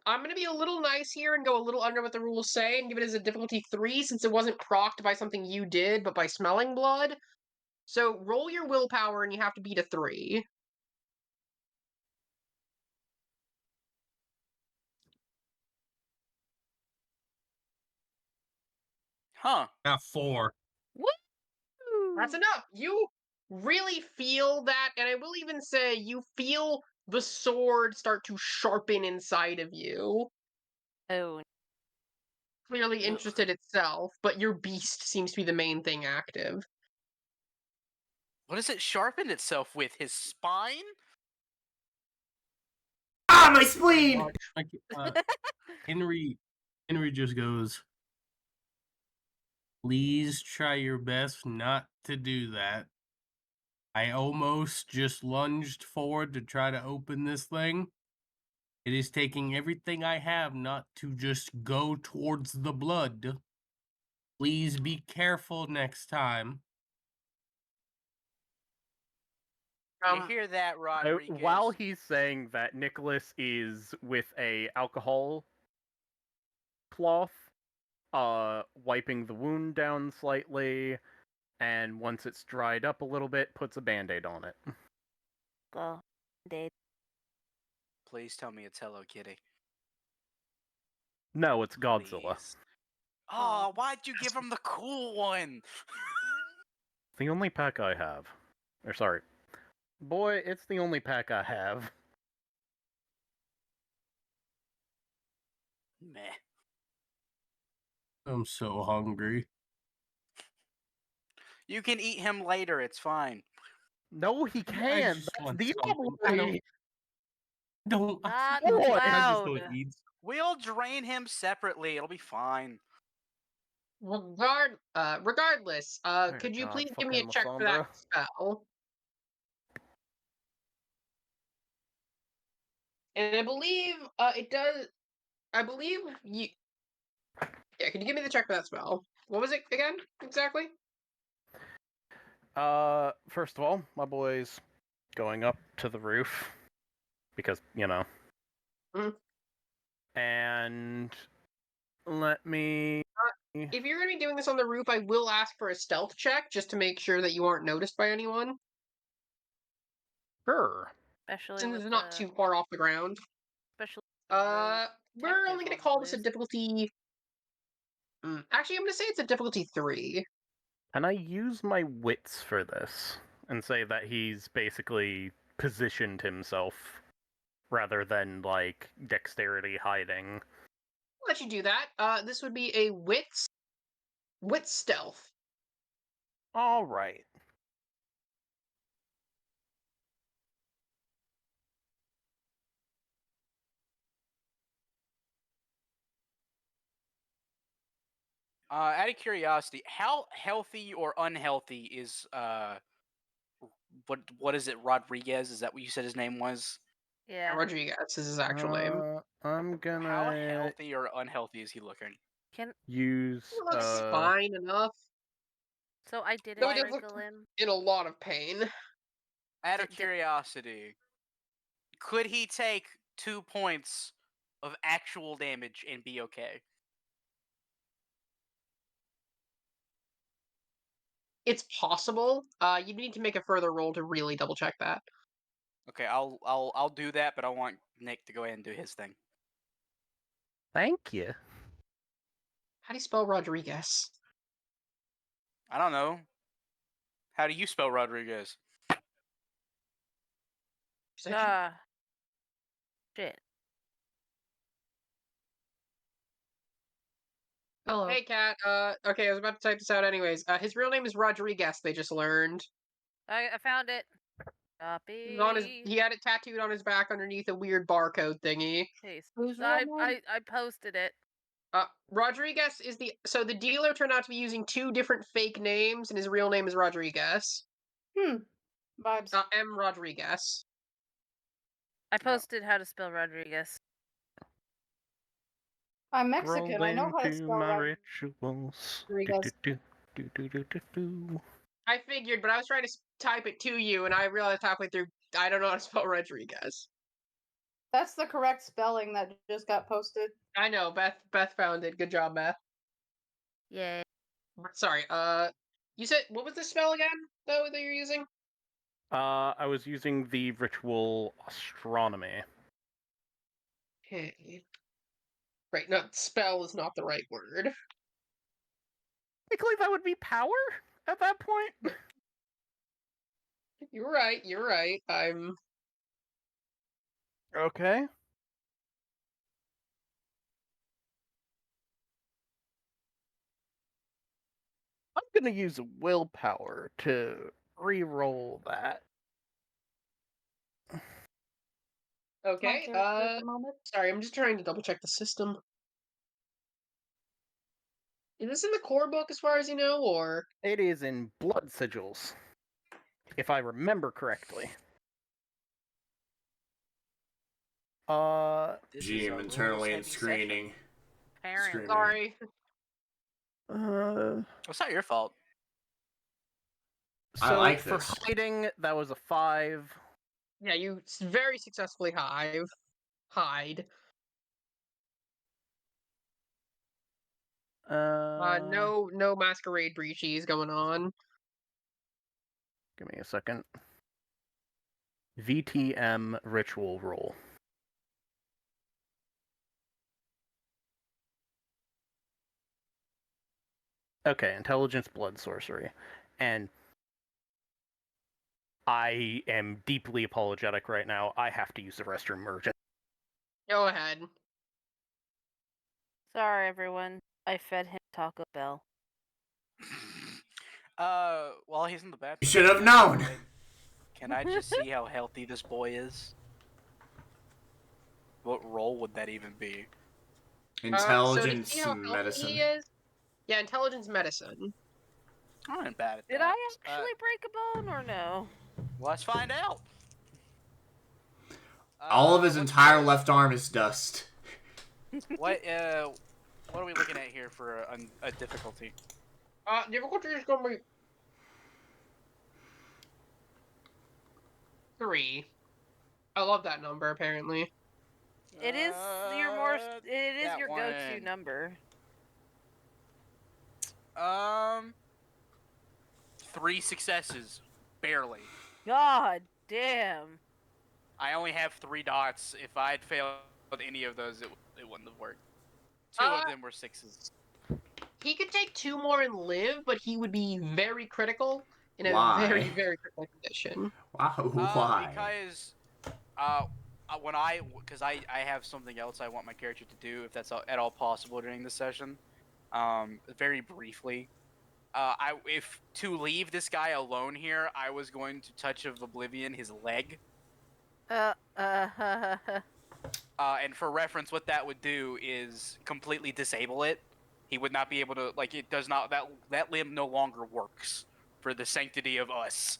A: I'm going to be a little nice here and go a little under what the rules say and give it as a difficulty 3 since it wasn't procced by something you did, but by smelling blood. So roll your willpower and you have to beat a 3.
B: Huh.
F: Got 4.
D: Woo!
A: That's enough. You really feel that, and I will even say you feel the sword start to sharpen inside of you.
D: Oh,
A: Clearly
B: Ugh.
A: interested itself, but your beast seems to be the main thing active.
B: What does it sharpen itself with? His spine?
E: Ah, my spleen!
F: Henry just goes, please try your best not to do that. I almost just lunged forward to try to open this thing. It is taking everything I have not to just go towards the blood. Please be careful next time.
B: You hear that, Rodriguez?
C: While he's saying that, Nicholas is with a alcohol cloth, wiping the wound down slightly, and once it's dried up a little bit, puts a band-aid on it.
D: go. Date.
B: Please tell me it's Hello Kitty.
C: No, it's Godzilla.
B: Please. Oh, why'd you give him the cool one?
C: The only pack I have. Or sorry. Boy, it's the only pack I have.
B: Meh.
F: I'm so hungry.
B: You can eat him later, it's fine.
C: No, he
F: I
C: can!
F: just
C: That's
F: want
C: the
F: something. I don't.
D: Not
F: I just
D: loud.
F: want to eat.
B: We'll drain him separately, it'll be fine.
A: Regardless,
C: Oh
A: could you
C: God,
A: please give me a
C: fucking
A: check for that spell? And I believe it does. I believe you. Yeah, could you give me the check for that spell? What was it again exactly?
C: First of all, my boy's going up to the roof. Because, you know.
A: Mhm.
C: And let me...
A: If you're going to be doing this on the roof, I will ask for a stealth check just to make sure that you aren't noticed by anyone.
C: Sure.
D: Especially
A: Since
D: with
A: it's not too far off the ground.
D: especially
A: We're only going to call this a
D: list.
A: difficulty. Actually, I'm going to say it's a difficulty 3.
C: Can I use my wits for this? And say that he's basically positioned himself rather than, like, dexterity hiding.
A: I'll let you do that. This would be a wits stealth.
C: Alright.
B: Out of curiosity, how healthy or unhealthy is what is it, Rodriguez? Is that what you said his name was?
D: Yeah.
A: Rodriguez is his actual name.
C: I'm gonna
B: How healthy or unhealthy is he looking?
D: Can
C: use
A: He looks fine enough.
D: so I didn't
A: Though he does
D: wrinkle
A: look
D: him.
A: in a lot of pain.
B: Out of
D: Did-
B: curiosity, could he take 2 points of actual damage and be okay?
A: It's possible. You need to make a further roll to really double check that.
B: Okay, I'll do that, but I want Nick to go ahead and do his thing.
C: Thank you.
A: How do you spell Rodriguez?
B: I don't know. How do you spell Rodriguez?
D: Shit.
A: Hello. Hey, Kat. Okay, I was about to type this out anyways. His real name is Rodriguez, they just learned.
D: I found it. Copy.
A: He had it tattooed on his back underneath a weird barcode thingy.
D: Paste.
G: Who's
D: I posted it.
A: Rodriguez is so the dealer turned out to be using 2 different fake names, and his real name is Rodriguez.
G: Vibes.
A: M. Rodriguez.
D: I posted how to spell Rodriguez.
G: I'm Mexican.
C: Roll
G: I know how to
C: into
G: spell
C: my
G: right.
C: rituals.
G: Rodriguez.
C: Do.
A: I figured, but I was trying to type it to you, and I realized halfway through I don't know how to spell Rodriguez.
G: That's the correct spelling that just got posted.
A: I know, Beth found it. Good job, Beth.
D: Yay.
A: Sorry, you said, what was the spell again, though, that you're using?
C: I was using the ritual astronomy.
A: Okay. Right, no, spell is not the right word.
C: Technically, that would be power at that point.
A: You're right. I'm...
H: Okay. I'm gonna use willpower to re-roll that.
A: Okay,
G: My character at the moment.
A: sorry, I'm just trying to double check the system. Is this in the core book as far as you know, or?
C: It is in blood sigils, if I remember correctly.
B: This is
E: GM
B: a
E: internally and
B: rules-heavy
E: screening.
D: Parent.
E: Screaming.
A: Sorry.
B: session. It's not your fault.
C: So
E: I like
C: for
E: this.
C: hiding, that was a 5.
A: Yeah, you very successfully hide. No masquerade breaches going on.
C: Give me a second. VTM ritual roll. Okay, intelligence, blood sorcery. And I am deeply apologetic right now. I have to use the restroom urgent.
A: Go ahead.
D: Sorry, everyone. I fed him Taco Bell.
B: While he's in the bathroom,
E: You should have known.
B: Can I just see how healthy this boy is? What role would that even be?
E: Intelligence
A: so to see how healthy
E: medicine.
A: he is, yeah, intelligence medicine.
B: I'm not bad at that.
D: Did I actually break a bone or no?
B: Let's find out.
E: All of his
B: what's
E: entire
B: your-
E: left arm is dust.
B: What are we looking at here for a difficulty?
A: Difficulty is going to be 3. I love that number. Apparently,
D: It is
B: That
D: your go-to
B: one.
D: number.
B: 3 successes, barely.
D: God damn.
B: I only have 3 dots. If I'd failed any of those, it wouldn't have worked. 2 of them were 6s.
A: he could take 2 more and live, but he would be very critical in a
E: Why?
A: very, very critical condition.
E: Wow, why?
B: Because because I have something else I want my character to do, if that's at all possible during this session. Very briefly. If to leave this guy alone here, I was going to touch of oblivion his leg. And for reference, what that would do is completely disable it. He would not be able to, like, it does not, that limb no longer works for the sanctity of us.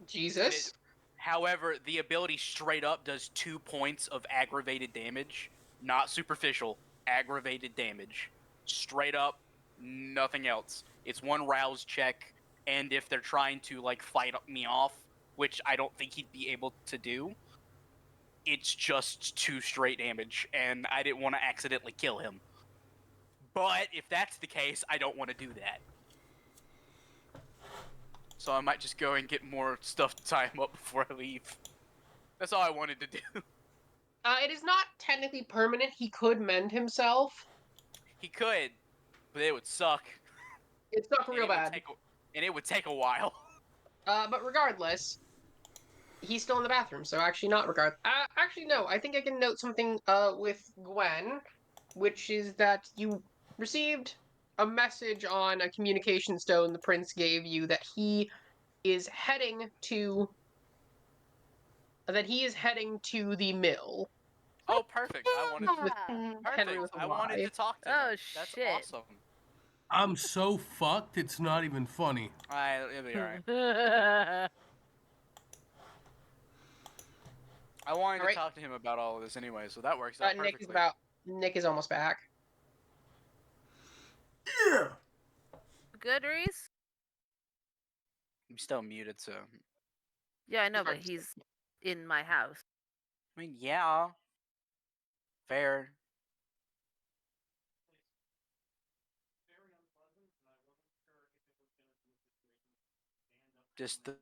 A: Jesus.
B: However, the ability straight up does 2 points of aggravated damage, not superficial, aggravated damage. Straight up, nothing else. It's 1 rouse check, and if they're trying to, like, fight me off, which I don't think he'd be able to do, it's just 2 straight damage, and I didn't want to accidentally kill him. But if that's the case, I don't want to do that. So I might just go and get more stuff to tie him up before I leave. That's all I wanted to do.
A: It is not technically permanent. He could mend himself.
B: He could, but it would suck.
A: It sucked real bad.
B: And it would take a while.
A: But regardless, he's still in the bathroom, so actually not regard. Actually, no. I think I can note something with Gwen, which is that you received a message on a communication stone the prince gave you that he is heading to the mill.
B: Oh, perfect. I wanted
A: With Henry with a
B: I wanted
A: Y.
B: to talk to him. That's
D: shit.
B: awesome.
F: I'm so fucked, it's not even funny.
B: It'll be alright. I wanted to talk to him about all of this anyway, so that works out
A: Nick
B: perfectly.
A: is about Nick is almost back.
E: Yeah.
D: Good, Rees?
B: I'm still muted, so.
D: Yeah, I know, but he's in my house.
B: I mean, yeah. Fair. Just the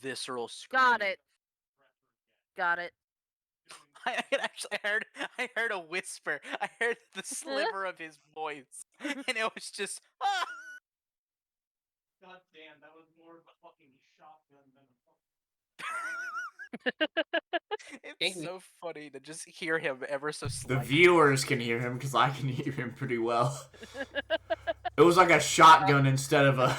B: visceral scream.
D: Got it. Got it.
B: I heard a whisper. I heard the sliver of his voice, and it was just. Ah!
F: God damn, that was more of a fucking shotgun than
B: It's so funny to just hear him ever so
E: The
B: slightly.
E: viewers can hear him because I can hear him pretty well. It was like a shotgun instead of a...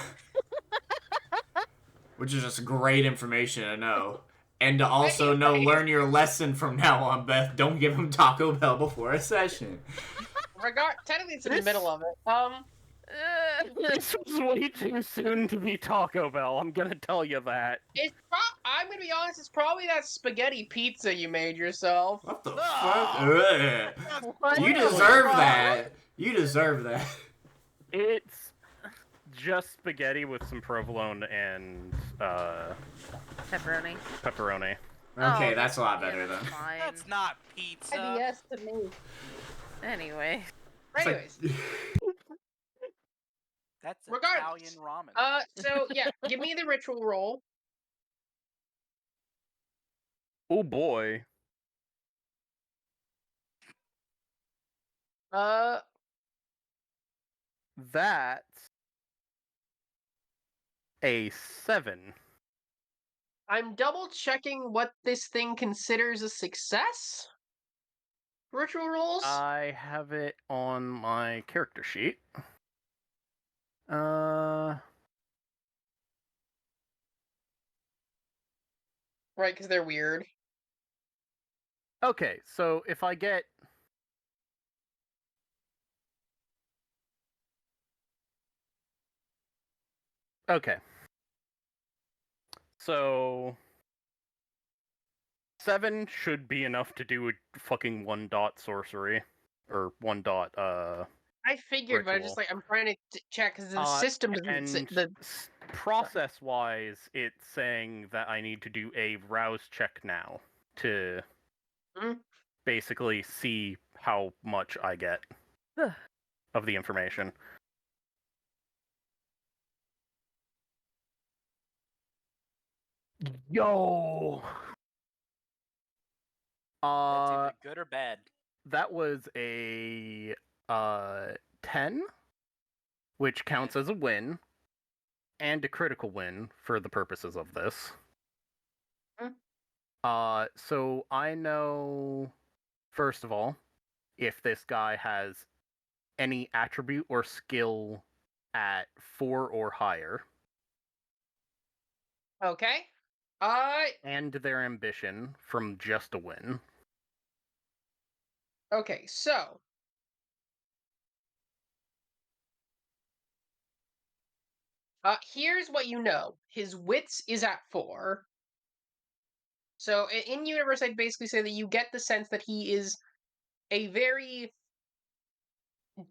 E: Which is just great information to know. And to also know, learn your lesson from now on, Beth. Don't give him Taco Bell before a session.
A: Technically, it's in the middle of it.
C: This was way too soon to be Taco Bell, I'm gonna tell you that.
A: I'm gonna be honest, it's probably that spaghetti pizza you made yourself.
E: What the
B: Ah!
E: fuck?
D: What?
E: You deserve that. You deserve that.
C: It's just spaghetti with some provolone and
D: Pepperoni.
C: pepperoni.
E: Okay,
D: Oh,
E: that's a lot
D: yeah,
E: better
D: that's
E: then.
D: fine.
B: That's not pizza.
G: IBS to me.
D: Anyway.
A: Anyways,
B: That's
A: regardless.
B: Italian ramen.
A: So yeah, give me the ritual roll.
C: Oh boy. That's a 7.
A: I'm double checking what this thing considers a success. Ritual rolls.
C: I have it on my character sheet.
A: Right, because they're weird.
C: Okay, so if I get... Okay. So... 7 should be enough to do a fucking 1-dot sorcery. Or 1-dot,
A: I figured, but
C: ritual.
A: I'm trying to check because the system doesn't.
C: And process-wise, it's saying that I need to do a rouse check now to basically see how much I get of the information. Yo!
B: That's either good or bad.
C: That was a 10, which counts as a win, and a critical win for the purposes of this. So I know, first of all, if this guy has any attribute or skill at 4 or higher.
A: Okay.
C: And their ambition from just a win.
A: Okay, so here's what you know. His wits is at 4. So in universe, I'd basically say that you get the sense that he is a very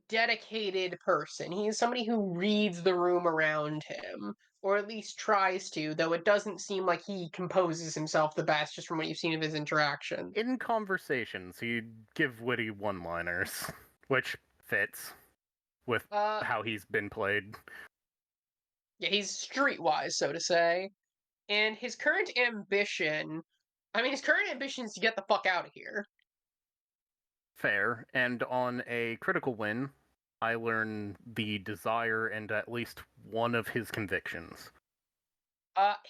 A: dedicated person. He is somebody who reads the room around him, or at least tries to, though it doesn't seem like he composes himself the best just from what you've seen of his interaction.
C: In conversations, he'd give witty one-liners, which fits with how he's been played.
A: Yeah, he's streetwise, so to say. And his current ambition... his current ambition is to get the fuck out of here.
C: Fair. And on a critical win, I learn the desire and at least one of his convictions.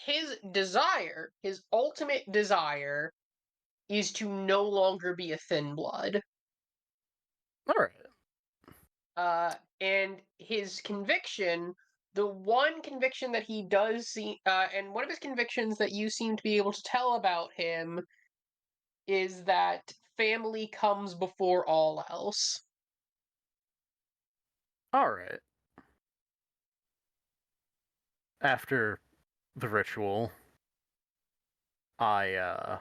A: His desire, his ultimate desire, is to no longer be a thin blood.
C: Alright.
A: And his conviction, the one conviction that he does see, and one of his convictions that you seem to be able to tell about him is that family comes before all else.
C: Alright. After the ritual, I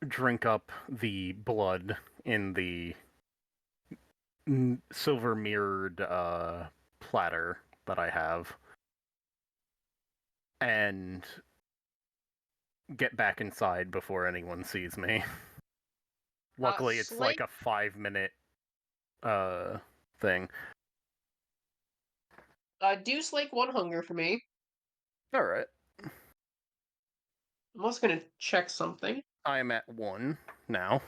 C: drink up the blood in the silver mirrored platter that I have and get back inside before anyone sees me. Luckily, it's like a 5-minute thing.
A: Do slake 1 hunger for me.
C: Alright.
A: I'm also gonna check something.
C: I am at 1 now.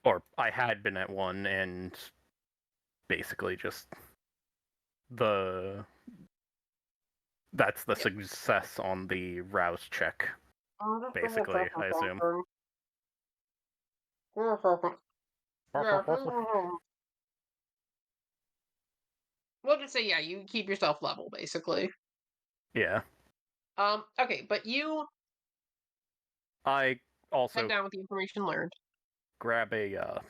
C: Or I had been at 1, and basically just that's the success on the rouse check. Basically, I assume.
A: We'll just say, yeah, you keep yourself level, basically.
C: Yeah.
A: Okay, but you
C: I also
A: head down with the information learned.
C: grab a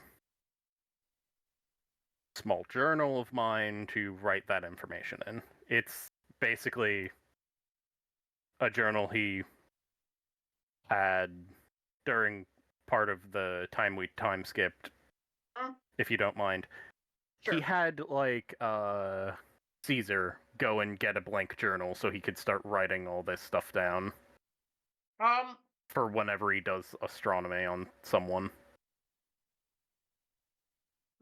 C: small journal of mine to write that information in. It's basically a journal he had during part of the time we time skipped, if you don't mind.
A: Sure.
C: He had, like, Caesar go and get a blank journal so he could start writing all this stuff down. For whenever he does astronomy on someone.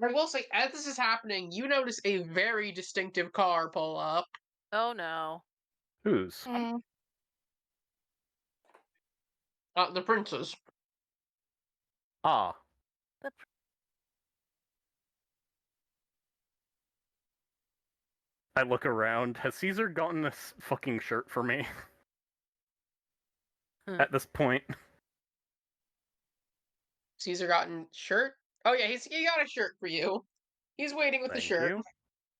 A: I will say, as this is happening, you notice a very distinctive car pull up.
D: Oh no.
C: Whose?
A: The prince's.
C: Ah. I look around. Has Caesar gotten this fucking shirt for me? At this point.
A: Caesar gotten shirt? Oh yeah, he got a shirt for you. He's waiting with the shirt.
C: You.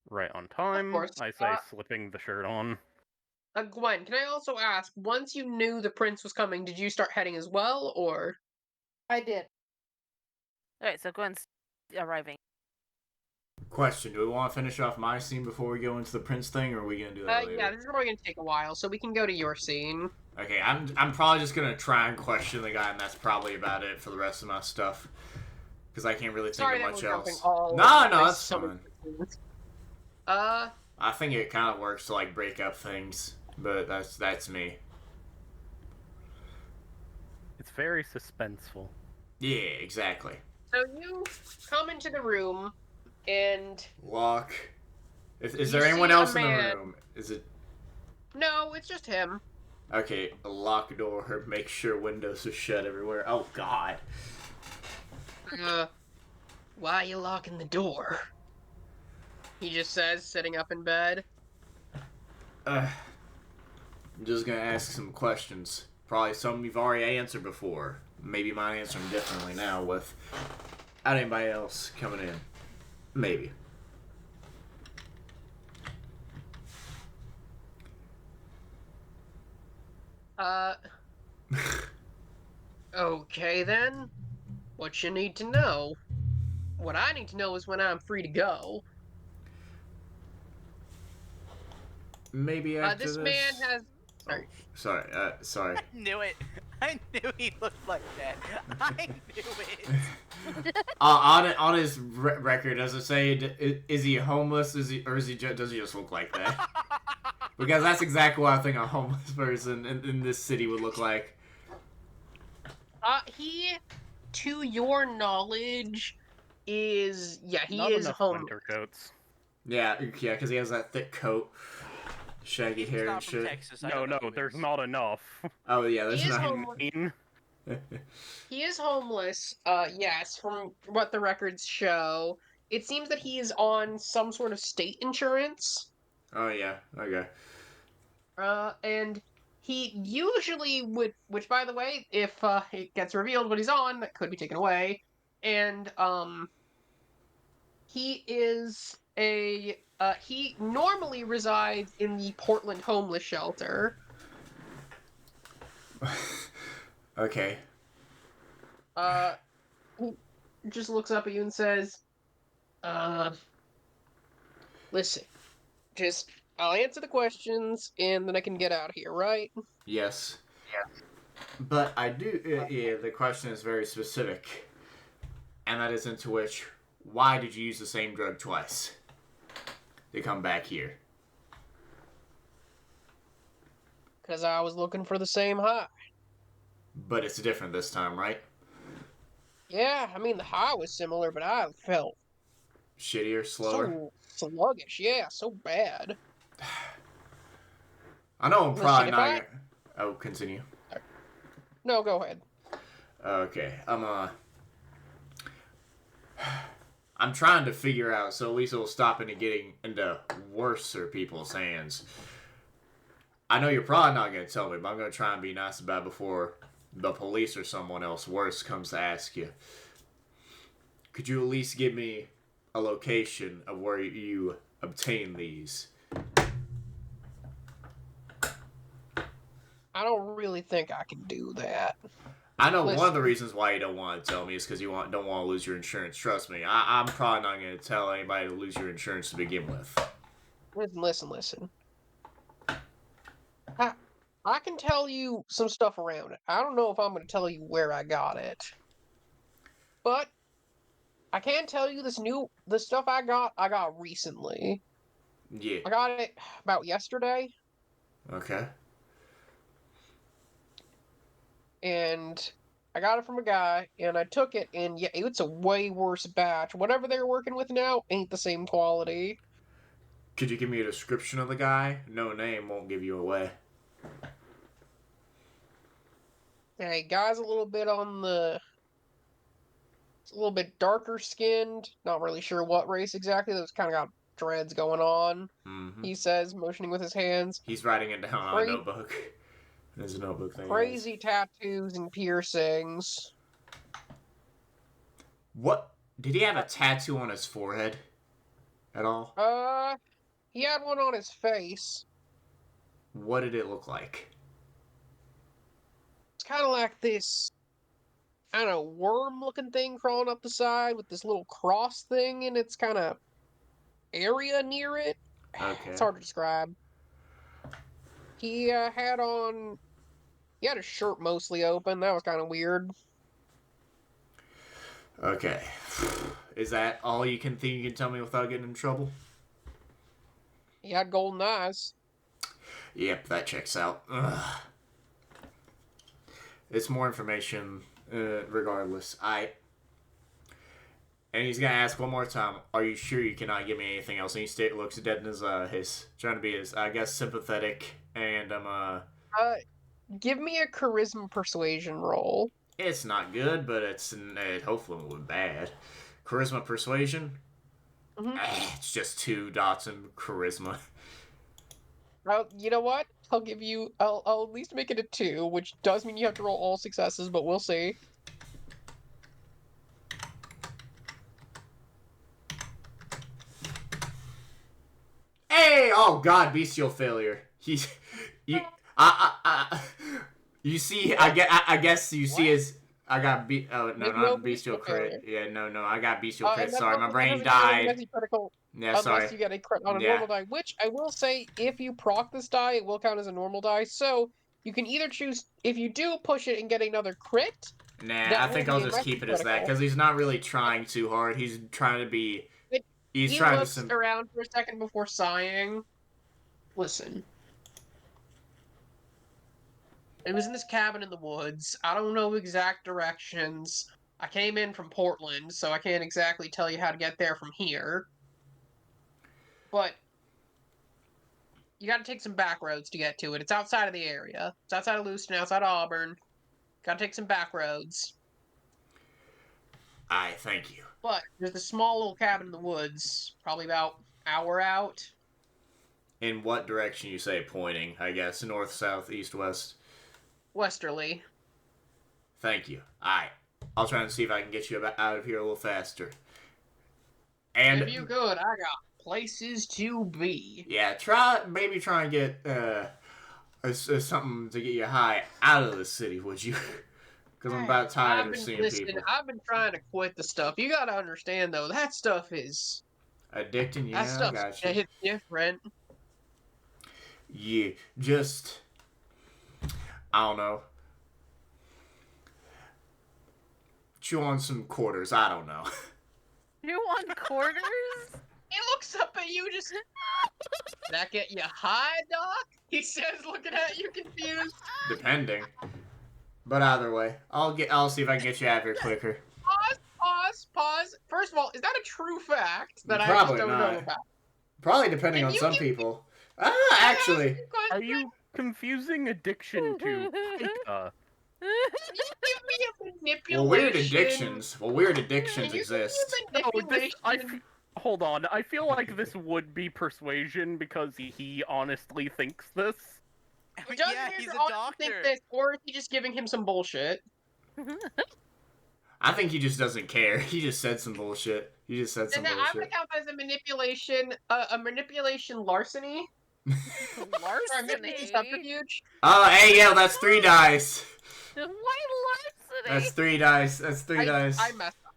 C: Right on time,
A: Of course.
C: I say, slipping the shirt on.
A: Gwen, can I also ask, once you knew the prince was coming, did you start heading as well, or?
G: I did.
D: Alright, so Gwen's arriving.
E: Question, do we want to finish off my scene before we go into the prince thing, or are we going to do that later?
A: Yeah, this is probably going to take a while, so we can go to your scene.
E: Okay, I'm probably just going to try and question the guy, and that's probably about it for the rest of my stuff. Because I can't really think of much else. No, that's fine. I think it kind of works to, like, break up things, but that's me.
C: It's very suspenseful.
E: Yeah, exactly.
A: So you come into the room, and...
E: Lock. Is there anyone else in the room? Is it...
A: No, it's just him.
E: Okay, lock door, make sure windows are shut everywhere. Oh, God.
A: Why are you locking the door? He just says, sitting up in bed.
E: I'm just gonna ask some questions. Probably some you've already answered before. Maybe mine answer them differently now without anybody else coming in. Maybe.
A: Okay then. What you need to know? What I need to know is when I'm free to go.
E: Maybe after
A: this man has... Sorry.
E: Sorry.
B: I knew it. I knew he looked like that. I knew it.
E: On his record, does it say, is he homeless? Does he just look like that? Because that's exactly what I think a homeless person in this city would look like.
A: He, to your knowledge, is... Yeah, he
C: Not
A: is
C: enough
A: homeless.
C: winter coats.
E: Yeah, because he has that thick coat. Shaggy hair and shit.
B: Texas,
C: No, there's not enough.
E: Oh yeah, there's not.
A: He is homeless. Yes, from what the records show, it seems that he is on some sort of state insurance.
E: Oh yeah, okay.
A: And he usually would, which by the way, if it gets revealed what he's on, that could be taken away. And he is he normally resides in the Portland homeless shelter.
E: Okay.
A: He just looks up at you and says, listen, I'll answer the questions and then I can get out of here, right?
E: Yes. But I do. Yeah, the question is very specific, and that is into which. Why did you use the same drug twice? To come back here.
A: Because I was looking for the same high.
E: But it's different this time, right?
A: Yeah, I mean, the high was similar, but I felt
E: Shittier, slower.
A: so sluggish. Yeah, so bad.
E: I know I'm
A: Listen,
E: probably
A: if
E: not.
A: I...
E: Oh, continue.
A: No, go ahead.
E: Okay, I'm trying to figure out so at least it'll stop into getting into worser people's hands. I know you're probably not going to tell me, but I'm going to try and be nice about it before the police or someone else worse comes to ask you. Could you at least give me a location of where you obtain these?
A: I don't really think I can do that.
E: I know
A: Listen.
E: one of the reasons why you don't want to tell me is because you don't want to lose your insurance. Trust me, I'm probably not going to tell anybody to lose your insurance to begin with.
A: Listen. I can tell you some stuff around it. I don't know if I'm going to tell you where I got it. But I can tell you the stuff I got recently.
E: Yeah.
A: I got it about yesterday.
E: Okay.
A: And I got it from a guy, and I took it, and yeah, it's a way worse batch. Whatever they're working with now ain't the same quality.
E: Could you give me a description of the guy? No name won't give you away.
A: Hey, guy's a little bit darker skinned. Not really sure what race exactly. Those kind of got dreads going on.
E: Mm-hmm.
A: He says, motioning with his hands.
E: He's writing it down on a notebook. There's a notebook thing.
A: Crazy tattoos and piercings.
E: What? Did he have a tattoo on his forehead? At all?
A: He had one on his face.
E: What did it look like?
A: It's kind of like this, I don't know, worm-looking thing crawling up the side with this little cross thing in its kind of area near it.
E: Okay.
A: It's hard to describe. He had his shirt mostly open. That was kind of weird.
E: Okay. Is that all you can tell me without getting in trouble?
A: He had golden eyes.
E: Yep, that checks out. Ugh. It's more information, regardless. And he's gonna ask one more time, are you sure you cannot give me anything else? And he looks dead in his trying to be as, I guess, sympathetic, and
A: give me a charisma persuasion roll.
E: It's not good, but it hopefully won't be bad. Charisma persuasion?
A: Mm-hmm.
E: It's just 2 dots in charisma.
A: Well, you know what? I'll at least make it a 2, which does mean you have to roll all successes, but we'll see.
E: Hey! Oh God, bestial failure. You see, I guess you see his. I got not bestial crit. Yeah, no, I got bestial crit. Sorry, my brain died. Yeah, sorry.
A: Unless you get a crit on a normal die, which I will say, if you proc this die, it will count as a normal die. So you can either choose, if you do push it and get another crit.
E: Nah, I think I'll just keep it as that because he's not really trying too hard. He's trying to be.
A: He looks around for a second before sighing. Listen. It was in this cabin in the woods. I don't know exact directions. I came in from Portland, so I can't exactly tell you how to get there from here. But you gotta take some back roads to get to it. It's outside of the area. It's outside of Lewiston, outside of Auburn. Gotta take some back roads.
E: Thank you.
A: But there's a small little cabin in the woods, probably about an hour out.
E: In what direction you say pointing? I guess north, south, east, west.
A: Westerly.
E: Thank you. Alright. I'll try and see if I can get you out of here a little faster. And
A: if you could, I got places to be.
E: Yeah, maybe try and get something to get you high out of the city, would you? Because I'm about tired of seeing people.
A: I've been trying to quit the stuff. You gotta understand, though, that stuff is
E: addicting. Yeah,
A: that stuff's different.
E: Yeah, just I don't know. chew on some quarters. I don't know.
D: You want quarters?
A: He looks up at you, just. That get you high, Doc? He says, looking at you confused.
E: Depending. But either way, I'll see if I can get you out of here quicker.
A: Pause. First of all, is that a true fact that I
E: Probably
A: just don't
E: not.
A: know about?
E: Probably depending
A: Can
E: on
A: you
E: some
A: give-
E: people.
A: Can I ask
E: Actually.
A: you a question?
C: Are you confusing addiction to Alika?
A: Can you give me a manipulation?
E: Well, weird addictions
A: Can you
E: exist.
A: give me a
C: No,
A: manipulation?
C: hold on. I feel like this would be persuasion because he honestly thinks this.
A: He doesn't
B: Yeah,
A: either
B: he's a
A: honestly think
B: doctor.
A: this, or is he just giving him some bullshit?
E: I think he just doesn't care. He just said some bullshit. He just said some
A: And I'm gonna
E: bullshit.
A: count that as a manipulation larceny. Or a
D: Larceny.
A: manipulation subterfuge.
E: Oh, hey, yo, that's 3 dice.
D: Why larceny?
E: That's 3 dice. That's 3 dice.
A: I messed up.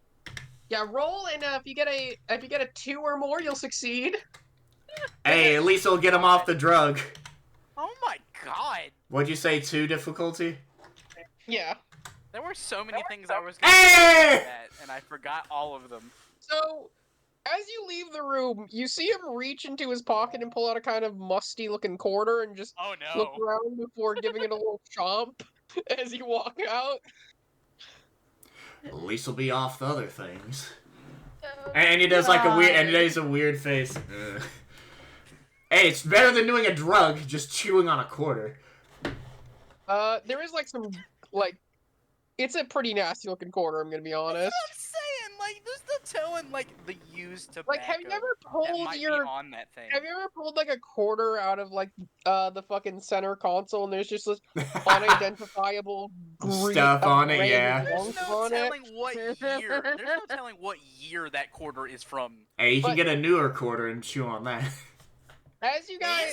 A: Yeah, roll, and if you get a 2 or more, you'll succeed.
E: Hey, at least it'll get him off the drug.
B: Oh my god!
E: What'd you say, 2 difficulty?
A: Yeah.
B: There were so many things I was going
E: Hey!
B: to that, and I forgot all of them.
A: So, as you leave the room, you see him reach into his pocket and pull out a kind of musty-looking quarter and just
B: Oh
A: look
B: no!
A: around before giving it a little chomp as you walk out.
E: At least he'll be off the other things. And he does like a weird, and he does a weird face. Ugh. Hey, it's better than doing a drug, just chewing on a quarter.
A: There is like some, like, it's a pretty nasty-looking quarter, I'm gonna be
B: That's
A: honest.
B: what I'm saying. Like, there's no telling like the used tobacco
A: Like, have you ever
B: that
A: pulled
B: might
A: your...
B: be on that thing.
A: Have you ever pulled like a quarter out of like the fucking center console and there's just this unidentifiable
E: Stuff on it,
A: array of
E: yeah.
B: There's
A: gunk
B: no
A: on it?
B: telling what year. There's no telling what year that quarter is from.
E: Hey, you can
A: But-
E: get a newer quarter and chew on that.
A: As you guys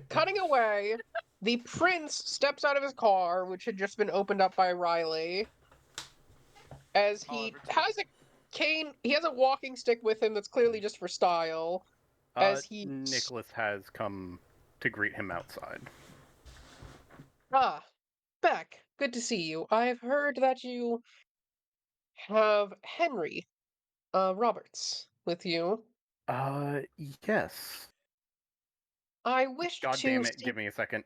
A: cutting away, the prince steps out of his car, which had just been opened up by Riley. As he has a cane, he has a walking stick with him that's clearly just for style. As he
C: Nicholas has come to greet him outside.
A: Ah, Beck, good to see you. I've heard that you have Henri, Roberts with you.
C: Yes.
A: I wish
C: God
A: to
C: damn it,
A: see...
C: give me a second.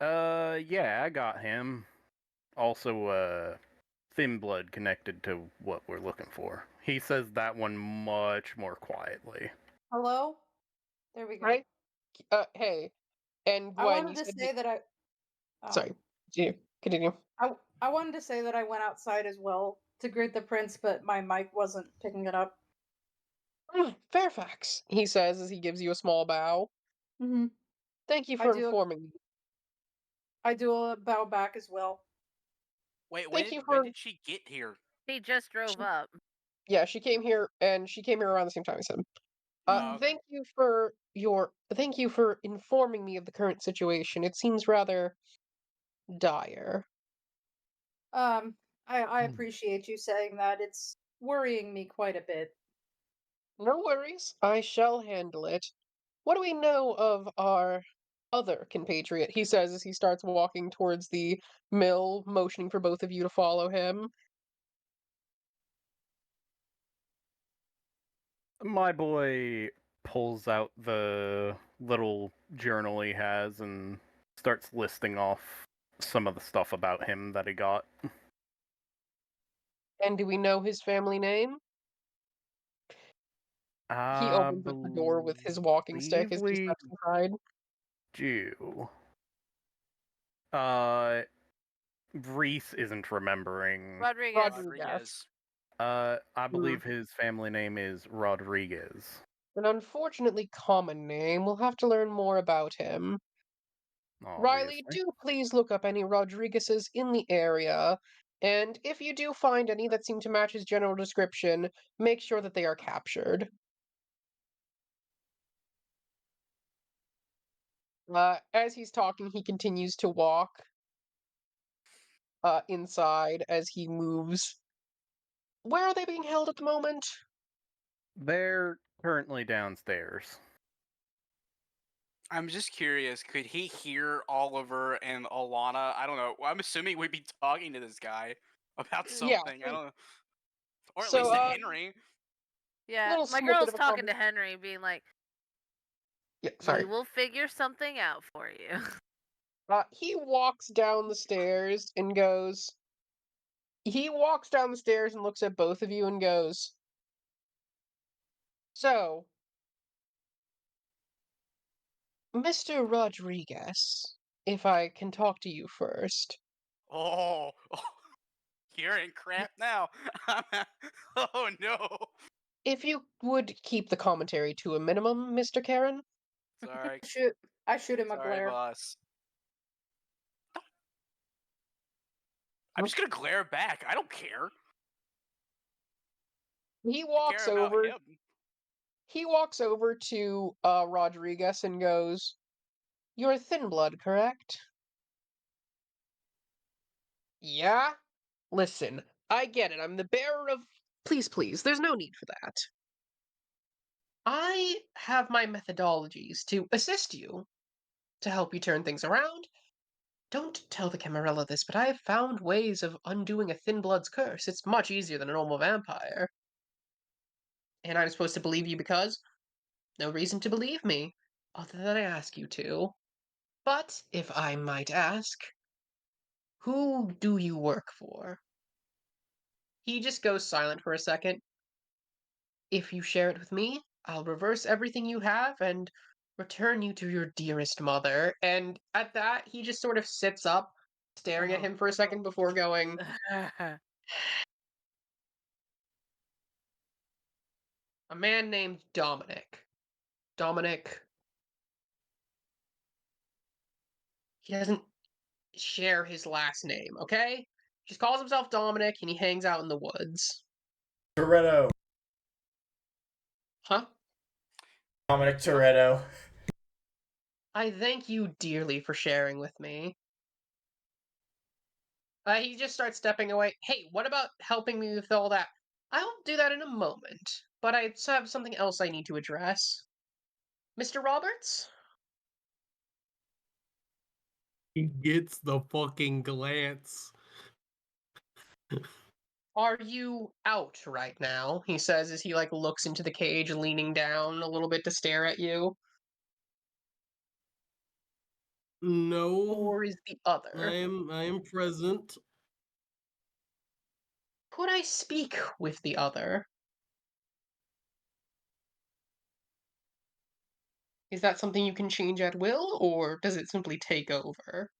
C: Yeah, I got him. Also, thin blood connected to what we're looking for. He says that one much more quietly.
G: Hello? There we go.
A: Right? Hey, and
G: I
A: Gwen,
G: wanted
A: you
G: to
A: said
G: say that I. Oh.
A: Sorry, continue.
G: I wanted to say that I went outside as well to greet the prince, but my mic wasn't picking it up.
A: Fairfax, he says as he gives you a small bow.
G: Mm-hmm.
A: Thank you
G: I
A: for
G: do-
A: informing me.
G: I do a bow back as well.
B: Wait,
A: Thank
B: when,
A: you
B: when
A: for-
B: did she get here?
D: He just drove up.
A: Yeah, she came here, and she came here around the same time as him.
B: Oh, okay.
A: Thank you for informing me of the current situation. It seems rather dire.
G: I appreciate you saying that. It's worrying me quite a bit.
A: No worries, I shall handle it. What do we know of our other compatriot? He says as he starts walking towards the mill, motioning for both of you to follow him.
C: My boy pulls out the little journal he has and starts listing off some of the stuff about him that he got.
A: And do we know his family name? He opens up the door with his walking stick as he steps inside.
C: Jew. Rees isn't remembering.
D: Rodriguez.
C: I believe his family name is Rodriguez.
A: An unfortunately common name. We'll have to learn more about him. Riley,
C: Obviously.
A: do please look up any Rodriguezes in the area. And if you do find any that seem to match his general description, make sure that they are captured. As he's talking, he continues to walk inside as he moves. Where are they being held at the moment?
C: They're currently downstairs.
B: I'm just curious, could he hear Oliver and Alana? I don't know. I'm assuming we'd be talking to this guy. about
A: Yeah,
B: something. I don't know. Or at
A: so,
B: least to Henry.
D: Yeah,
A: little
D: my
A: snippet
D: girl's
A: of a
D: talking to Henry, being like,
A: Yeah,
D: "We
A: sorry.
D: will figure something out for you."
A: He walks down the stairs and goes. He walks down the stairs and looks at both of you and goes, "So, Mr. Rodriguez, if I can talk to you first.
B: Oh, you're in crap now. Oh no.
A: If you would keep the commentary to a minimum, Mr. Carron."
B: Sorry,
G: I shoot him a
B: sorry,
G: glare.
B: boss. I'm just gonna glare back. I don't care.
A: He
B: I care
A: walks
B: about
A: over.
B: him.
A: He walks over to Rodriguez and goes, "You're thin blood, correct?" "Yeah? Listen, I get it. I'm the bearer of. Please, please, there's no need for that. I have my methodologies to assist you, to help you turn things around. Don't tell the Camarilla this, but I have found ways of undoing a thin blood's curse. It's much easier than a normal vampire. And I'm supposed to believe you because? No reason to believe me, other than I ask you to. But, if I might ask, who do you work for?" He just goes silent for a second. "If you share it with me, I'll reverse everything you have and return you to your dearest mother." And at that, he just sort of sits up, staring at him for a second before going, "A man named Dominic. Dominic, he doesn't share his last name, okay? He just calls himself Dominic and he hangs out in the woods."
E: Toretto.
A: Huh?
E: Dominic Toretto.
A: "I thank you dearly for sharing with me." He just starts stepping away. "Hey, what about helping me with all that?" "I'll do that in a moment, but I have something else I need to address. Mr. Roberts,
F: He gets the fucking glance.
A: are you out right now?" he says as he looks into the cage, leaning down a little bit to stare at you.
F: No,
A: "Or is the
F: I
A: other?"
F: am present.
A: "Could I speak with the other?" "Is that something you can change at will, or does it simply take over?"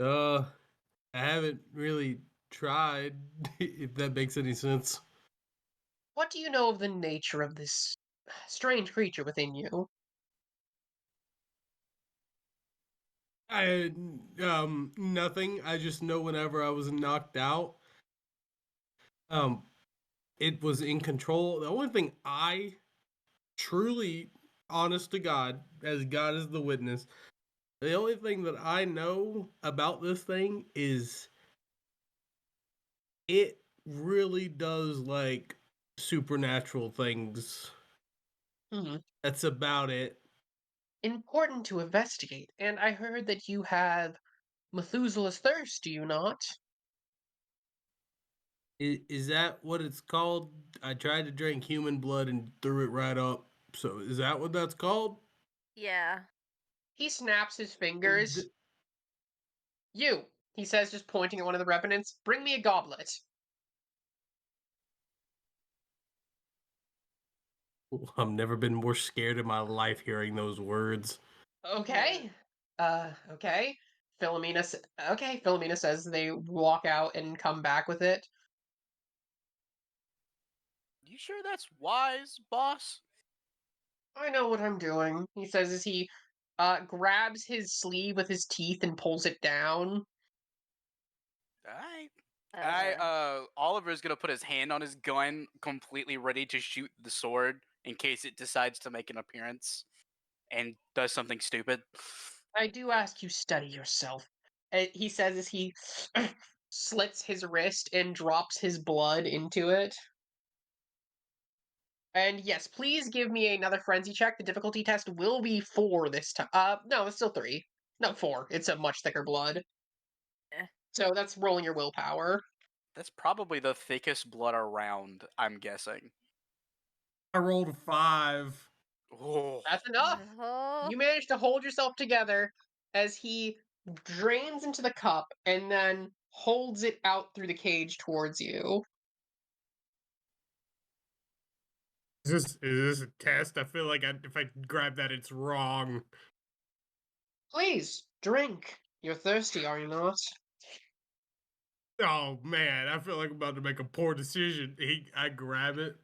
F: I haven't really tried, if that makes any sense.
A: "What do you know of the nature of this strange creature within you?"
F: I nothing. I just know whenever I was knocked out, um, it was in control. The only thing I truly, honest to God, as God is the witness, the only thing that I know about this thing is it really does like supernatural things.
A: Hmm.
F: That's about it.
A: Important to investigate. And I heard that you have Methuselah's thirst, do you not?
F: Is that what it's called? I tried to drink human blood and threw it right up. So is that what that's called?
D: Yeah.
A: He snaps his fingers. "You," he says, just pointing at one of the revenants, "bring me a goblet."
F: I've never been more scared in my life hearing those words.
A: "Okay. Okay." Okay, Philomena says they walk out and come back with it.
B: You sure that's wise, boss?
A: "I know what I'm doing," he says as he grabs his sleeve with his teeth and pulls it down.
B: Alright.
D: Uh,
B: Oliver's gonna put his hand on his gun, completely ready to shoot the sword in case it decides to make an appearance and does something stupid.
A: "I do ask you study yourself," he says as he slits his wrist and drops his blood into it. And yes, please give me another frenzy check. The difficulty test will be 4 this time. No, it's still 3. No, 4. It's a much thicker blood.
D: Eh.
A: So that's rolling your willpower.
B: That's probably the thickest blood around, I'm guessing.
F: I rolled a 5.
B: Oh.
A: That's enough.
D: Oh,
A: You manage to hold yourself together as he drains into the cup and then holds it out through the cage towards you.
F: Is this a test? I feel like if I grab that, it's wrong.
A: Please, drink. You're thirsty, are you not?
F: Oh man, I feel like I'm about to make a poor decision. I grab it,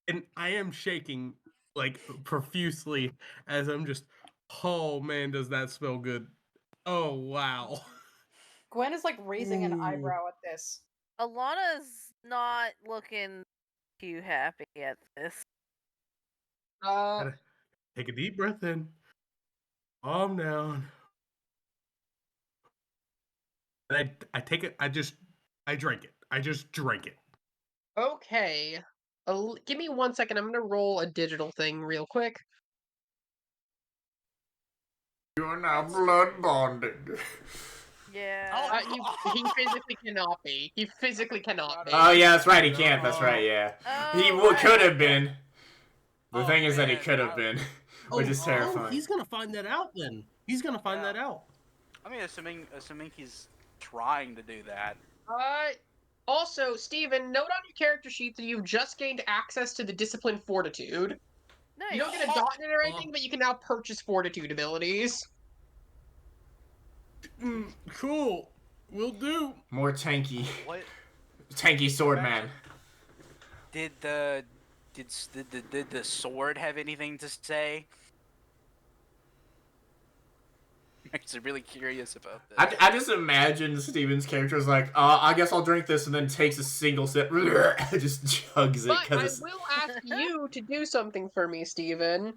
F: and I am shaking like profusely as I'm just. Oh man, does that smell good? Oh wow.
G: Gwen is like raising an
F: Ooh.
G: eyebrow at this.
D: Alana's not looking too happy at this.
F: Gotta take a deep breath in. Calm down. And I take it. I drink it. I just drank it.
A: Okay. Give me 1 second. I'm gonna roll a digital thing real quick.
E: You are now blood bonded.
D: Yeah.
A: He physically cannot be. He physically cannot be.
E: Oh yeah, that's right. He can't. That's right. Yeah, he
D: Oh,
E: could have been. The
B: Oh,
E: thing is that he
B: man,
E: could have been, which is terrifying.
F: He's gonna find that out then. He's gonna find that out.
B: I mean, assuming he's trying to do that.
A: Also, Steven, note on your character sheet that you've just gained access to the discipline Fortitude.
D: nice.
A: You don't get a dot in it or anything, but you can now purchase Fortitude abilities.
F: Cool. Will do.
E: More tanky.
B: What
E: Tanky sword man.
B: did the sword have anything to say? I'm actually really curious about this.
E: I just imagine Steven's character is like, I guess I'll drink this, and then takes a single sip, just chugs it.
A: But I
E: It's...
A: will ask you to do something for me, Steven.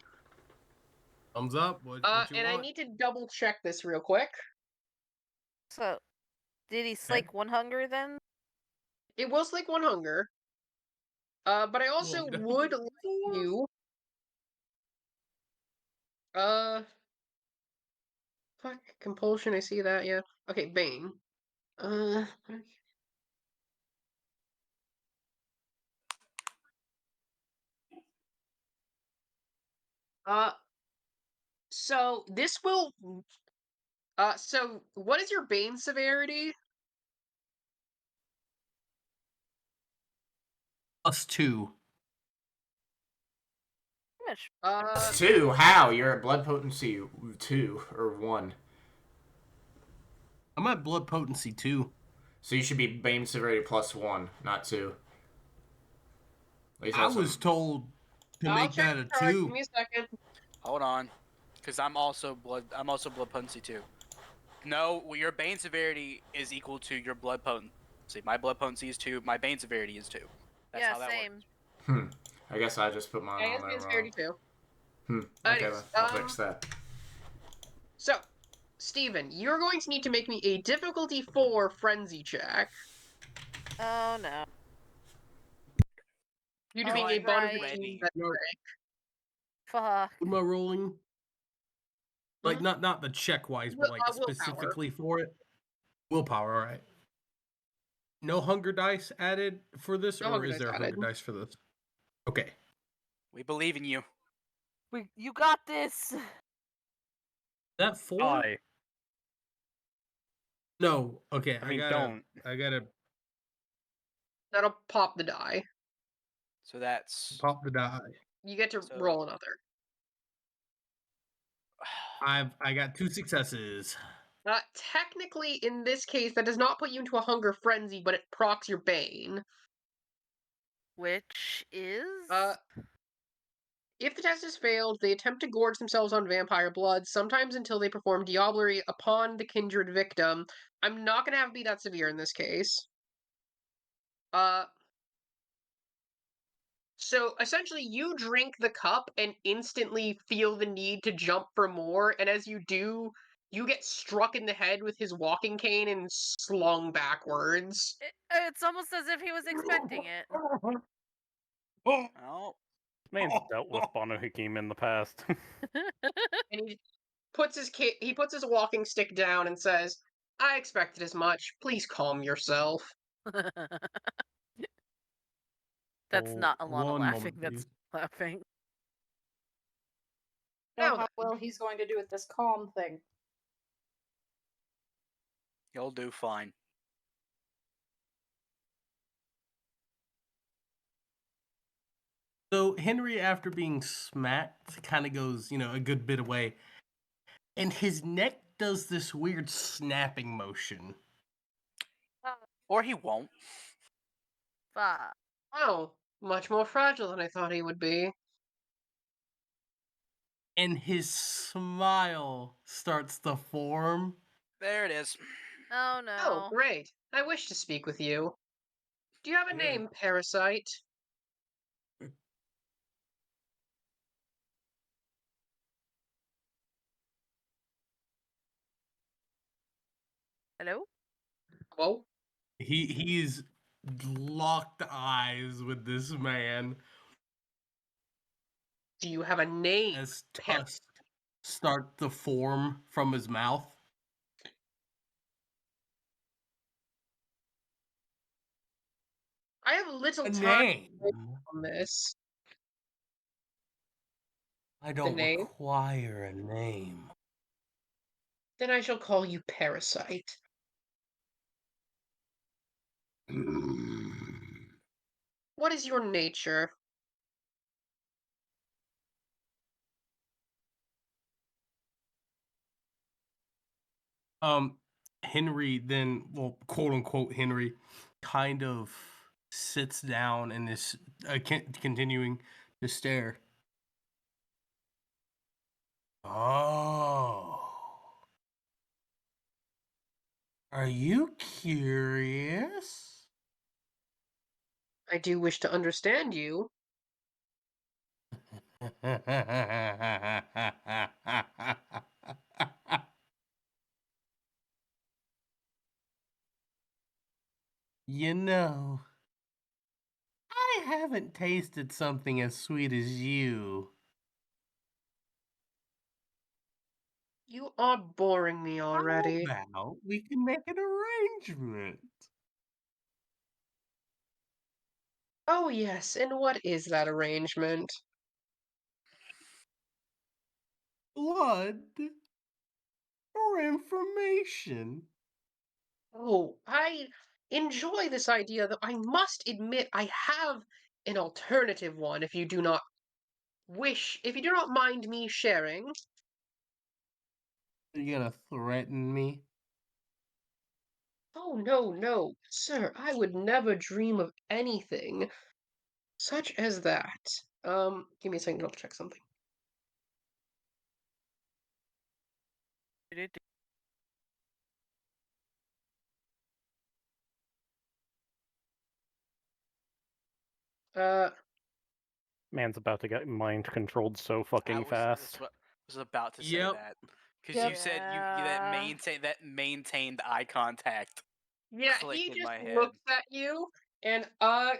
F: Thumbs up. What you
A: and
F: want?
A: I need to double check this real quick.
D: So, did he slake one hunger then?
A: It will slake 1 hunger. But I also
F: Well,
A: would like you. Fuck, compulsion, I see that, yeah. Okay, Bane. So this will. So what is your Bane severity?
F: +2.
D: Much.
E: That's 2. How? You're at blood potency 2 or 1.
F: I'm at blood potency 2.
E: So you should be Bane severity +1, not 2. At least
F: I
E: that's
F: was told to
A: I'll
F: make
A: check
F: that a
A: the chart,
F: 2.
A: Give me a second.
B: Hold on, because I'm also blood potency too. No, your Bane severity is equal to your blood potency. My blood potency is 2. My Bane severity is 2. That's
D: Yeah,
B: how that
D: same.
B: works.
E: I guguess I just put mine
A: And
E: on there
A: Bane
E: wrong.
A: severity too.
E: Okay,
A: Anyways,
E: I'll fix that.
A: So, Steven, you're going to need to make me a difficulty 4 frenzy check.
D: Oh no.
A: Due to
D: Oh,
A: being a bonus
D: right.
A: achievement metric.
D: Fuck.
F: What am I rolling? Like not the check wise, but like
A: Willpower.
F: specifically for it. Willpower, all right. No hunger dice added for this,
A: No
F: or
A: hunger
F: is
A: dice
F: there a
A: added.
F: hunger dice for this? Okay.
B: We believe in you.
D: You got this.
F: That 4?
C: I
F: No. Okay,
C: I mean,
F: I gotta
A: That'll pop the die.
B: So that's
F: pop the die.
A: You get to
B: So-
A: roll another.
F: I got 2 successes.
A: Technically, in this case, that does not put you into a hunger frenzy, but it procs your Bane.
D: Which is?
A: If the test is failed, they attempt to gorge themselves on vampire blood, sometimes until they perform diablerie upon the kindred victim. I'm not gonna have it be that severe in this case. So essentially, you drink the cup and instantly feel the need to jump for more, and as you do, you get struck in the head with his walking cane and slung backwards.
D: It's almost as if he was expecting it.
B: Oh,
C: man's dealt with Bono Hakim in the past.
A: And puts his walking stick down and says, "I expected as much. Please calm yourself."
D: That's not Alana
F: One
D: laughing.
F: moment,
D: That's
F: please.
D: laughing.
G: Know
A: Now
G: how well he's going to do with this calm thing.
B: You'll do fine.
F: So Henry, after being smacked, kind of goes, a good bit away, and his neck does this weird snapping motion.
B: Or he won't.
D: Fuck.
A: Oh, much more fragile than I thought he would be.
F: And his smile starts to form.
B: There it is.
D: Oh
A: Oh,
D: no.
A: great. I wish to speak with you. Do you have a name, Parasite?
D: Hello?
A: Whoa.
F: He's locked eyes with this man
A: Do you have a name?
F: as tusks start to form from his mouth.
A: I have little
F: A
A: time
F: name.
A: on this.
F: I don't
A: name?
F: require a name.
A: Then I shall call you Parasite. What is your nature?
F: Henry then, well, quote unquote Henry, kind of sits down and is continuing to stare. Oh. Are you curious?
A: I do wish to understand you.
F: You know, I haven't tasted something as sweet as you.
A: You are boring me already.
F: How about we can make an arrangement?
A: Oh, yes, and what is that arrangement?
F: Blood or information?
A: Oh, I enjoy this idea, though I must admit I have an alternative one if you do not mind me sharing.
F: Are you gonna threaten me?
A: Oh, no, no, sir, I would never dream of anything such as that. Give me a second, I'll check something. Uh,
C: Man's about to get mind controlled so fucking fast.
B: Was about to say
F: Yep.
B: that because you said
D: Yeah.
B: that maintained eye contact.
A: yeah,
B: Click
A: he
B: in
A: just
B: my head.
A: looks at you, and,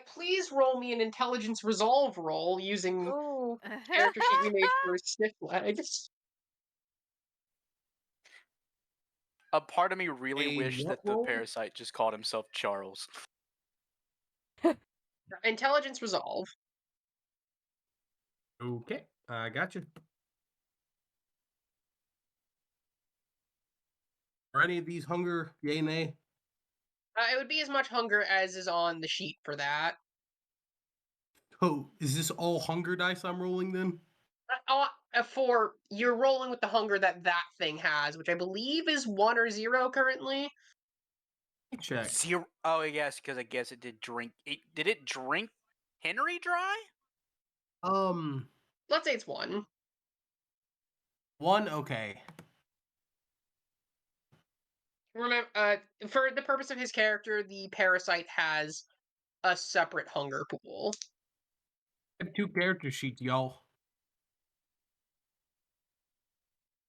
A: please roll me an intelligence resolve roll using
D: Ooh.
A: character sheet we made for Stiff Legs.
B: A part of me really
F: A
B: wished
F: what
B: that the
F: roll?
B: parasite just called himself Charles.
A: Intelligence resolve.
F: Okay, I got you. Are any of these hunger, yay, nay?
A: It would be as much hunger as is on the sheet for that.
F: Oh, is this all hunger dice I'm rolling then?
A: For you're rolling with the hunger that thing has, which I believe is 1 or 0 currently.
F: Check.
B: 0. Oh, yes, because I guess it did drink. Did it drink Henry dry?
A: Let's say it's 1.
F: 1, okay.
A: Remember, for the purpose of his character, the parasite has a separate hunger pool.
F: I have 2 character sheets, y'all.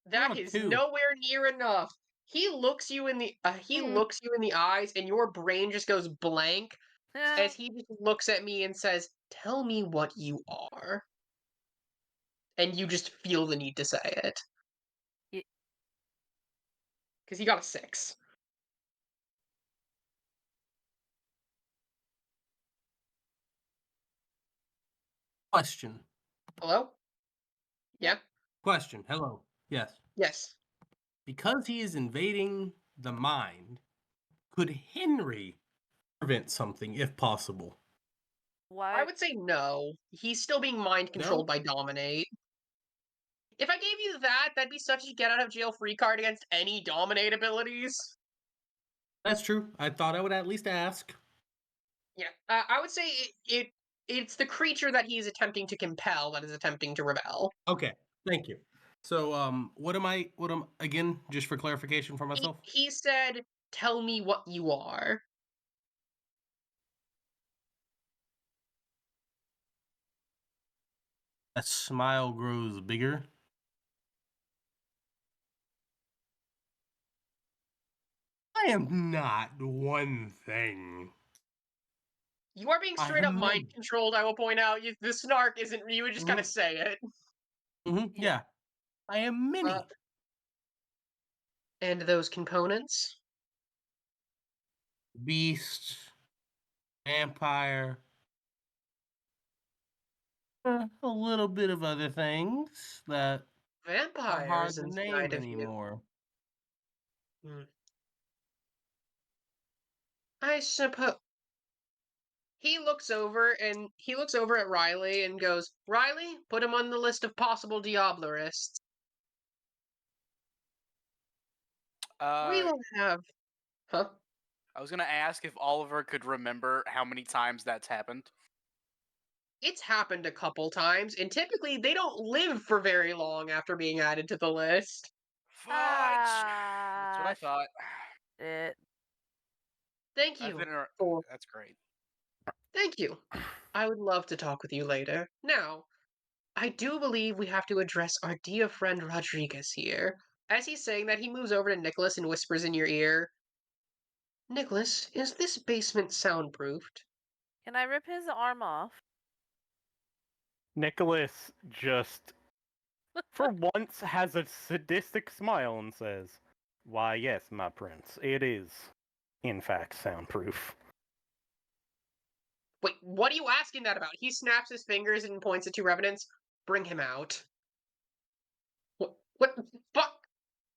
A: That
F: Oh,
A: is
F: 2.
A: nowhere near enough. He looks you in the eyes, and your brain just goes blank as he just looks at me and says, "Tell me what you are." And you just feel the need to say it. because he got a 6.
F: Question.
A: Hello? Yeah?
F: Question. Hello. Yes.
A: Yes.
F: Because he is invading the mind, could Henri prevent something if possible?
D: Why?
A: I would say no. He's still being mind controlled
F: No?
A: by Dominate. If I gave you that, that'd be such a get out of jail free card against any Dominate abilities.
F: That's true. I thought I would at least ask.
A: Yeah, I would say it's the creature that he's attempting to compel that is attempting to rebel.
F: Okay. Thank you. So, what am again, just for clarification for myself?
A: He said, "Tell me what you are."
F: A smile grows bigger. I am not one thing.
A: You are being
F: I
A: straight up
F: am
A: mind
F: many.
A: controlled. I will point out. The snark isn't. You would just kind of say it.
F: Yeah. I am many.
A: And those components.
F: Beast, vampire, a little bit of other things that are hard
A: Vampires
F: to name
A: inside of you.
F: anymore.
A: I suppose. He looks over at Riley and goes, "Riley, put him on the list of possible Diablerists. We will have." Huh?
B: I was gonna ask if Oliver could remember how many times that's happened.
A: It's happened a couple times, and typically they don't live for very long after being added to the list.
B: Fudge! That's what I thought.
A: Thank
B: I've
A: you.
B: been. That's great.
A: Thank you. I would love to talk with you later. Now, I do believe we have to address our dear friend Rodriguez here. As he's saying that, he moves over to Nicholas and whispers in your ear, "Nicholas, is this basement soundproofed?"
D: Can I rip his arm off?
C: Nicholas just, for once, has a sadistic smile and says, "Why, yes, my prince, it is, in fact, soundproof."
A: Wait, what are you asking that about? He snaps his fingers and points at two revenants. "Bring him out." What? Fuck?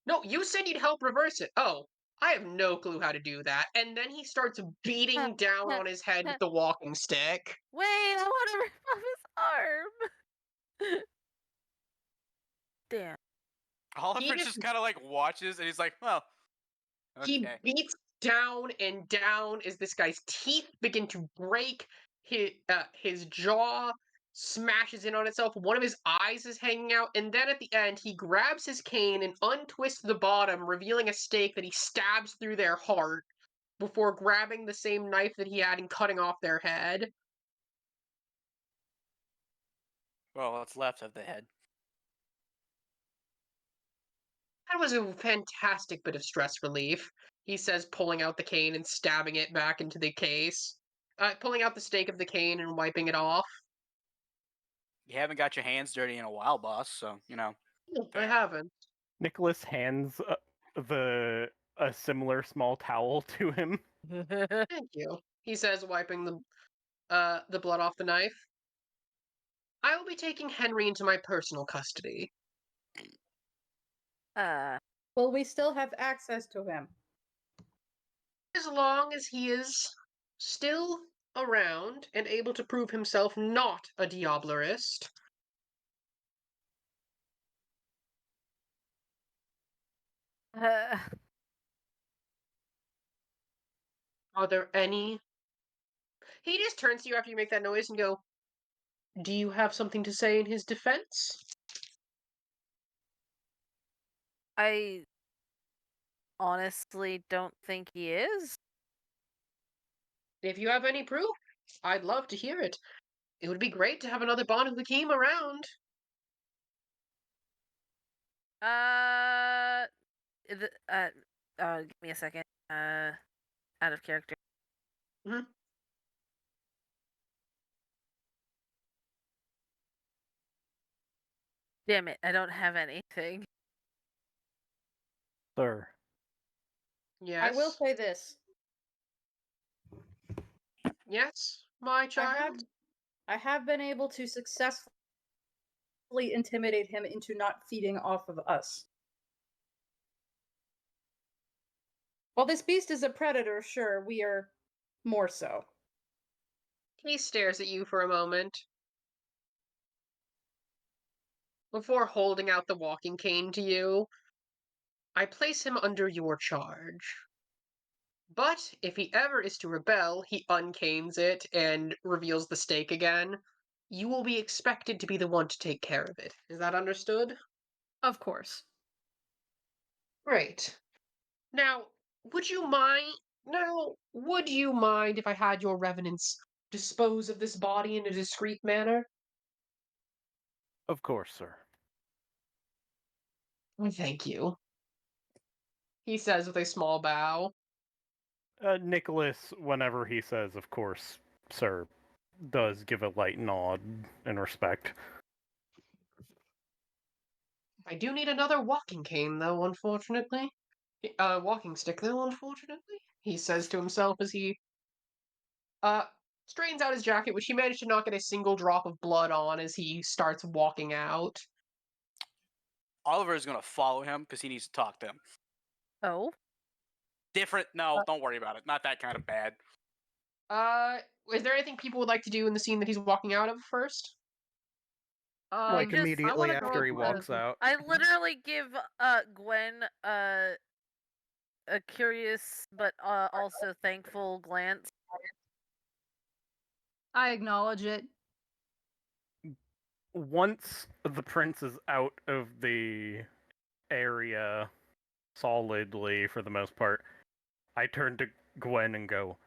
A: No, you said you'd help reverse it. Oh, I have no clue how to do that. And then he starts beating down on his head with the walking stick.
D: Wait, I want to rip off his arm. Damn.
B: Oliver just kind of like watches and he's like, "Well,
A: He
B: okay."
A: beats down and down as this guy's teeth begin to break. His jaw smashes in on itself. One of his eyes is hanging out, and then at the end, he grabs his cane and untwists the bottom, revealing a stake that he stabs through their heart before grabbing the same knife that he had and cutting off their head.
B: Well, what's left of the head?
A: That was a fantastic bit of stress relief, he says, pulling out the cane and stabbing it back into the case. Pulling out the stake of the cane and wiping it off.
B: You haven't got your hands dirty in a while, boss. So
A: I
B: fair.
A: haven't.
C: Nicholas hands a similar small towel to him.
A: Thank you, he says, wiping the blood off the knife. "I will be taking Henri into my personal custody."
G: Will we still have access to him?
A: As long as he is still around and able to prove himself not a Diablerist. Are there any? He just turns to you after you make that noise and go, "Do you have something to say in his defense?"
D: I honestly don't think he is.
A: If you have any proof, I'd love to hear it. It would be great to have another Bond of Hakim around.
D: Give me a second. Out of character. Damn it, I don't have anything.
C: Sir,
A: Yes.
G: I will say this.
A: Yes, my child.
G: I have been able to successfully intimidate him into not feeding off of us. While this beast is a predator, sure, we are more so.
A: He stares at you for a moment before holding out the walking cane to you. I place him under your charge. But if he ever is to rebel, he uncanes it and reveals the stake again. You will be expected to be the one to take care of it. Is that understood?
G: Of course.
A: Great. Now, would you mind if I had your revenants dispose of this body in a discreet manner?
C: Of course, sir.
A: Thank you, he says with a small bow.
C: Nicholas, whenever he says, of course, sir, does give a light nod in respect.
A: I do need another walking cane, though, unfortunately. Walking stick, though, unfortunately, he says to himself as he, straightens out his jacket, which he managed to not get a single drop of blood on as he starts walking out.
B: Oliver is gonna follow him because he needs to talk to him.
D: Oh,
B: Different? No, don't worry about it. Not that kind of bad.
A: Is there anything people would like to do in the scene that he's walking out of first?
C: Like
D: just-
C: immediately
G: I wanna go
C: after he
G: up
C: walks
G: to-
C: out.
D: I literally give Gwen a curious but also thankful glance.
G: I acknowledge it.
C: Once the prince is out of the area solidly for the most part, I turn to Gwen and go,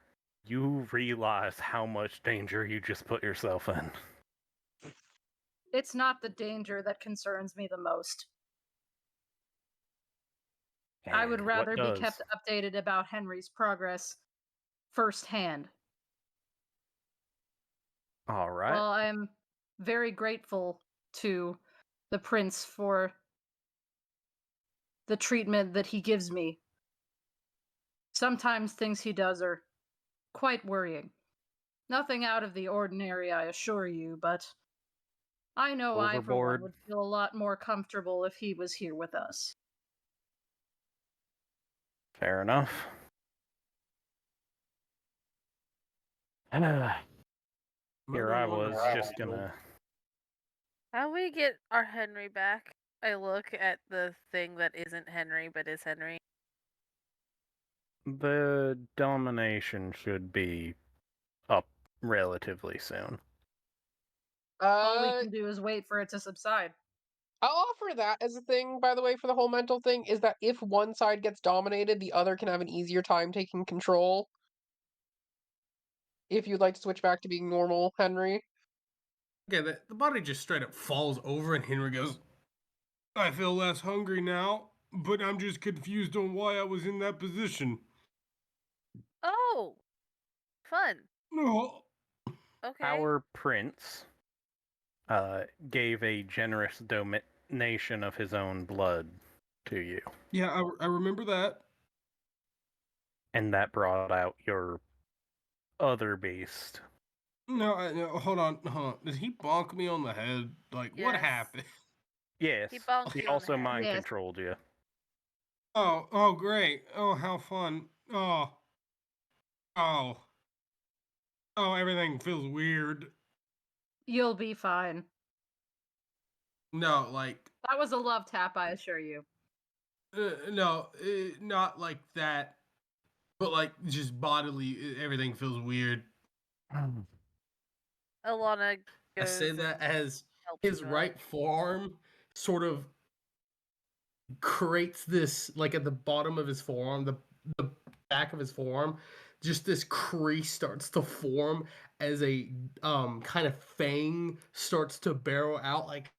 C: "You realize how much danger you just put yourself in."
G: It's not the danger that concerns me the most. I would
C: And what
G: rather be
C: does?
G: kept updated about Henry's progress firsthand.
C: All right.
G: Well, I'm very grateful to the prince for the treatment that he gives me. Sometimes things he does are quite worrying. Nothing out of the ordinary, I assure you, but I know I, for one,
C: Overboard.
G: would feel a lot more comfortable if he was here with us.
C: Fair enough. Here I was just gonna.
D: How we get our Henry back? I look at the thing that isn't Henry but is Henry.
C: The domination should be up relatively soon.
G: All we can do is wait for it to subside.
A: I'll offer that as a thing, by the way, for the whole mental thing, is that if one side gets dominated, the other can have an easier time taking control. If you'd like to switch back to being normal, Henry.
F: Okay, the body just straight up falls over, and Henry goes, "I feel less hungry now, but I'm just confused on why I was in that position."
D: Oh, fun.
F: No.
D: Okay.
C: Our prince gave a generous donation of his own blood to you,
F: Yeah, I remember that.
C: and that brought out your other beast.
F: No, hold on. Did he bonk me on the head? Like, what
D: Yes.
F: happened?
C: Yes,
D: He bonked
C: he
D: you on
C: also
D: the head.
C: mind
G: Yes.
C: controlled you.
F: Oh, great. Oh, how fun. Oh, everything feels weird.
G: You'll be fine.
F: No, like,
G: That was a love tap, I assure you.
F: no, not like that. But like, just bodily, everything feels weird.
D: Alana
F: I
D: goes.
F: say that as
D: helps
F: his
D: him up.
F: right forearm sort of creates this, like at the bottom of his forearm, the back of his forearm, just this crease starts to form as a kind of fang starts to barrel out. Like,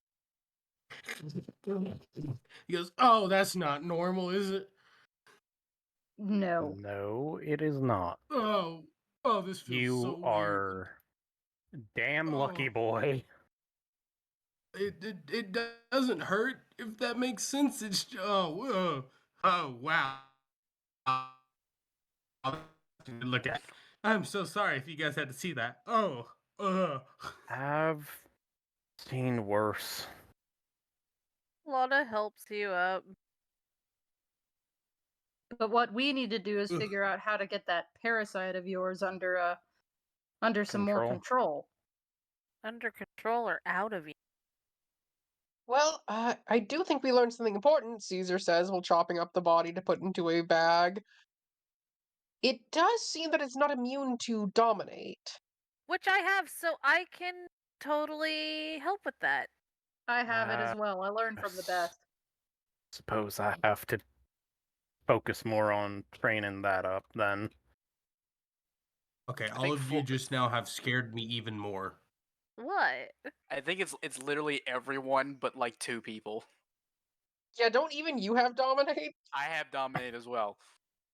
F: he goes, "Oh, that's not normal, is it?
G: No.
C: No, it is not.
F: Oh, this feels
C: You
F: so weird."
C: are damn lucky,
F: Oh.
C: boy.
F: It doesn't hurt, if that makes sense. It's wow. Look at. I'm so sorry if you guys had to see that. Oh,
C: I've seen worse.
D: Lana helps you up.
G: But what we need to do is figure out how to get that parasite of yours under some more control.
D: Under control or out of you?
A: Well, I do think we learned something important, Caesar says while chopping up the body to put into a bag. It does seem that it's not immune to dominate.
D: Which I have, so I can totally help with that.
G: I have it as well. I learned from the best.
C: Suppose I have to focus more on training that up then.
F: okay.
B: I
F: All
B: think
F: of you just now have scared me even more.
D: What?
B: I think it's literally everyone but like 2 people.
A: Yeah, don't even you have dominate?
B: I have dominate as well.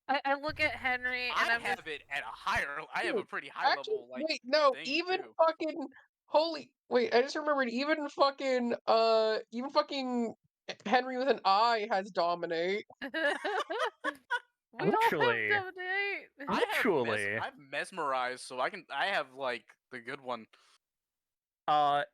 D: I look at Henry and
B: I
D: I'm
B: have
D: just...
B: it at a higher. I have a
A: Dude,
B: pretty high
A: actually,
B: level. Like,
A: wait, no,
B: thing,
A: even
B: too.
A: fucking wait, I just remembered even fucking Henry with an I has dominate.
D: We all
C: Actually-
D: have dominate.
B: I've mesmerized, so I have like the good one.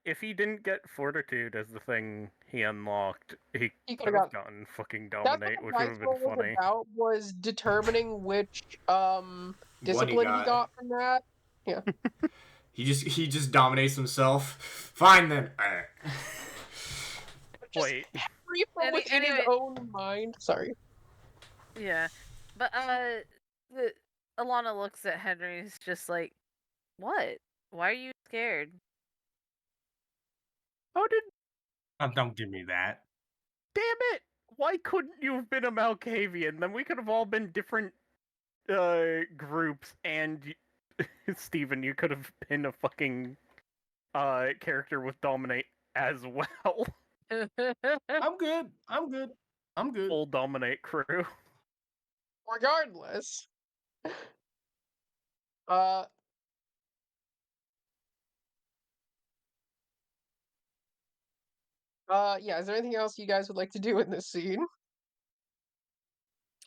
C: If he didn't get fortitude as the thing he unlocked, he
A: He
C: could have gotten fucking
A: That's what
C: dominate,
A: the
C: which would
A: dice
C: have been
A: roll was
C: funny.
A: about, was determining which
E: One
A: discipline he got from that.
E: He just dominates himself. Fine then. Alright.
A: Just
C: Wait,
A: free from within his
D: anyway.
A: own mind. Sorry.
D: Yeah. But Alana looks at Henry and is just like, what? Why are you scared?
C: how did...
F: Don't give me that.
C: Damn it! Why couldn't you have been a Malkavian? Then we could have all been different groups, and Steven, you could have been a fucking character with dominate as well.
F: I'm good. I'm good. I'm good.
C: Full dominate crew.
A: Regardless. Yeah, is there anything else you guys would like to do in this scene?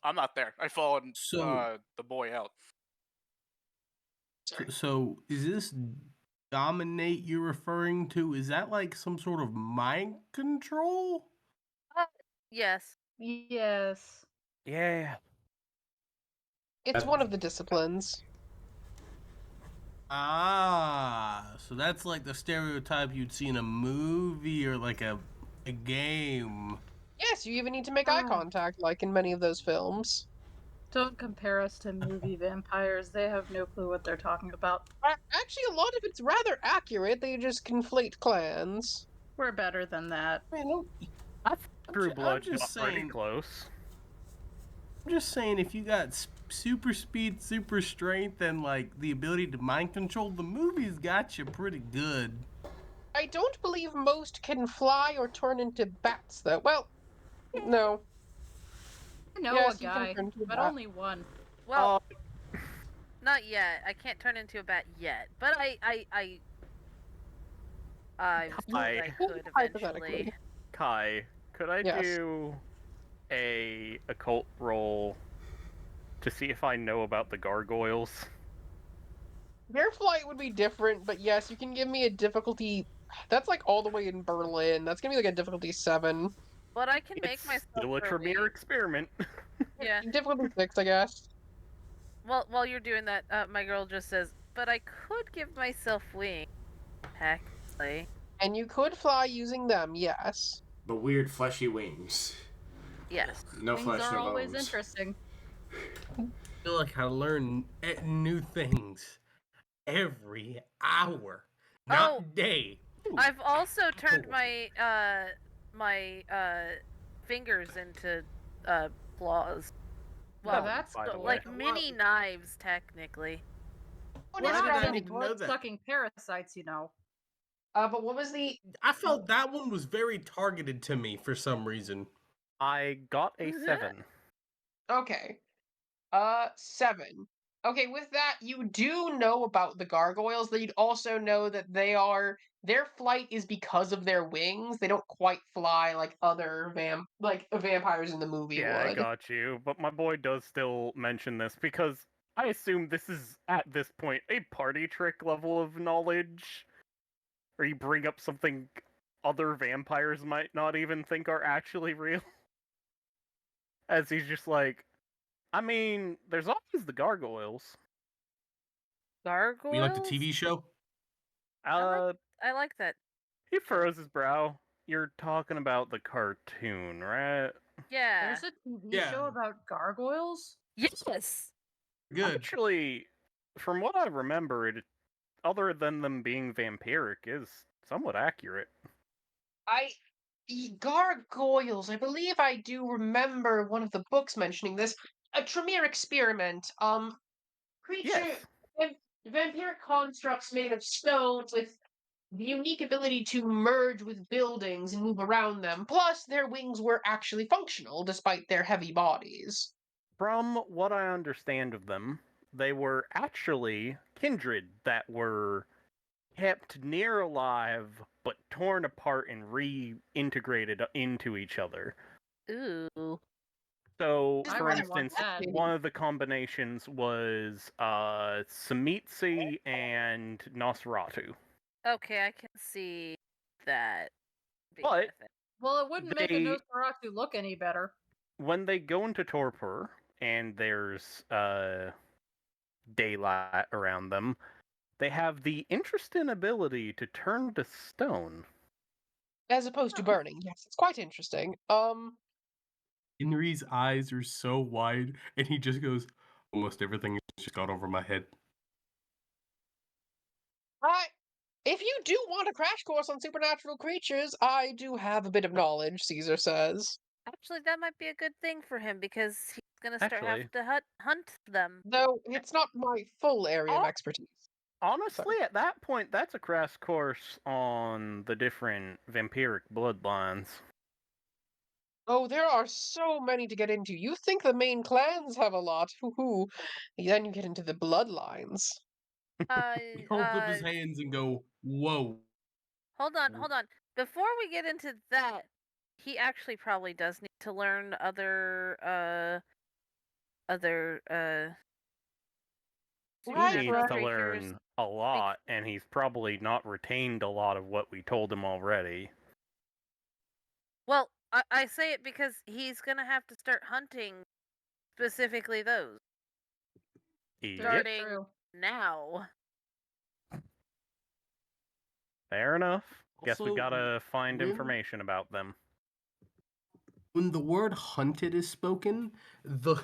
B: I'm not there. I followed
F: So-
B: the boy out.
F: So is this dominate you're referring to? Is that like some sort of mind control?
D: Yes.
G: Yes.
C: Yeah.
A: It's one of the disciplines.
F: Ah, so that's like the stereotype you'd see in a movie or like a game.
A: Yes, you even need to make eye contact, like in many of those films.
G: Don't compare us to movie vampires. They have no clue what they're talking about.
A: Actually, a lot of it's rather accurate. They just conflate clans.
G: We're better than that.
C: True
F: I'm
C: Blood's
F: just
C: got pretty
F: saying-
C: close.
F: I'm just saying, if you got super speed, super strength, and like the ability to mind control, the movie's got you pretty good.
A: I don't believe most can fly or turn into bats, though. Well, no.
G: I know
A: Yes,
G: a
A: you can
G: guy,
A: turn into a
G: but
A: bat.
G: only one.
D: Well, not yet. I can't turn into a bat yet, but I could
A: Hypothetically.
D: eventually.
C: Kai, could I
A: Yes.
C: do a occult roll to see if I know about the gargoyles?
A: Their flight would be different, but yes, you can give me a difficulty. That's like all the way in Berlin. That's gonna be like a difficulty 7.
D: But I can make
C: It's
D: myself
C: still a
D: go
C: Tremere
D: away.
C: experiment.
D: Yeah.
A: Difficulty 6, I guess.
D: Well, while you're doing that, my girl just says, "But I could give myself wings." Technically.
A: And you could fly using them, yes.
E: But weird fleshy wings.
D: Yes.
E: No
G: Things
E: flesh,
G: are
E: no
G: always
E: bones.
G: interesting.
F: I feel like I learn new things every hour, not
D: Oh.
F: day.
D: I've also turned
F: Oh.
D: my fingers into claws.
G: Oh,
D: Well,
G: that's
C: by the
G: cool.
C: way.
D: like mini knives, technically.
A: What
F: Why
A: is
F: did I
A: rather-
F: need to know that?
G: Blood-sucking parasites, you know.
A: But what was the...
F: I felt that one was very targeted to me for some reason.
C: I got a 7.
A: Okay. 7. Okay, with that, you do know about the gargoyles, but you'd also know that their flight is because of their wings. They don't quite fly like other vampires in the movie
C: Yeah, I
A: would.
C: got you. But my boy does still mention this because I assume this is, at this point, a party trick level of knowledge. Where you bring up something other vampires might not even think are actually real. As he's just like, I mean, there's always the gargoyles.
D: Gargoyles?
F: You like the TV show?
D: I like that.
C: He furrows his brow. You're talking about the cartoon, right?
D: Yeah.
G: There's a TV
F: Yeah.
G: show about gargoyles?
D: Yes.
F: Good.
C: Actually, from what I remember, it, other than them being vampiric, is somewhat accurate.
A: Gargoyles. I believe I do remember one of the books mentioning this. A Tremere experiment. Creature
C: Yes.
A: vampiric constructs made of stone with the unique ability to merge with buildings and move around them. Plus, their wings were actually functional despite their heavy bodies.
C: From what I understand of them, they were actually kindred that were kept near alive but torn apart and reintegrated into each other.
D: Ooh.
C: So,
G: I
C: for
G: really want
C: instance,
G: that.
C: one of the combinations was Samitsi and Nosferatu.
D: Okay, I can see that. being
C: But
D: a thing.
G: Well, it wouldn't make a
C: They-
G: Nosferatu look any better.
C: when they go into torpor and there's daylight around them, they have the interesting ability to turn to stone.
A: As opposed to burning. Yes, it's quite interesting.
F: Henri's eyes are so wide, and he just goes, almost everything has just gone over my head.
A: If you do want a crash course on supernatural creatures, I do have a bit of knowledge, Caesar says.
D: Actually, that might be a good thing for him because he's gonna start
C: Actually-
D: have to hunt them.
A: Though it's not my full area of
C: Oh.
A: expertise.
C: Honestly, at that point, that's a crash course on the different vampiric bloodlines.
A: Oh, there are so many to get into. You think the main clans have a lot. Hoo-hoo. Then you get into the bloodlines.
F: He holds up his hands and go, whoa.
D: Hold on. Before we get into that, he actually probably does need to learn other
C: He
A: Right,
C: needs
A: right.
C: to learn a lot, and he's probably not retained a lot of what we told him already.
D: Well, I say it because he's gonna have to start hunting specifically those
C: Yep,
D: starting
G: True.
D: now.
C: fair enough. Guess we
F: Also,
C: gotta find
F: when-
C: information about them.
F: When the word hunted is spoken, the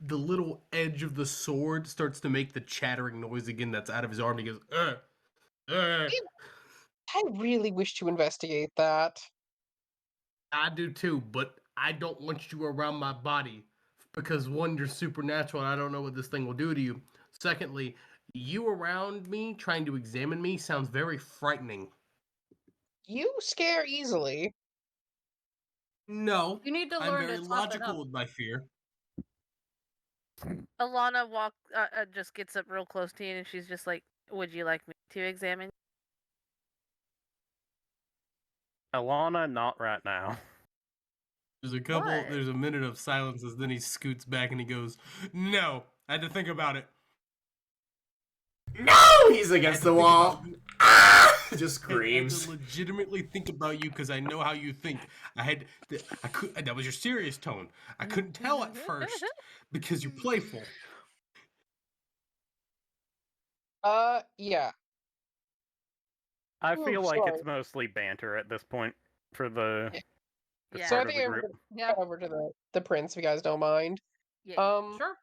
F: little edge of the sword starts to make the chattering noise again that's out of his arm. He goes,
A: I really wish to investigate that.
F: I do too, but I don't want you around my body because one, you're supernatural and I don't know what this thing will do to you. Secondly, you around me trying to examine me sounds very frightening.
A: You scare easily.
F: No,
G: You need to
F: I'm
G: learn
F: very
G: to tough it
F: logical
G: up.
F: with my fear.
D: Alana just gets up real close to you and she's just like, "Would you like me to examine?"
C: Alana, not right now.
D: What?
F: There's a minute of silence as then he scoots back and he goes, no, I had to think about it.
E: No! He's against the wall. Ah! Just
F: I had
E: screams.
F: to legitimately think about you because I know how you think. That was your serious tone. I couldn't tell at first because you're playful.
A: Yeah.
C: I
A: Ooh,
C: feel like
A: sorry.
C: it's mostly banter at this point for the
A: Yeah.
C: this
D: Yeah.
A: So I
C: part of
A: think
C: the
A: I'm
C: group.
A: gonna
G: Yeah,
A: head over to the prince, if you guys don't mind.
D: Yeah.
G: sure.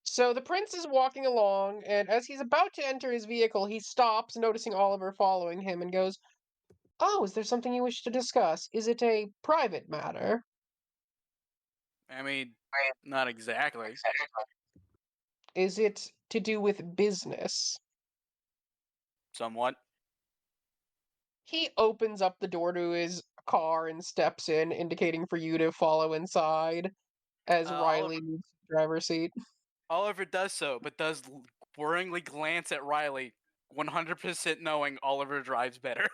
A: So the prince is walking along, and as he's about to enter his vehicle, he stops, noticing Oliver following him, and goes, "Oh, is there something you wish to discuss? Is it a private matter?"
B: I mean, not exactly.
A: Is it to do with business?
B: Somewhat.
A: He opens up the door to his car and steps in, indicating for you to follow inside as Riley
B: Oliver,
A: moves to the driver's seat.
B: Oliver does so, but does worryingly glance at Riley, 100% knowing Oliver drives better.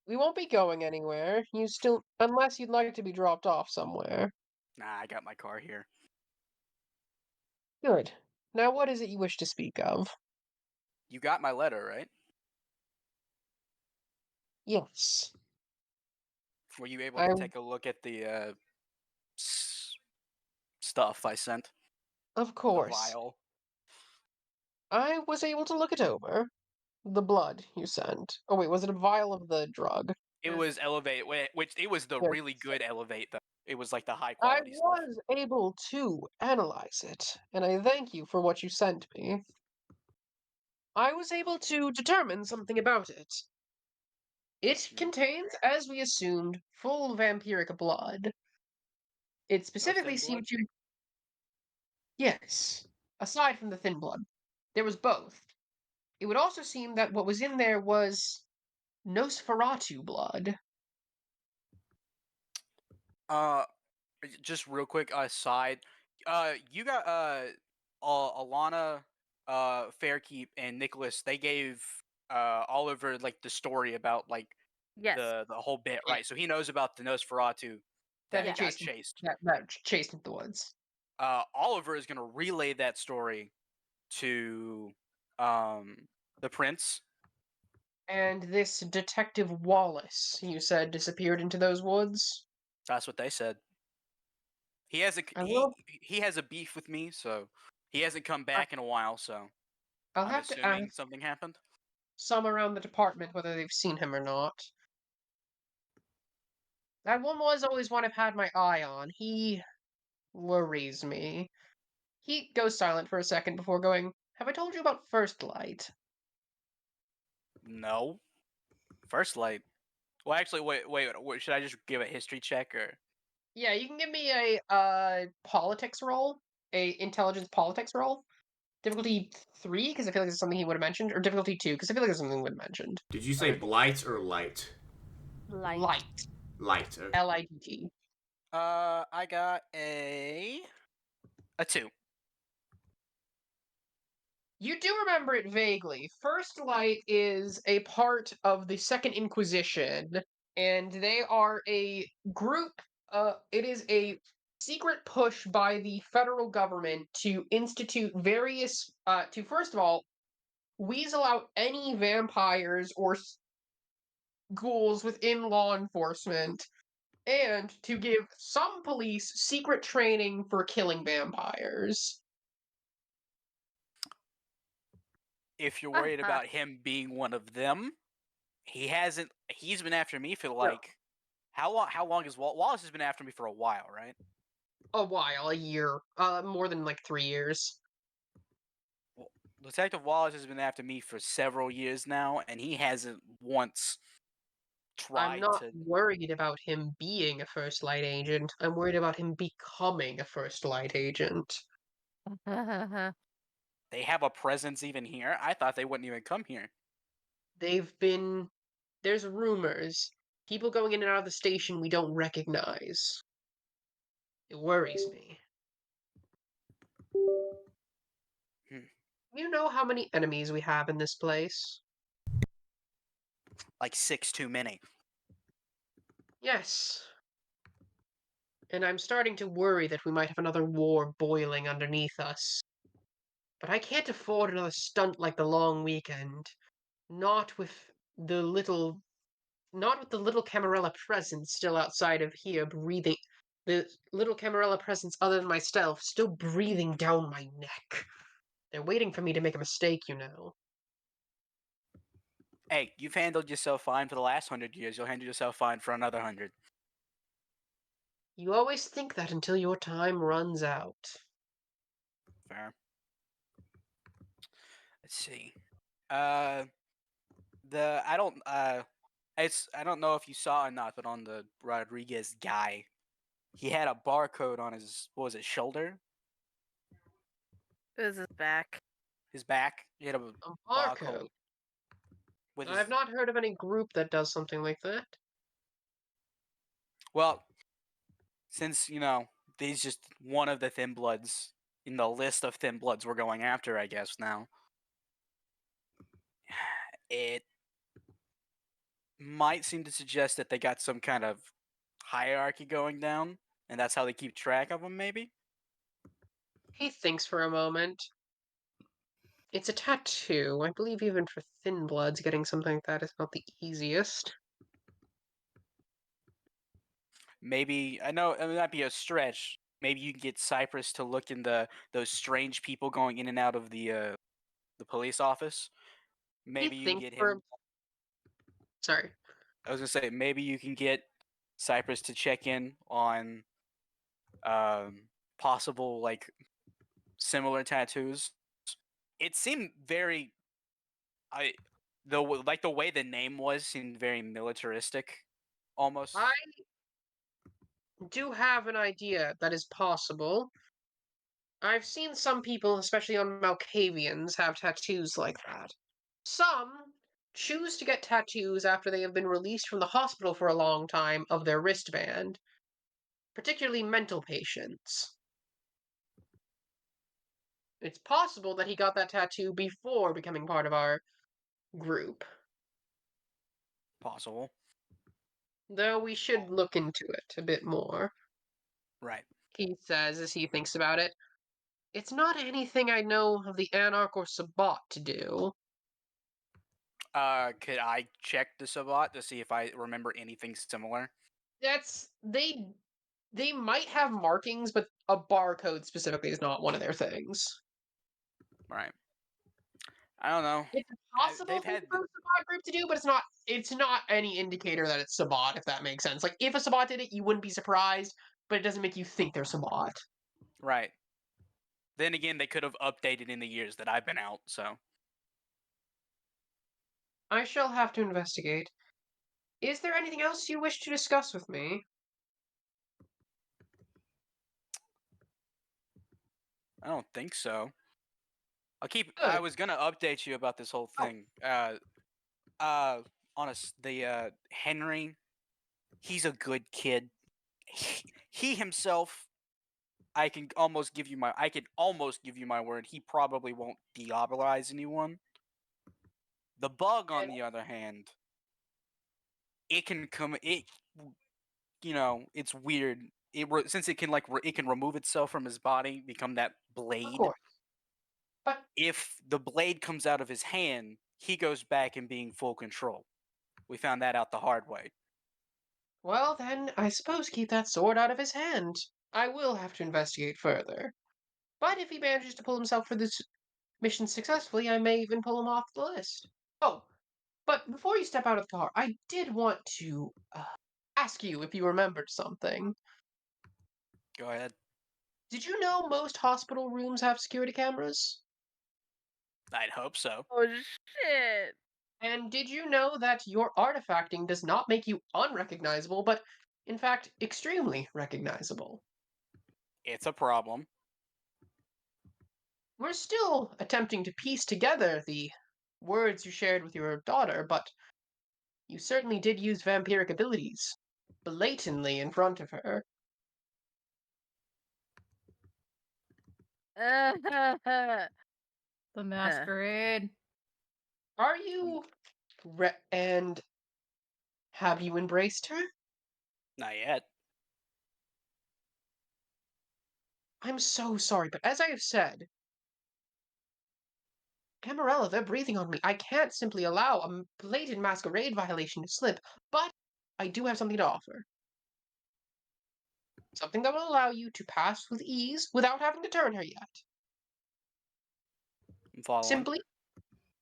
A: We won't be going anywhere. You still, unless you'd like to be dropped off somewhere.
B: Nah, I got my car here.
A: Good. Now, what is it you wish to speak of?
B: You got my letter, right?
A: Yes.
B: Were you able
A: I
B: to take a look at the stuff I sent?
A: Of
B: The
A: course.
B: vial.
A: I was able to look it over. The blood you sent. Oh wait, was it a vial of the drug?
B: It was Elevate, which it was the
A: Yes.
B: really good Elevate, though. It was like the high
A: I
B: quality stuff.
A: was able to analyze it, and I thank you for what you sent me. I was able to determine something about it. It contains, as we assumed, full vampiric blood. It
B: No
A: specifically
B: thin blood?
A: seemed to. Yes, aside from the thin blood, there was both. It would also seem that what was in there was Nosferatu blood.
B: Uh, just real quick aside, you got Alana, Fairkeep, and Nicholas. They gave Oliver like the story about like
D: Yes.
B: the whole bit, right? So he knows about the Nosferatu
A: That
B: that
A: he
B: got
A: chased,
B: chased.
A: that chased into the woods.
B: Oliver is gonna relay that story to the prince.
A: And this Detective Wallace, you said, disappeared into those woods?
B: That's what they said. He hasn't.
A: I will.
B: He has a beef with me, so he hasn't come back in a while. So
A: I'll
B: I'm
A: have to
B: assuming
A: ask
B: something happened.
A: some around the department whether they've seen him or not. That one was always one I've had my eye on. He worries me. He goes silent for a second before going, "Have I told you about First Light?"
B: No. First light. Well, actually, wait. Should I just give a history check or?
A: Yeah, you can give me a politics roll, a intelligence politics roll. Difficulty 3, because I feel like it's something he would have mentioned, or difficulty 2, because I feel like it's something he would have mentioned.
E: Did you say
B: Okay.
E: blight or light?
A: Light.
E: Light. Okay.
A: Light.
B: I got a 2.
A: You do remember it vaguely. First Light is a part of the Second Inquisition, and they are a group. It is a secret push by the federal government to institute various. To first of all, weasel out any vampires or ghouls within law enforcement, and to give some police secret training for killing vampires.
B: If you're worried about him being one of them, he hasn't. He's been after me for like how long? How long is Wallace has been after me for a while, right?
A: A while, a year, more than like 3 years.
B: Well, Detective Wallace has been after me for several years now, and he hasn't once
A: I'm
B: tried
A: not
B: to.
A: worried about him being a First Light agent. I'm worried about him becoming a First Light agent.
B: They have a presence even here. I thought they wouldn't even come here.
A: There's rumors. People going in and out of the station we don't recognize. It worries me. You know how many enemies we have in this place?
B: Like 6 too many.
A: Yes. And I'm starting to worry that we might have another war boiling underneath us. But I can't afford another stunt like the long weekend. Not with the little Camarilla presence still outside of here breathing. The little Camarilla presence other than myself still breathing down my neck. They're waiting for me to make a mistake, you know.
B: Hey, you've handled yourself fine for the last 100 years. You'll handle yourself fine for another 100.
A: You always think that until your time runs out.
B: Fair. Let's see. I don't know if you saw or not, but on the Rodriguez guy, he had a barcode on his shoulder,
D: It was his back.
B: his back. He had a
A: A
B: barcode
A: barcode.
B: with
A: I've not heard of any group that does something like that.
B: Well, since these just one of the Thin Bloods in the list of Thin Bloods we're going after, I guess now. It might seem to suggest that they got some kind of hierarchy going down, and that's how they keep track of them, maybe?
A: He thinks for a moment. It's a tattoo. I believe even for thin bloods, getting something like that is not the easiest.
B: Maybe I know it might be a stretch. Maybe you can get Cypress to look in those strange people going in and out of the police office. Maybe
A: He
B: you can
A: thinks
B: get
A: for.
B: him.
A: Sorry.
B: I was gonna say maybe you can get Cypress to check in on possible like similar tattoos. It seemed very the way the name was seemed very militaristic, almost.
A: I do have an idea that is possible. I've seen some people, especially on Malkavians, have tattoos like that. Some choose to get tattoos after they have been released from the hospital for a long time of their wristband, particularly mental patients. It's possible that he got that tattoo before becoming part of our group,
B: Possible.
A: though we should look into it a bit more,
B: Right.
A: he says as he thinks about it. It's not anything I know of the Anarch or Sabbat to do.
B: Could I check the Sabat to see if I remember anything similar?
A: That's they might have markings, but a barcode specifically is not one of their things.
B: Right. I don't know.
A: It's a possible
B: They've
A: thing
B: had
A: for a Sabbat group to do, but it's not any indicator that it's Sabbat, if that makes sense. Like if a Sabbat did it, you wouldn't be surprised, but it doesn't make you think they're Sabbat.
B: right. Then again, they could have updated in the years that I've been out. So
A: I shall have to investigate. Is there anything else you wish to discuss with me?
B: I don't think so.
A: Good.
B: I was gonna update you about this whole thing. Henri, he's a good kid. He himself, I can almost give you my word. He probably won't diabolize anyone. The bug, on the other hand, it can come. It's weird. Since it can it can remove itself from his body, become that
A: Of
B: blade.
A: course. But
B: If the blade comes out of his hand, he goes back in being full control. We found that out the hard way.
A: well, then, I suppose keep that sword out of his hand. I will have to investigate further. But if he manages to pull himself for this mission successfully, I may even pull him off the list. Oh, but before you step out of the car, I did want to ask you if you remembered something.
B: Go ahead.
A: Did you know most hospital rooms have security cameras?
B: I'd hope so.
D: Oh shit!
A: And did you know that your artifacting does not make you unrecognizable, but in fact extremely recognizable?
B: It's a problem.
A: We're still attempting to piece together the words you shared with your daughter, but you certainly did use vampiric abilities blatantly in front of her.
G: The Masquerade.
A: Are you and have you embraced her?
B: Not yet.
A: I'm so sorry, but as I have said, Camarella, they're breathing on me. I can't simply allow a blatant masquerade violation to slip, but I do have something to offer. Something that will allow you to pass with ease without having to turn her yet.
B: I'm following.
A: Simply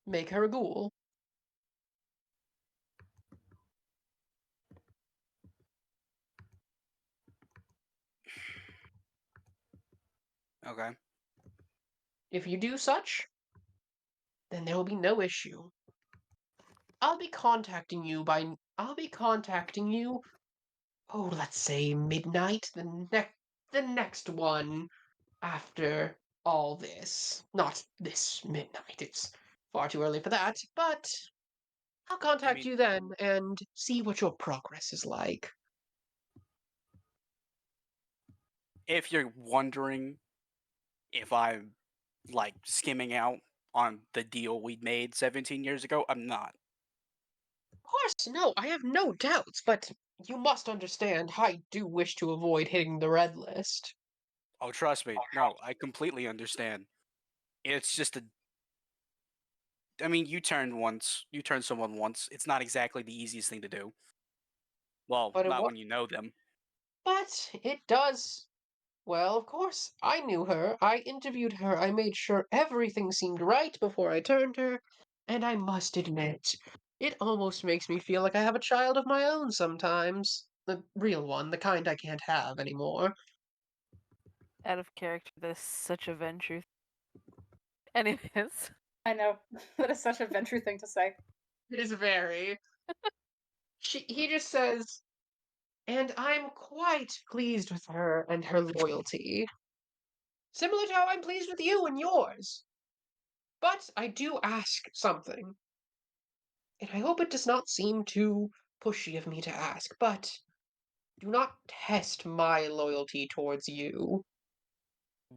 A: make her a ghoul.
B: Okay.
A: If you do such, then there will be no issue. I'll be contacting you. Oh, let's say midnight. The next one after all this. Not this midnight. It's far too early for that. But I'll contact you then and see what your progress is like.
B: If you're wondering if I'm like skimming out on the deal we made 17 years ago, I'm not.
A: Of course, no, I have no doubts, but you must understand I do wish to avoid hitting the red list.
B: Oh, trust me. No, I completely understand. It's just I mean, you turned someone once. It's not exactly the easiest thing to do. Well,
A: But it
B: not
A: was.
B: when you know them.
A: But it does. Well, of course, I knew her. I interviewed her. I made sure everything seemed right before I turned her. And I must admit, it almost makes me feel like I have a child of my own sometimes. The real one, the kind I can't have anymore.
D: Out of character, that's such a Ventrue. Anyways.
G: I know. That is such a Ventrue thing to say.
A: It is very. He just says, and I'm quite pleased with her and her loyalty. Similar to how I'm pleased with you and yours. But I do ask something. And I hope it does not seem too pushy of me to ask, but do not test my loyalty towards you.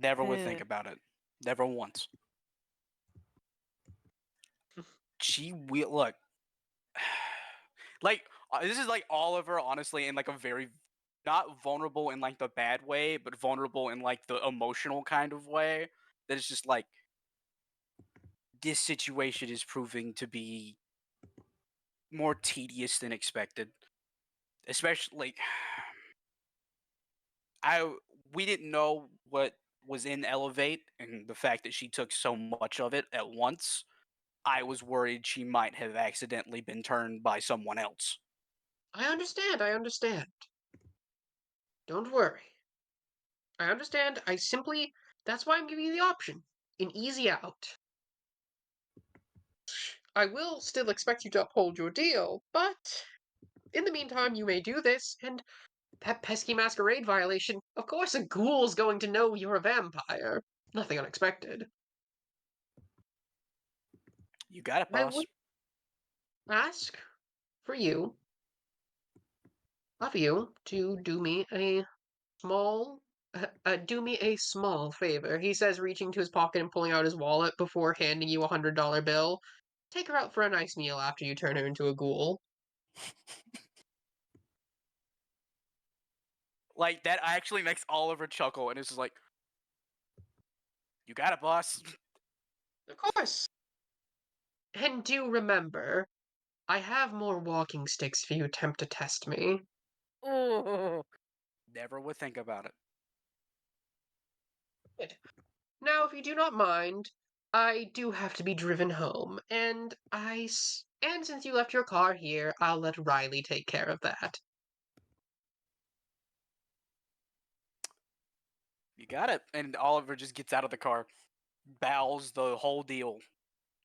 B: Never would think about it. Never once. She will look. Like this is like Oliver, honestly, in like a very not vulnerable in like the bad way, but vulnerable in like the emotional kind of way. That is just like this situation is proving to be more tedious than expected. Especially like we didn't know what was in Elevate, and the fact that she took so much of it at once. I was worried she might have accidentally been turned by someone else.
A: I understand. Don't worry. I understand. That's why I'm giving you the option. An easy out. I will still expect you to uphold your deal, but in the meantime, you may do this, and that pesky masquerade violation. Of course, a ghoul's going to know you're a vampire. Nothing unexpected.
B: You got it,
A: I
B: boss.
A: would ask for you, of you, to do me a small favor. He says, reaching to his pocket and pulling out his wallet before handing you $100 bill. Take her out for a nice meal after you turn her into a ghoul.
B: Like that actually makes Oliver chuckle, and it's just like, you got it, boss.
A: Of course. And do remember, I have more walking sticks if you attempt to test me.
D: Ooh.
B: Never would think about it.
A: Good. Now, if you do not mind, I do have to be driven home, and and since you left your car here, I'll let Riley take care of that.
B: You got it. And Oliver just gets out of the car, bows the whole deal.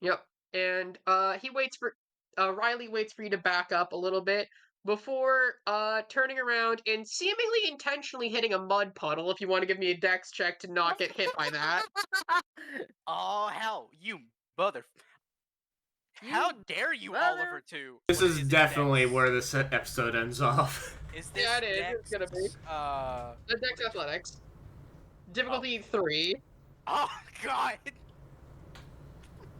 A: Yep. And Riley waits for you to back up a little bit before turning around and seemingly intentionally hitting a mud puddle. If you want to give me a dex check to not get hit by that.
B: Oh hell, you mother! How dare you,
D: mother-
B: Oliver? Too.
E: This
B: What
E: is
B: it
E: definitely
B: dex?
E: where this episode ends off.
B: Is this
A: Yeah, it is.
B: Dex,
A: It's gonna be. The dex athletics. Difficulty 3.
B: Oh god!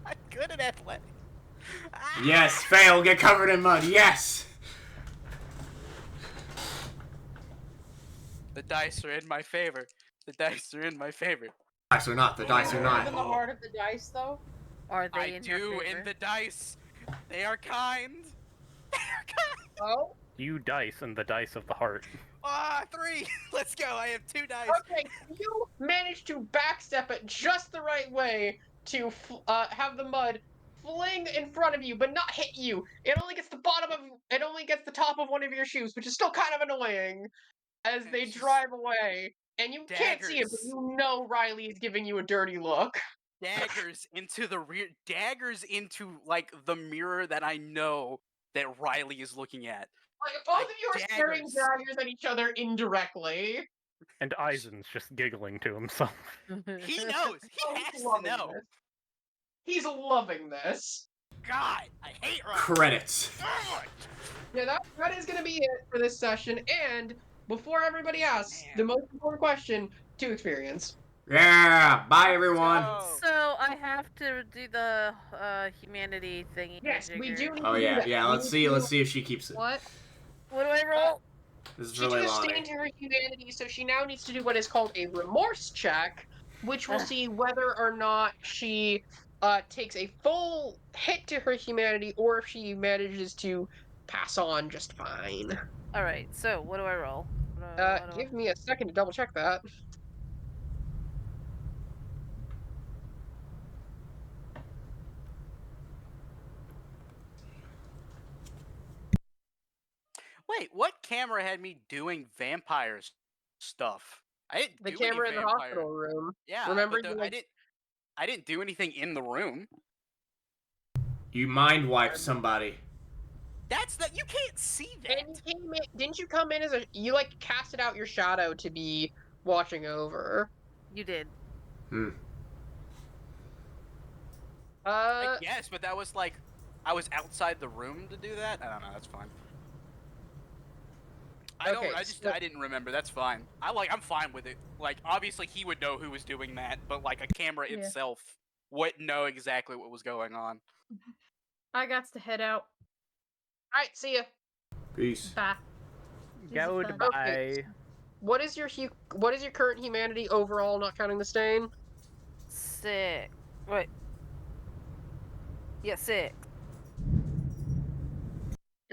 B: I'm good at athletics.
E: Yes, fail, get covered in mud, yes!
B: The dice are in my favor. The dice are in my favor.
E: Dice or not, the dice or not.
G: In the heart of the dice, though.
D: Are they
B: I
D: in your
B: do
D: favor?
B: in the dice. They are kind. They are kind.
A: Oh?
C: You dice and the dice of the heart.
B: Ah, 3. Let's go. I have 2 dice.
A: Okay, you managed to backstep it just the right way to have the mud fling in front of you, but not hit you. It only gets the top of one of your shoes, which is still kind of annoying as
B: And
A: they
B: it's just
A: drive away. And you can't see it, but
B: daggers.
A: you know Riley is giving you a dirty look.
B: Daggers into the rear. Daggers into like the mirror that I know that Riley is looking at.
A: Like, both
B: Like
A: of you are staring
B: daggers.
A: daggers at each other indirectly.
C: And Eisen's just giggling to himself.
B: He knows. He
A: Oh,
B: has
A: he's
B: to
A: loving
B: know.
A: this. He's loving this.
B: God, I hate Riley.
E: Credits.
B: Ugh.
A: Yeah, that is going to be it for this session. And before everybody asks,
B: Man.
A: the most important question: 2 experience.
E: Yeah, bye everyone.
B: Go.
D: So I have to do the humanity thingy.
A: Yes, we do need
E: Oh
A: to do
E: yeah,
A: that.
E: yeah, let's see if she keeps it.
A: What?
D: What do I roll?
E: This is
A: She
E: for
A: took a
E: Leilani.
A: stain to her humanity, so she now needs to do what is called a remorse check, which will see whether or not she takes a full hit to her humanity or if she manages to pass on just fine.
D: All right. So what do I roll?
A: Give me a second to double check that.
B: Wait, what camera had me doing vampires stuff? I didn't
A: The
B: do any
A: camera in the
B: vampire.
A: hospital room.
B: Yeah,
A: Remember,
B: but I didn't do anything in the room.
E: You mind wiped somebody.
B: That's that. You can't see that.
A: And you came in, didn't you come in as you like casted out your shadow to be watching over?
D: You did.
B: I guess, but that was like, I was outside the room to do that. I don't know. That's fine. I didn't remember. That's fine. I'm fine with it. Like, obviously he would know who was doing that, but like a camera
G: Yeah.
B: itself wouldn't know exactly what was going on.
G: I got to head out.
A: Alright, see ya.
E: Peace.
G: Bye.
H: Goodbye.
A: Okay. What is your current humanity overall, not counting the stain?
D: 6. Wait. Yeah, 6.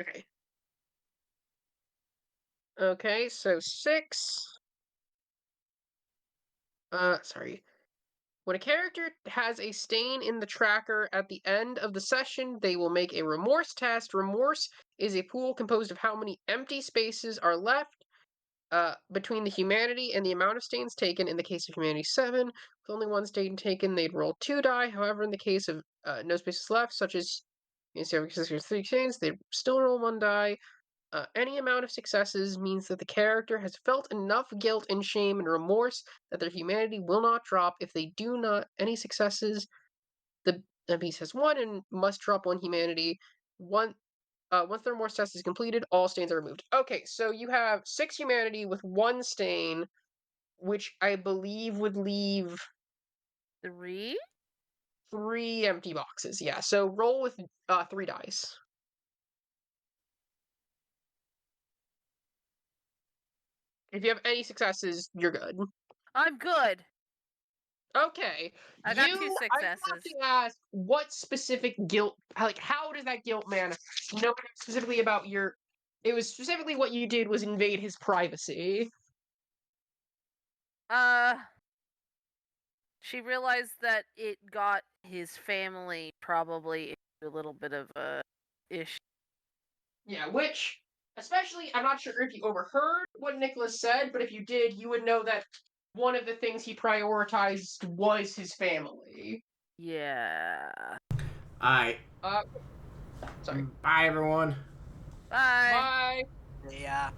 A: Okay. Okay, so 6. Sorry. When a character has a stain in the tracker at the end of the session, they will make a remorse test. Remorse is a pool composed of how many empty spaces are left between the humanity and the amount of stains taken. In the case of humanity 7, with only one stain taken, they'd roll 2 die. However, in the case of no spaces left, such as there's 3 stains, they still roll 1 die. Any amount of successes means that the character has felt enough guilt and shame and remorse that their humanity will not drop. If they do not any successes, the beast has 1 and must drop 1 humanity. Once the remorse test is completed, all stains are removed. Okay, so you have 6 humanity with 1 stain, which I believe would leave
D: 3?
A: 3 empty boxes. Yeah, so roll with 3 dice. If you have any successes, you're good.
D: I'm good.
A: Okay.
D: I got 2
A: I have
D: successes.
A: to ask, what specific guilt, like, how does that guilt man know specifically about your, it was specifically what you did was invade his privacy.
D: She realized that it got his family probably into a little bit of a issue.
A: Yeah, which, especially, I'm not sure if you overheard what Nicholas said, but if you did, you would know that one of the things he prioritized was his family.
D: Yeah.
E: Alright.
A: Sorry.
E: Bye, everyone.
D: Bye.
A: Bye.
B: Yeah.